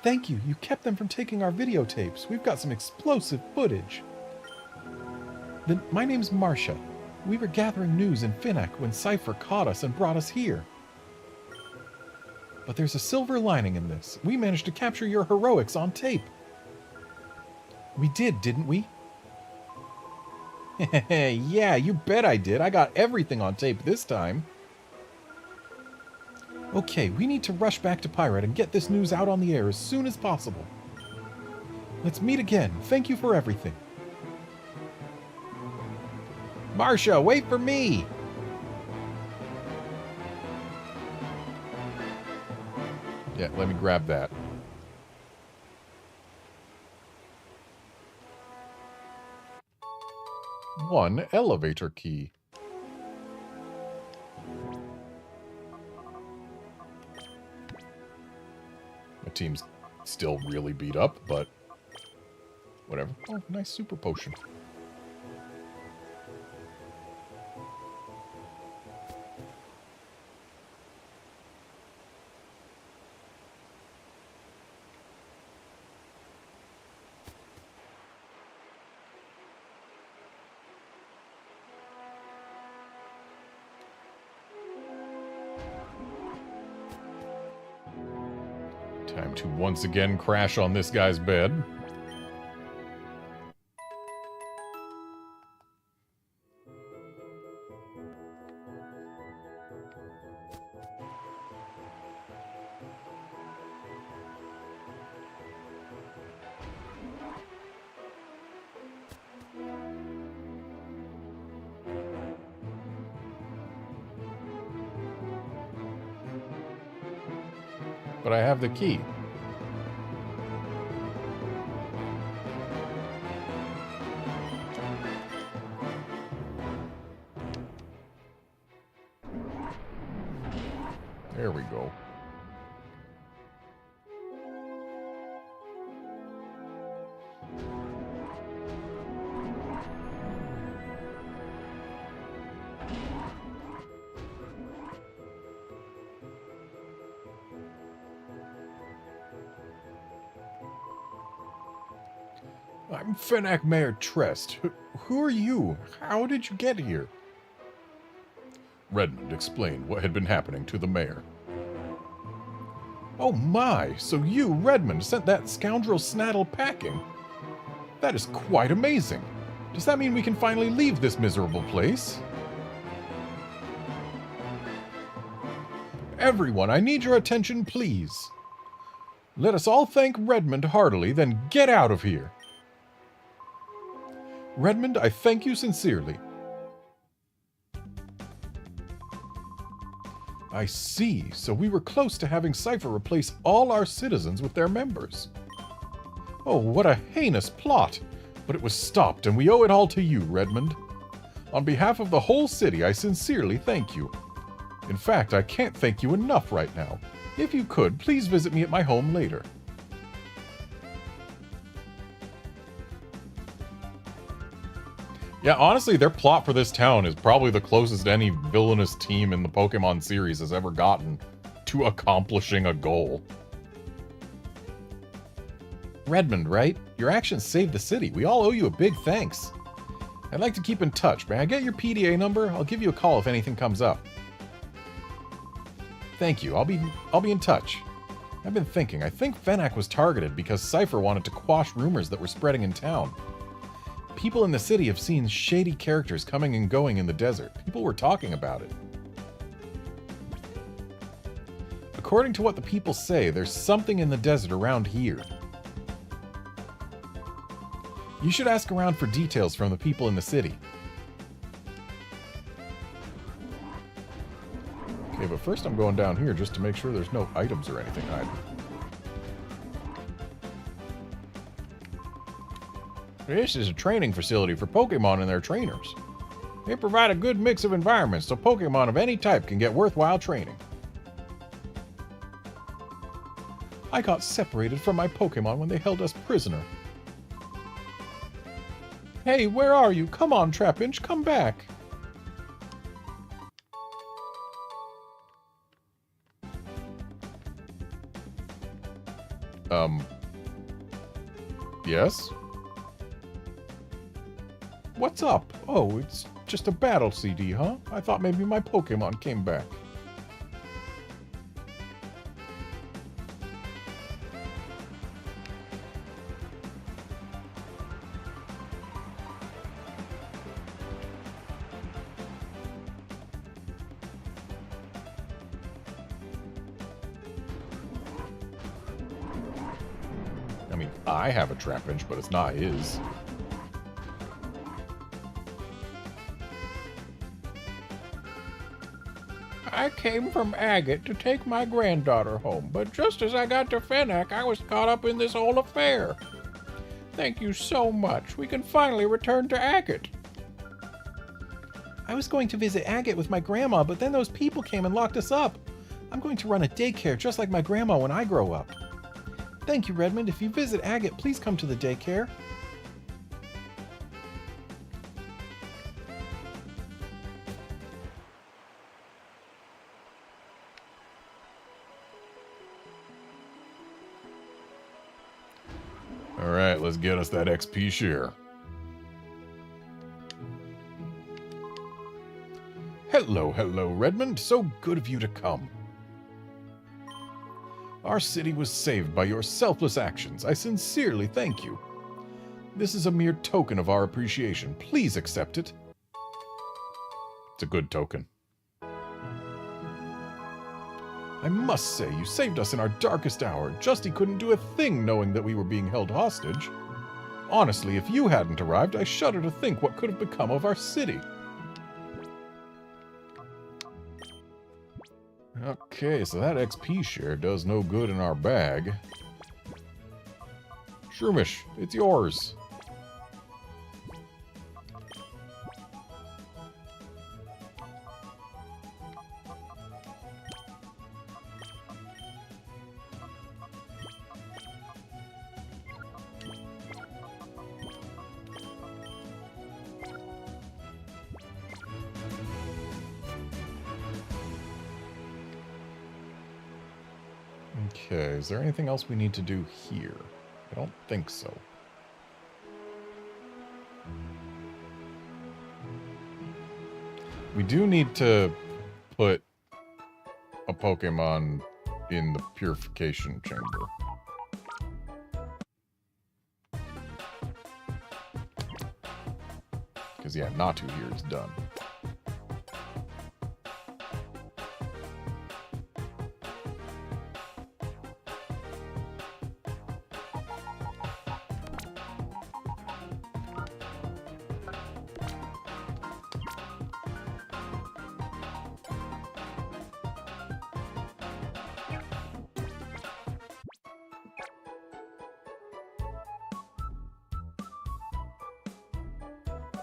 Thank you. You kept them from taking our videotapes. We've got some explosive footage. My name's Marcia. We were gathering news in Finnack when Cypher caught us and brought us here. But there's a silver lining in this. We managed to capture your heroics on tape. We did, didn't we? Yeah, you bet I did. I got everything on tape this time. Okay, we need to rush back to Pirate and get this news out on the air as soon as possible. Let's meet again. Thank you for everything. Marcia, wait for me! Yeah, let me grab that. One elevator key. My team's still really beat up, but whatever. Oh, nice super potion. Time to once again crash on this guy's bed. But I have the key. There we go. I'm Finnack Mayor Trest. Who are you? How did you get here? Redmond explained what had been happening to the mayor. Oh my, so you, Redmond, sent that scoundrel Snaddle packing? That is quite amazing. Does that mean we can finally leave this miserable place? Everyone, I need your attention, please. Let us all thank Redmond heartily, then get out of here. Redmond, I thank you sincerely. I see. So we were close to having Cypher replace all our citizens with their members. Oh, what a heinous plot. But it was stopped, and we owe it all to you, Redmond. On behalf of the whole city, I sincerely thank you. In fact, I can't thank you enough right now. If you could, please visit me at my home later. Yeah, honestly, their plot for this town is probably the closest any villainous team in the Pokemon series has ever gotten to accomplishing a goal. Redmond, right? Your actions saved the city. We all owe you a big thanks. I'd like to keep in touch. May I get your PDA number? I'll give you a call if anything comes up. Thank you. I'll be in touch. I've been thinking. I think Fennec was targeted because Cypher wanted to quash rumors that were spreading in town. People in the city have seen shady characters coming and going in the desert. People were talking about it. According to what the people say, there's something in the desert around here. You should ask around for details from the people in the city. Okay, but first I'm going down here just to make sure there's no items or anything hiding. This is a training facility for Pokemon and their trainers. They provide a good mix of environments so Pokemon of any type can get worthwhile training. I got separated from my Pokemon when they held us prisoner. Hey, where are you? Come on, Trapinch, come back. Yes? What's up? Oh, it's just a battle CD, huh? I thought maybe my Pokemon came back. I mean, I have a Trapinch, but it's not his. I came from Agate to take my granddaughter home, but just as I got to Fennec, I was caught up in this whole affair. Thank you so much. We can finally return to Agate. I was going to visit Agate with my grandma, but then those people came and locked us up. I'm going to run a daycare just like my grandma when I grow up. Thank you, Redmond. If you visit Agate, please come to the daycare. Alright, let's get us that XP share. Hello, Redmond. So good of you to come. Our city was saved by your selfless actions. I sincerely thank you. This is a mere token of our appreciation. Please accept it. It's a good token. I must say, you saved us in our darkest hour. Justy couldn't do a thing knowing that we were being held hostage. Honestly, if you hadn't arrived, I shudder to think what could have become of our city. Okay, so that XP share does no good in our bag. Shroomish, it's yours. Okay, is there anything else we need to do here? I don't think so. We do need to put a Pokemon in the purification chamber. Because, yeah, Natu here is done.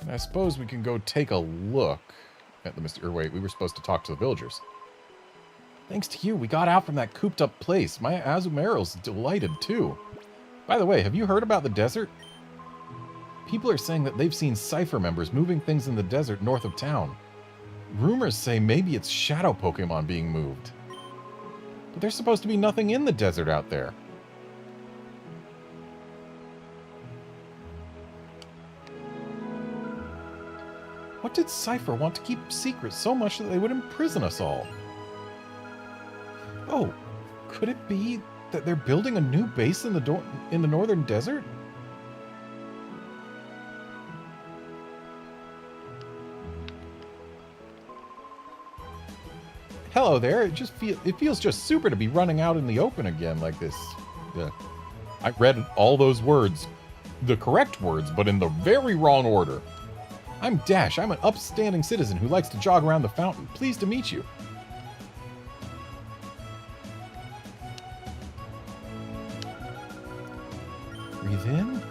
I suppose we can go take a look at the or wait, we were supposed to talk to the villagers. Thanks to you, we got out from that cooped-up place. My Azumarill's delighted, too. By the way, have you heard about the desert? People are saying that they've seen Cypher members moving things in the desert north of town. Rumors say maybe it's shadow Pokemon being moved. But there's supposed to be nothing in the desert out there. What did Cypher want to keep secret so much that they would imprison us all? Oh, could it be that they're building a new base in the northern desert? Hello there. It feels just super to be running out in the open again like this. I read all those words, the correct words, but in the very wrong order. I'm Dash. I'm an upstanding citizen who likes to jog around the fountain. Pleased to meet you. Breathe in.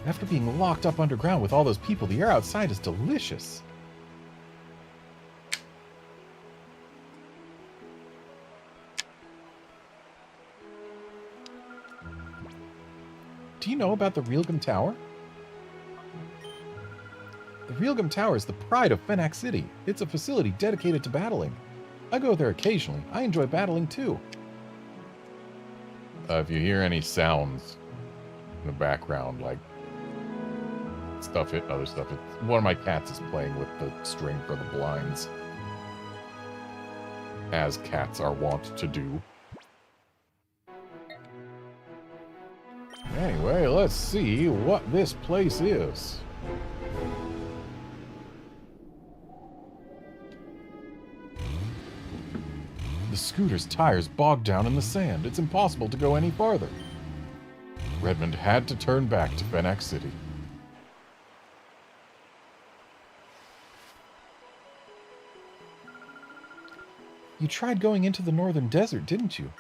After being locked up underground with all those people, the air outside is delicious. Do you know about the Realgam Tower? The Realgam Tower is the pride of Fenac City. It's a facility dedicated to battling. I go there occasionally. I enjoy battling too. If you hear any sounds in the background, like stuff hitting other stuff, one of my cats is playing with the string for the blinds, as cats are wont to do. Anyway, let's see what this place is. The scooter's tires bogged down in the sand. It's impossible to go any farther. Redmond had to turn back to Fenac City. You tried going into the northern desert, didn't you?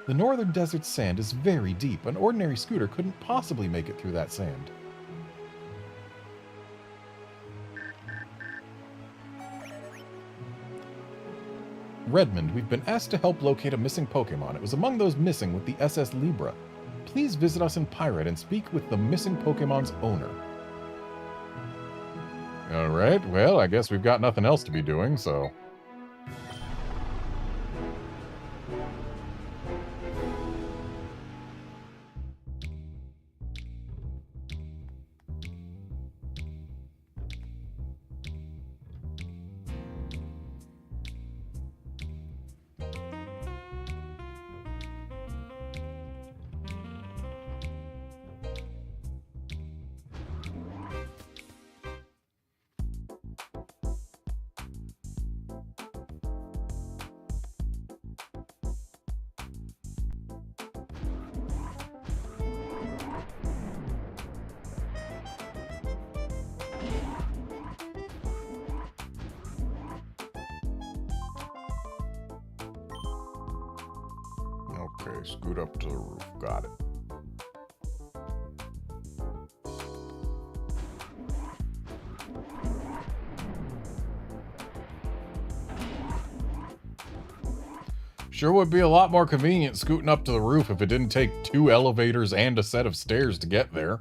The northern desert's sand is very deep. An ordinary scooter couldn't possibly make it through that sand. Redmond, we've been asked to help locate a missing Pokémon. It was among those missing with the SS Libra. Please visit us in Pirate and speak with the missing Pokémon's owner. Alright, well, I guess we've got nothing else to be doing, so... Okay, scoot up to the roof. Got it. Sure would be a lot more convenient scooting up to the roof if it didn't take 2 elevators and a set of stairs to get there.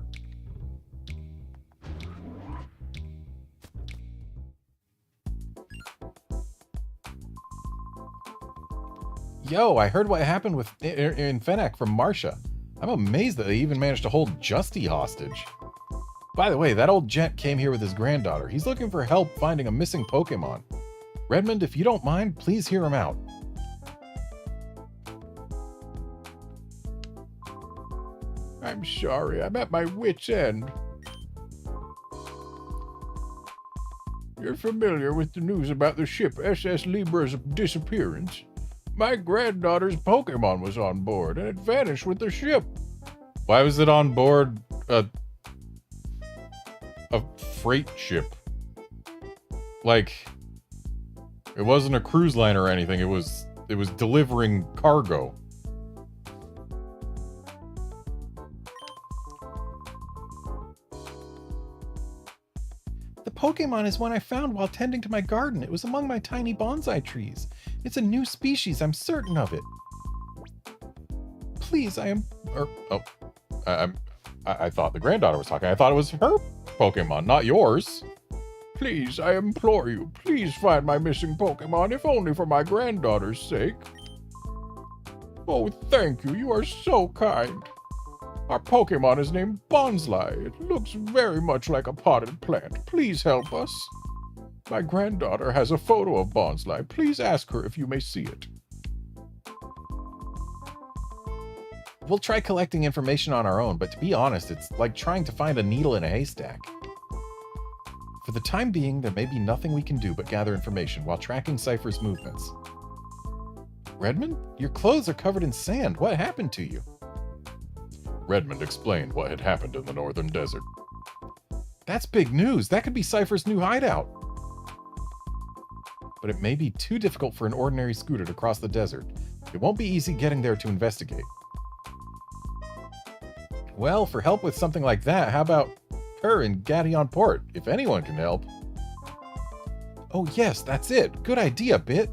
Yo, I heard what happened in Fenac from Marcia. I'm amazed that they even managed to hold Justy hostage. By the way, that old gent came here with his granddaughter. He's looking for help finding a missing Pokemon. Redmond, if you don't mind, please hear him out. I'm sorry, I'm at my wit's end. You're familiar with the news about the ship SS Libra's disappearance? My granddaughter's Pokemon was on board, and it vanished with the ship. Why was it on board a freight ship? Like, it wasn't a cruise line or anything. It was delivering cargo. The Pokemon is one I found while tending to my garden. It was among my tiny bonsai trees. It's a new species, I'm certain of it. Please, I thought the granddaughter was talking. I thought it was her Pokemon, not yours. Please, I implore you, please find my missing Pokemon, if only for my granddaughter's sake. Oh, thank you. You are so kind. Our Pokemon is named Bonsly. It looks very much like a potted plant. Please help us. My granddaughter has a photo of Bonsly. Please ask her if you may see it. We'll try collecting information on our own, but to be honest, it's like trying to find a needle in a haystack. For the time being, there may be nothing we can do but gather information while tracking Cypher's movements. Redmond, your clothes are covered in sand. What happened to you? Redmond explained what had happened in the northern desert. That's big news. That could be Cypher's new hideout. But it may be too difficult for an ordinary scooter to cross the desert. It won't be easy getting there to investigate. Well, for help with something like that, how about her in Gatillon Port, if anyone can help? Oh yes, that's it. Good idea, Bit.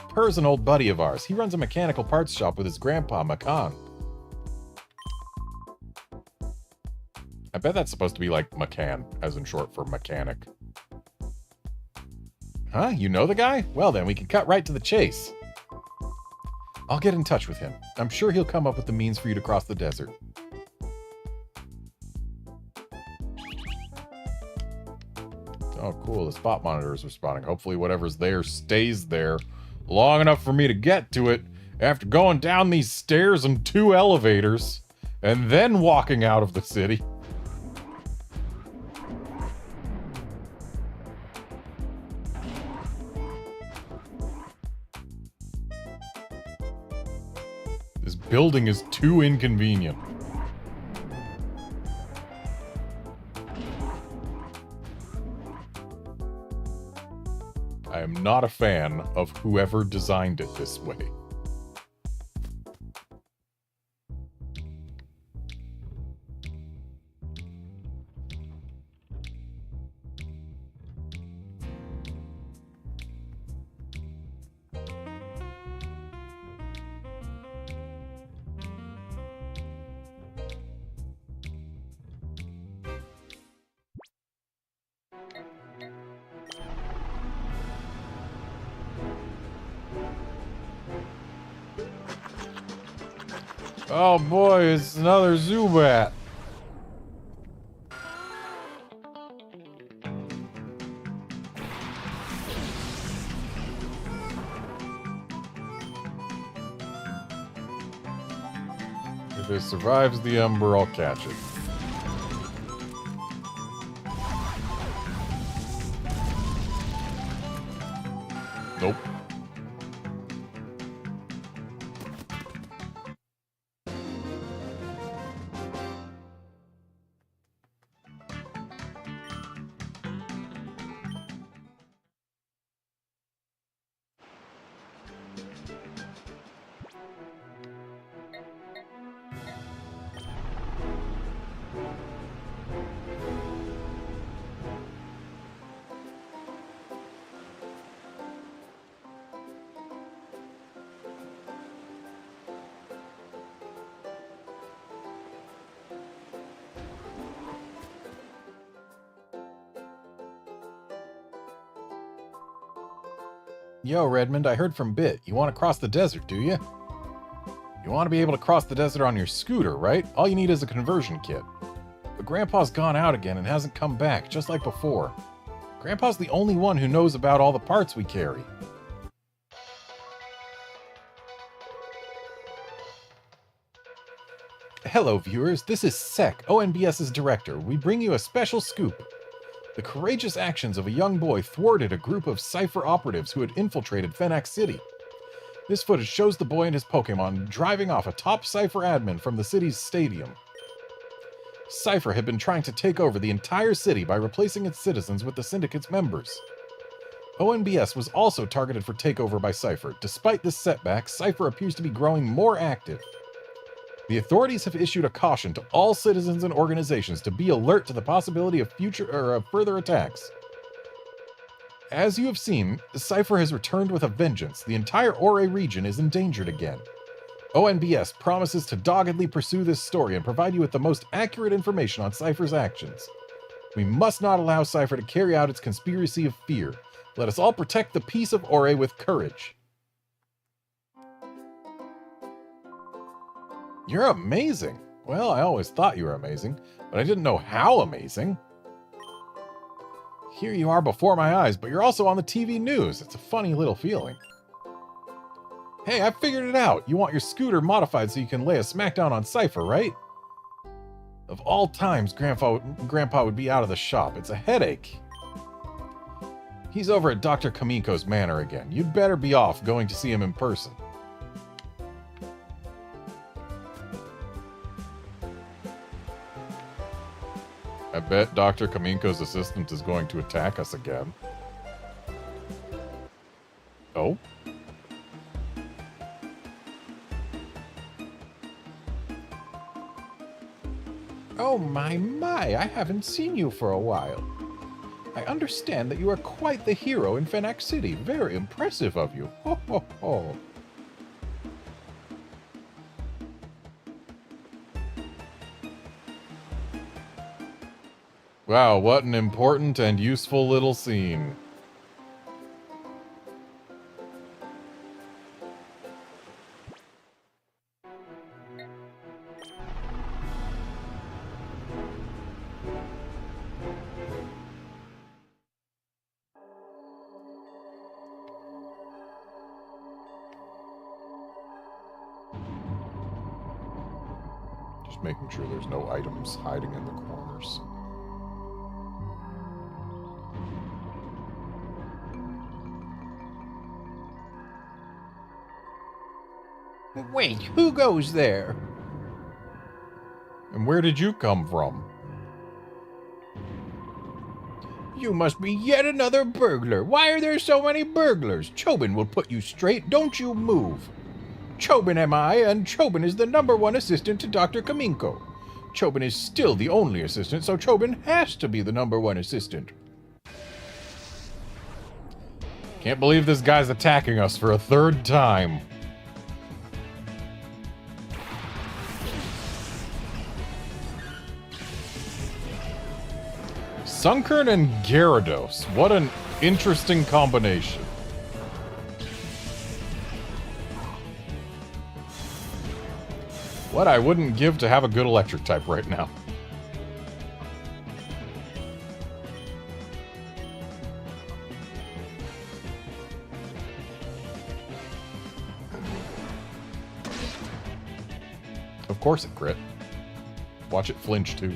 Purr's an old buddy of ours. He runs a mechanical parts shop with his grandpa, Makan. I bet that's supposed to be like McCann, as in short for mechanic. Huh? You know the guy? Well then, we can cut right to the chase. I'll get in touch with him. I'm sure he'll come up with the means for you to cross the desert. Oh, cool. The spot monitors are responding. Hopefully whatever's there stays there long enough for me to get to it after going down these stairs and 2 elevators and then walking out of the city. This building is too inconvenient. I am not a fan of whoever designed it this way. Oh boy, it's another Zubat. If it survives the Ember, I'll catch it. Nope. Yo, Redmond, I heard from Bit. You want to cross the desert, do you? You want to be able to cross the desert on your scooter, right? All you need is a conversion kit. But Grandpa's gone out again and hasn't come back, just like before. Grandpa's the only one who knows about all the parts we carry. Hello, viewers. This is Sek, ONBS's director. We bring you a special scoop. The courageous actions of a young boy thwarted a group of Cypher operatives who had infiltrated Fenac City. This footage shows the boy and his Pokémon driving off a top Cypher admin from the city's stadium. Cypher had been trying to take over the entire city by replacing its citizens with the Syndicate's members. ONBS was also targeted for takeover by Cypher. Despite this setback, Cypher appears to be growing more active. The authorities have issued a caution to all citizens and organizations to be alert to the possibility of further attacks. As you have seen, Cypher has returned with a vengeance. The entire Ore region is endangered again. ONBS promises to doggedly pursue this story and provide you with the most accurate information on Cypher's actions. We must not allow Cypher to carry out its conspiracy of fear. Let us all protect the peace of Ore with courage. You're amazing. Well, I always thought you were amazing, but I didn't know how amazing. Here you are before my eyes, but you're also on the TV news. It's a funny little feeling. Hey, I figured it out. You want your scooter modified so you can lay a smackdown on Cypher, right? Of all times, Grandpa would be out of the shop. It's a headache. He's over at Dr. Kamiko's manor again. You'd better be off going to see him in person. I bet Dr. Kamiko's assistant is going to attack us again. Oh? Oh my, I haven't seen you for a while. I understand that you are quite the hero in Fenac City. Very impressive of you. Ho ho ho. Wow, what an important and useful little scene. Just making sure there's no items hiding in the corners. Wait, who goes there? And where did you come from? You must be yet another burglar. Why are there so many burglars? Chobin will put you straight. Don't you move. Chobin am I, and Chobin is the #1 assistant to Dr. Kamiko. Chobin is still the only assistant, so Chobin has to be the #1 assistant. Can't believe this guy's attacking us for a third time. Sunkern and Gyarados. What an interesting combination. What I wouldn't give to have a good electric type right now. Of course it crit. Watch it flinch too.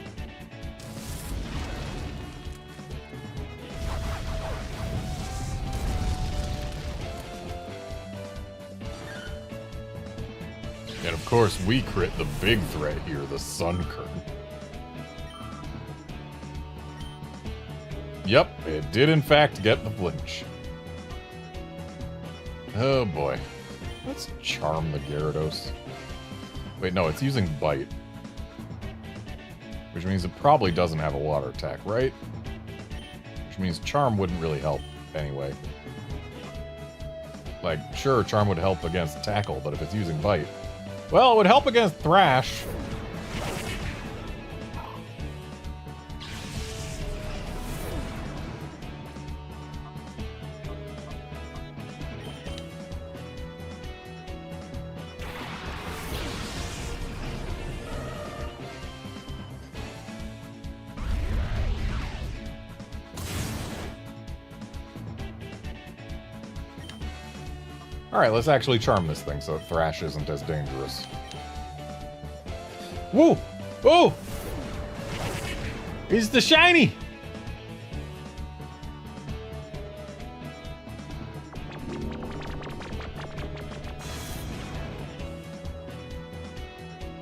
And of course, we crit the big threat here, the Sunkern. Yep, it did in fact get the flinch. Oh boy. Let's charm the Gyarados. Wait, no, it's using Bite. Which means it probably doesn't have a water attack, right? Which means Charm wouldn't really help anyway. Like, sure, Charm would help against Tackle, but if it's using Bite... Well, it would help against Thrash. Alright, let's actually charm this thing so Thrash isn't as dangerous. Woo! Oh! It's the shiny!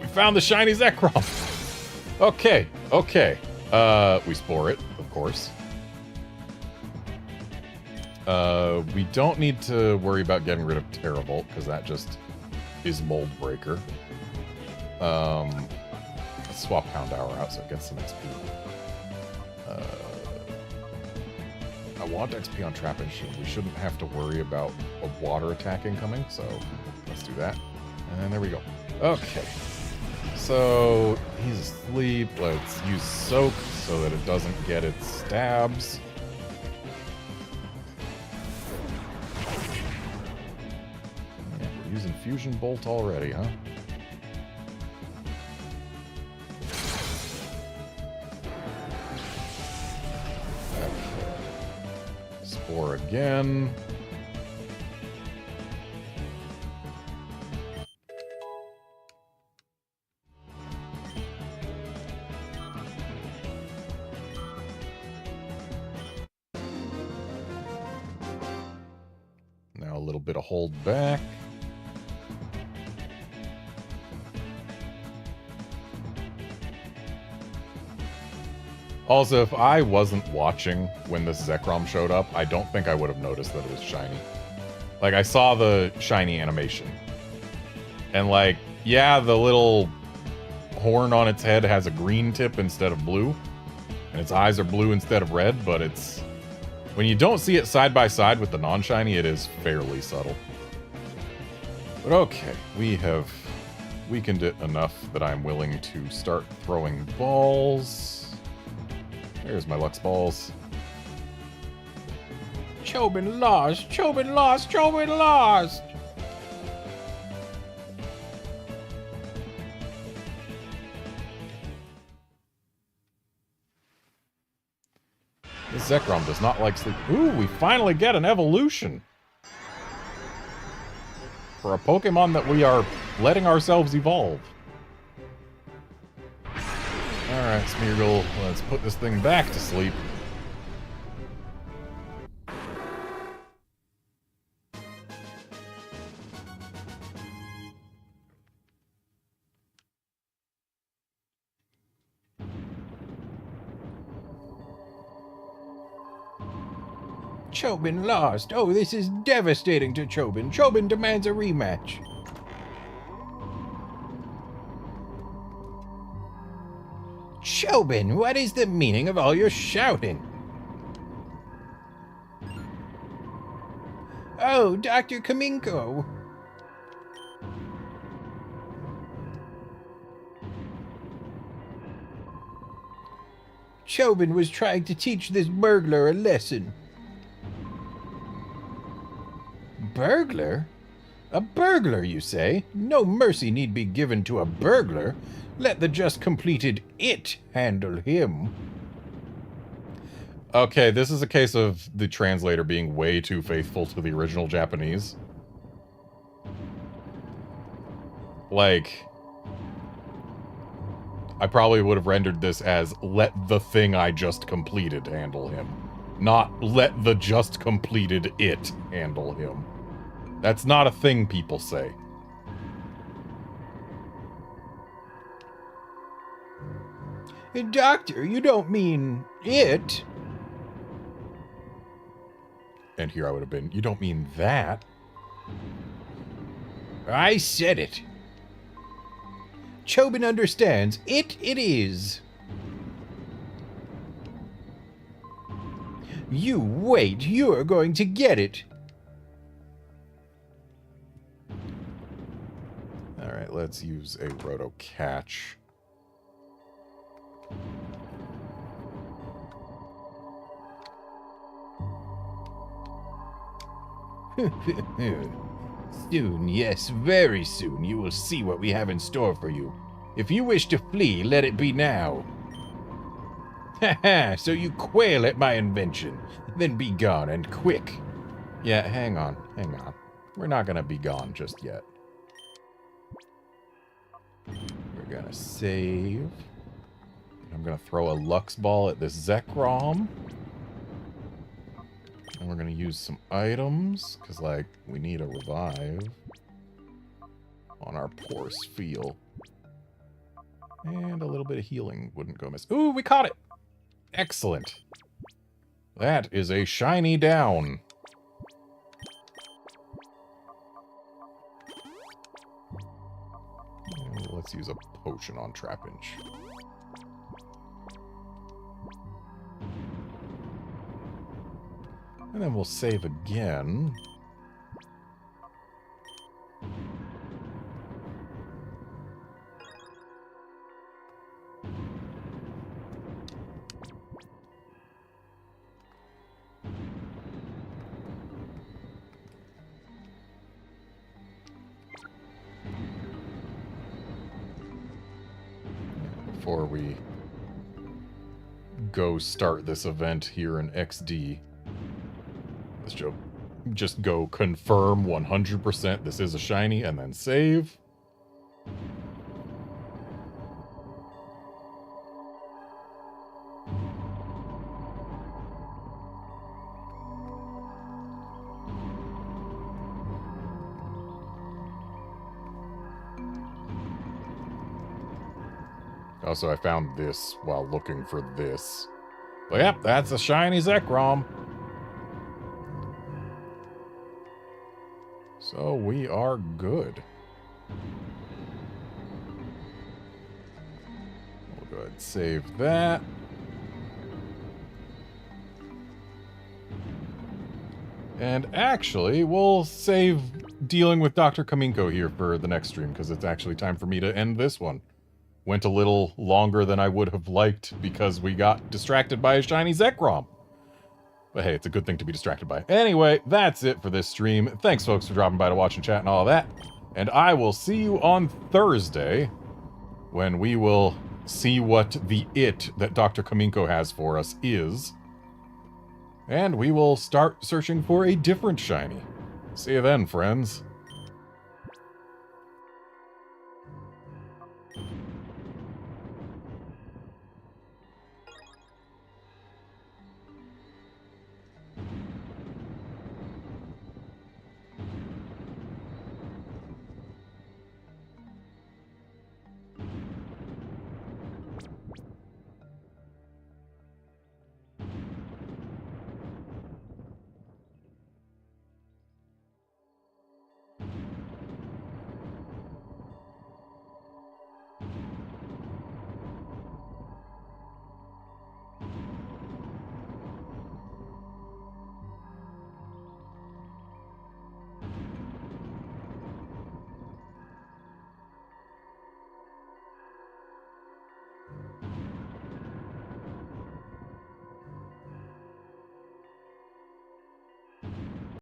We found the shiny Zekrom! Okay, okay. We Spore it, of course. We don't need to worry about getting rid of Terravolt, because that just is Mold Breaker. Let's swap Houndour out so it gets some XP. I want XP on Trap Instinct. We shouldn't have to worry about a water attack incoming, so let's do that. And then there we go. Okay. So, he's asleep. Let's use Soak so that it doesn't get its stabs. Using Fusion Bolt already, huh? 4 again. Now a little bit of hold back. Also, if I wasn't watching when this Zekrom showed up, I don't think I would have noticed that it was shiny. Like, I saw the shiny animation. And, like, yeah, the little horn on its head has a green tip instead of blue. And its eyes are blue instead of red, but it's... When you don't see it side by side with the non-shiny, it is fairly subtle. But okay, we have weakened it enough that I'm willing to start throwing balls. There's my Lux balls. Chobin lost! Chobin lost! Chobin lost! This Zekrom does not like sleep. Ooh, we finally get an evolution! For a Pokemon that we are letting ourselves evolve. Alright, Smeargle, let's put this thing back to sleep. Chobin lost! Oh, this is devastating to Chobin. Chobin demands a rematch. Chobin, what is the meaning of all your shouting? Oh, Dr. Kaminko. Chobin was trying to teach this burglar a lesson. Burglar? A burglar, you say? No mercy need be given to a burglar. Let the just completed it handle him. Okay, this is a case of the translator being way too faithful to the original Japanese. Like, I probably would have rendered this as, let the thing I just completed handle him. Not, let the just completed it handle him. That's not a thing people say. Doctor, you don't mean it? And here I would have been, you don't mean that. I said it. Chobin understands. It is. You wait. You're going to get it. Alright, let's use a Roto Catch. Soon, yes, very soon, you will see what we have in store for you. If you wish to flee, let it be now. Ha ha, so you quail at my invention. Then be gone, and quick. Yeah, hang on. We're not gonna be gone just yet. We're gonna save. I'm gonna throw a Lux Ball at this Zekrom. And we're gonna use some items, because, like, we need a revive on our poor Spheal. And a little bit of healing wouldn't go miss. Ooh, we caught it! Excellent. That is a shiny down. Let's use a potion on Trapinch. And then we'll save again. Before we go start this event here in XD. just go confirm 100% this is a shiny and then save. Also, I found this while looking for this. But yep, that's a shiny Zekrom. So we are good. We'll go ahead and save that. And actually, we'll save dealing with Dr. Kaminko here for the next stream, because it's actually time for me to end this one. Went a little longer than I would have liked because we got distracted by a shiny Zekrom. But hey, it's a good thing to be distracted by. Anyway, that's it for this stream. Thanks, folks, for dropping by to watch and chat and all that. And I will see you on Thursday, when we will see what the it that Dr. Kaminko has for us is. And we will start searching for a different shiny. See you then, friends.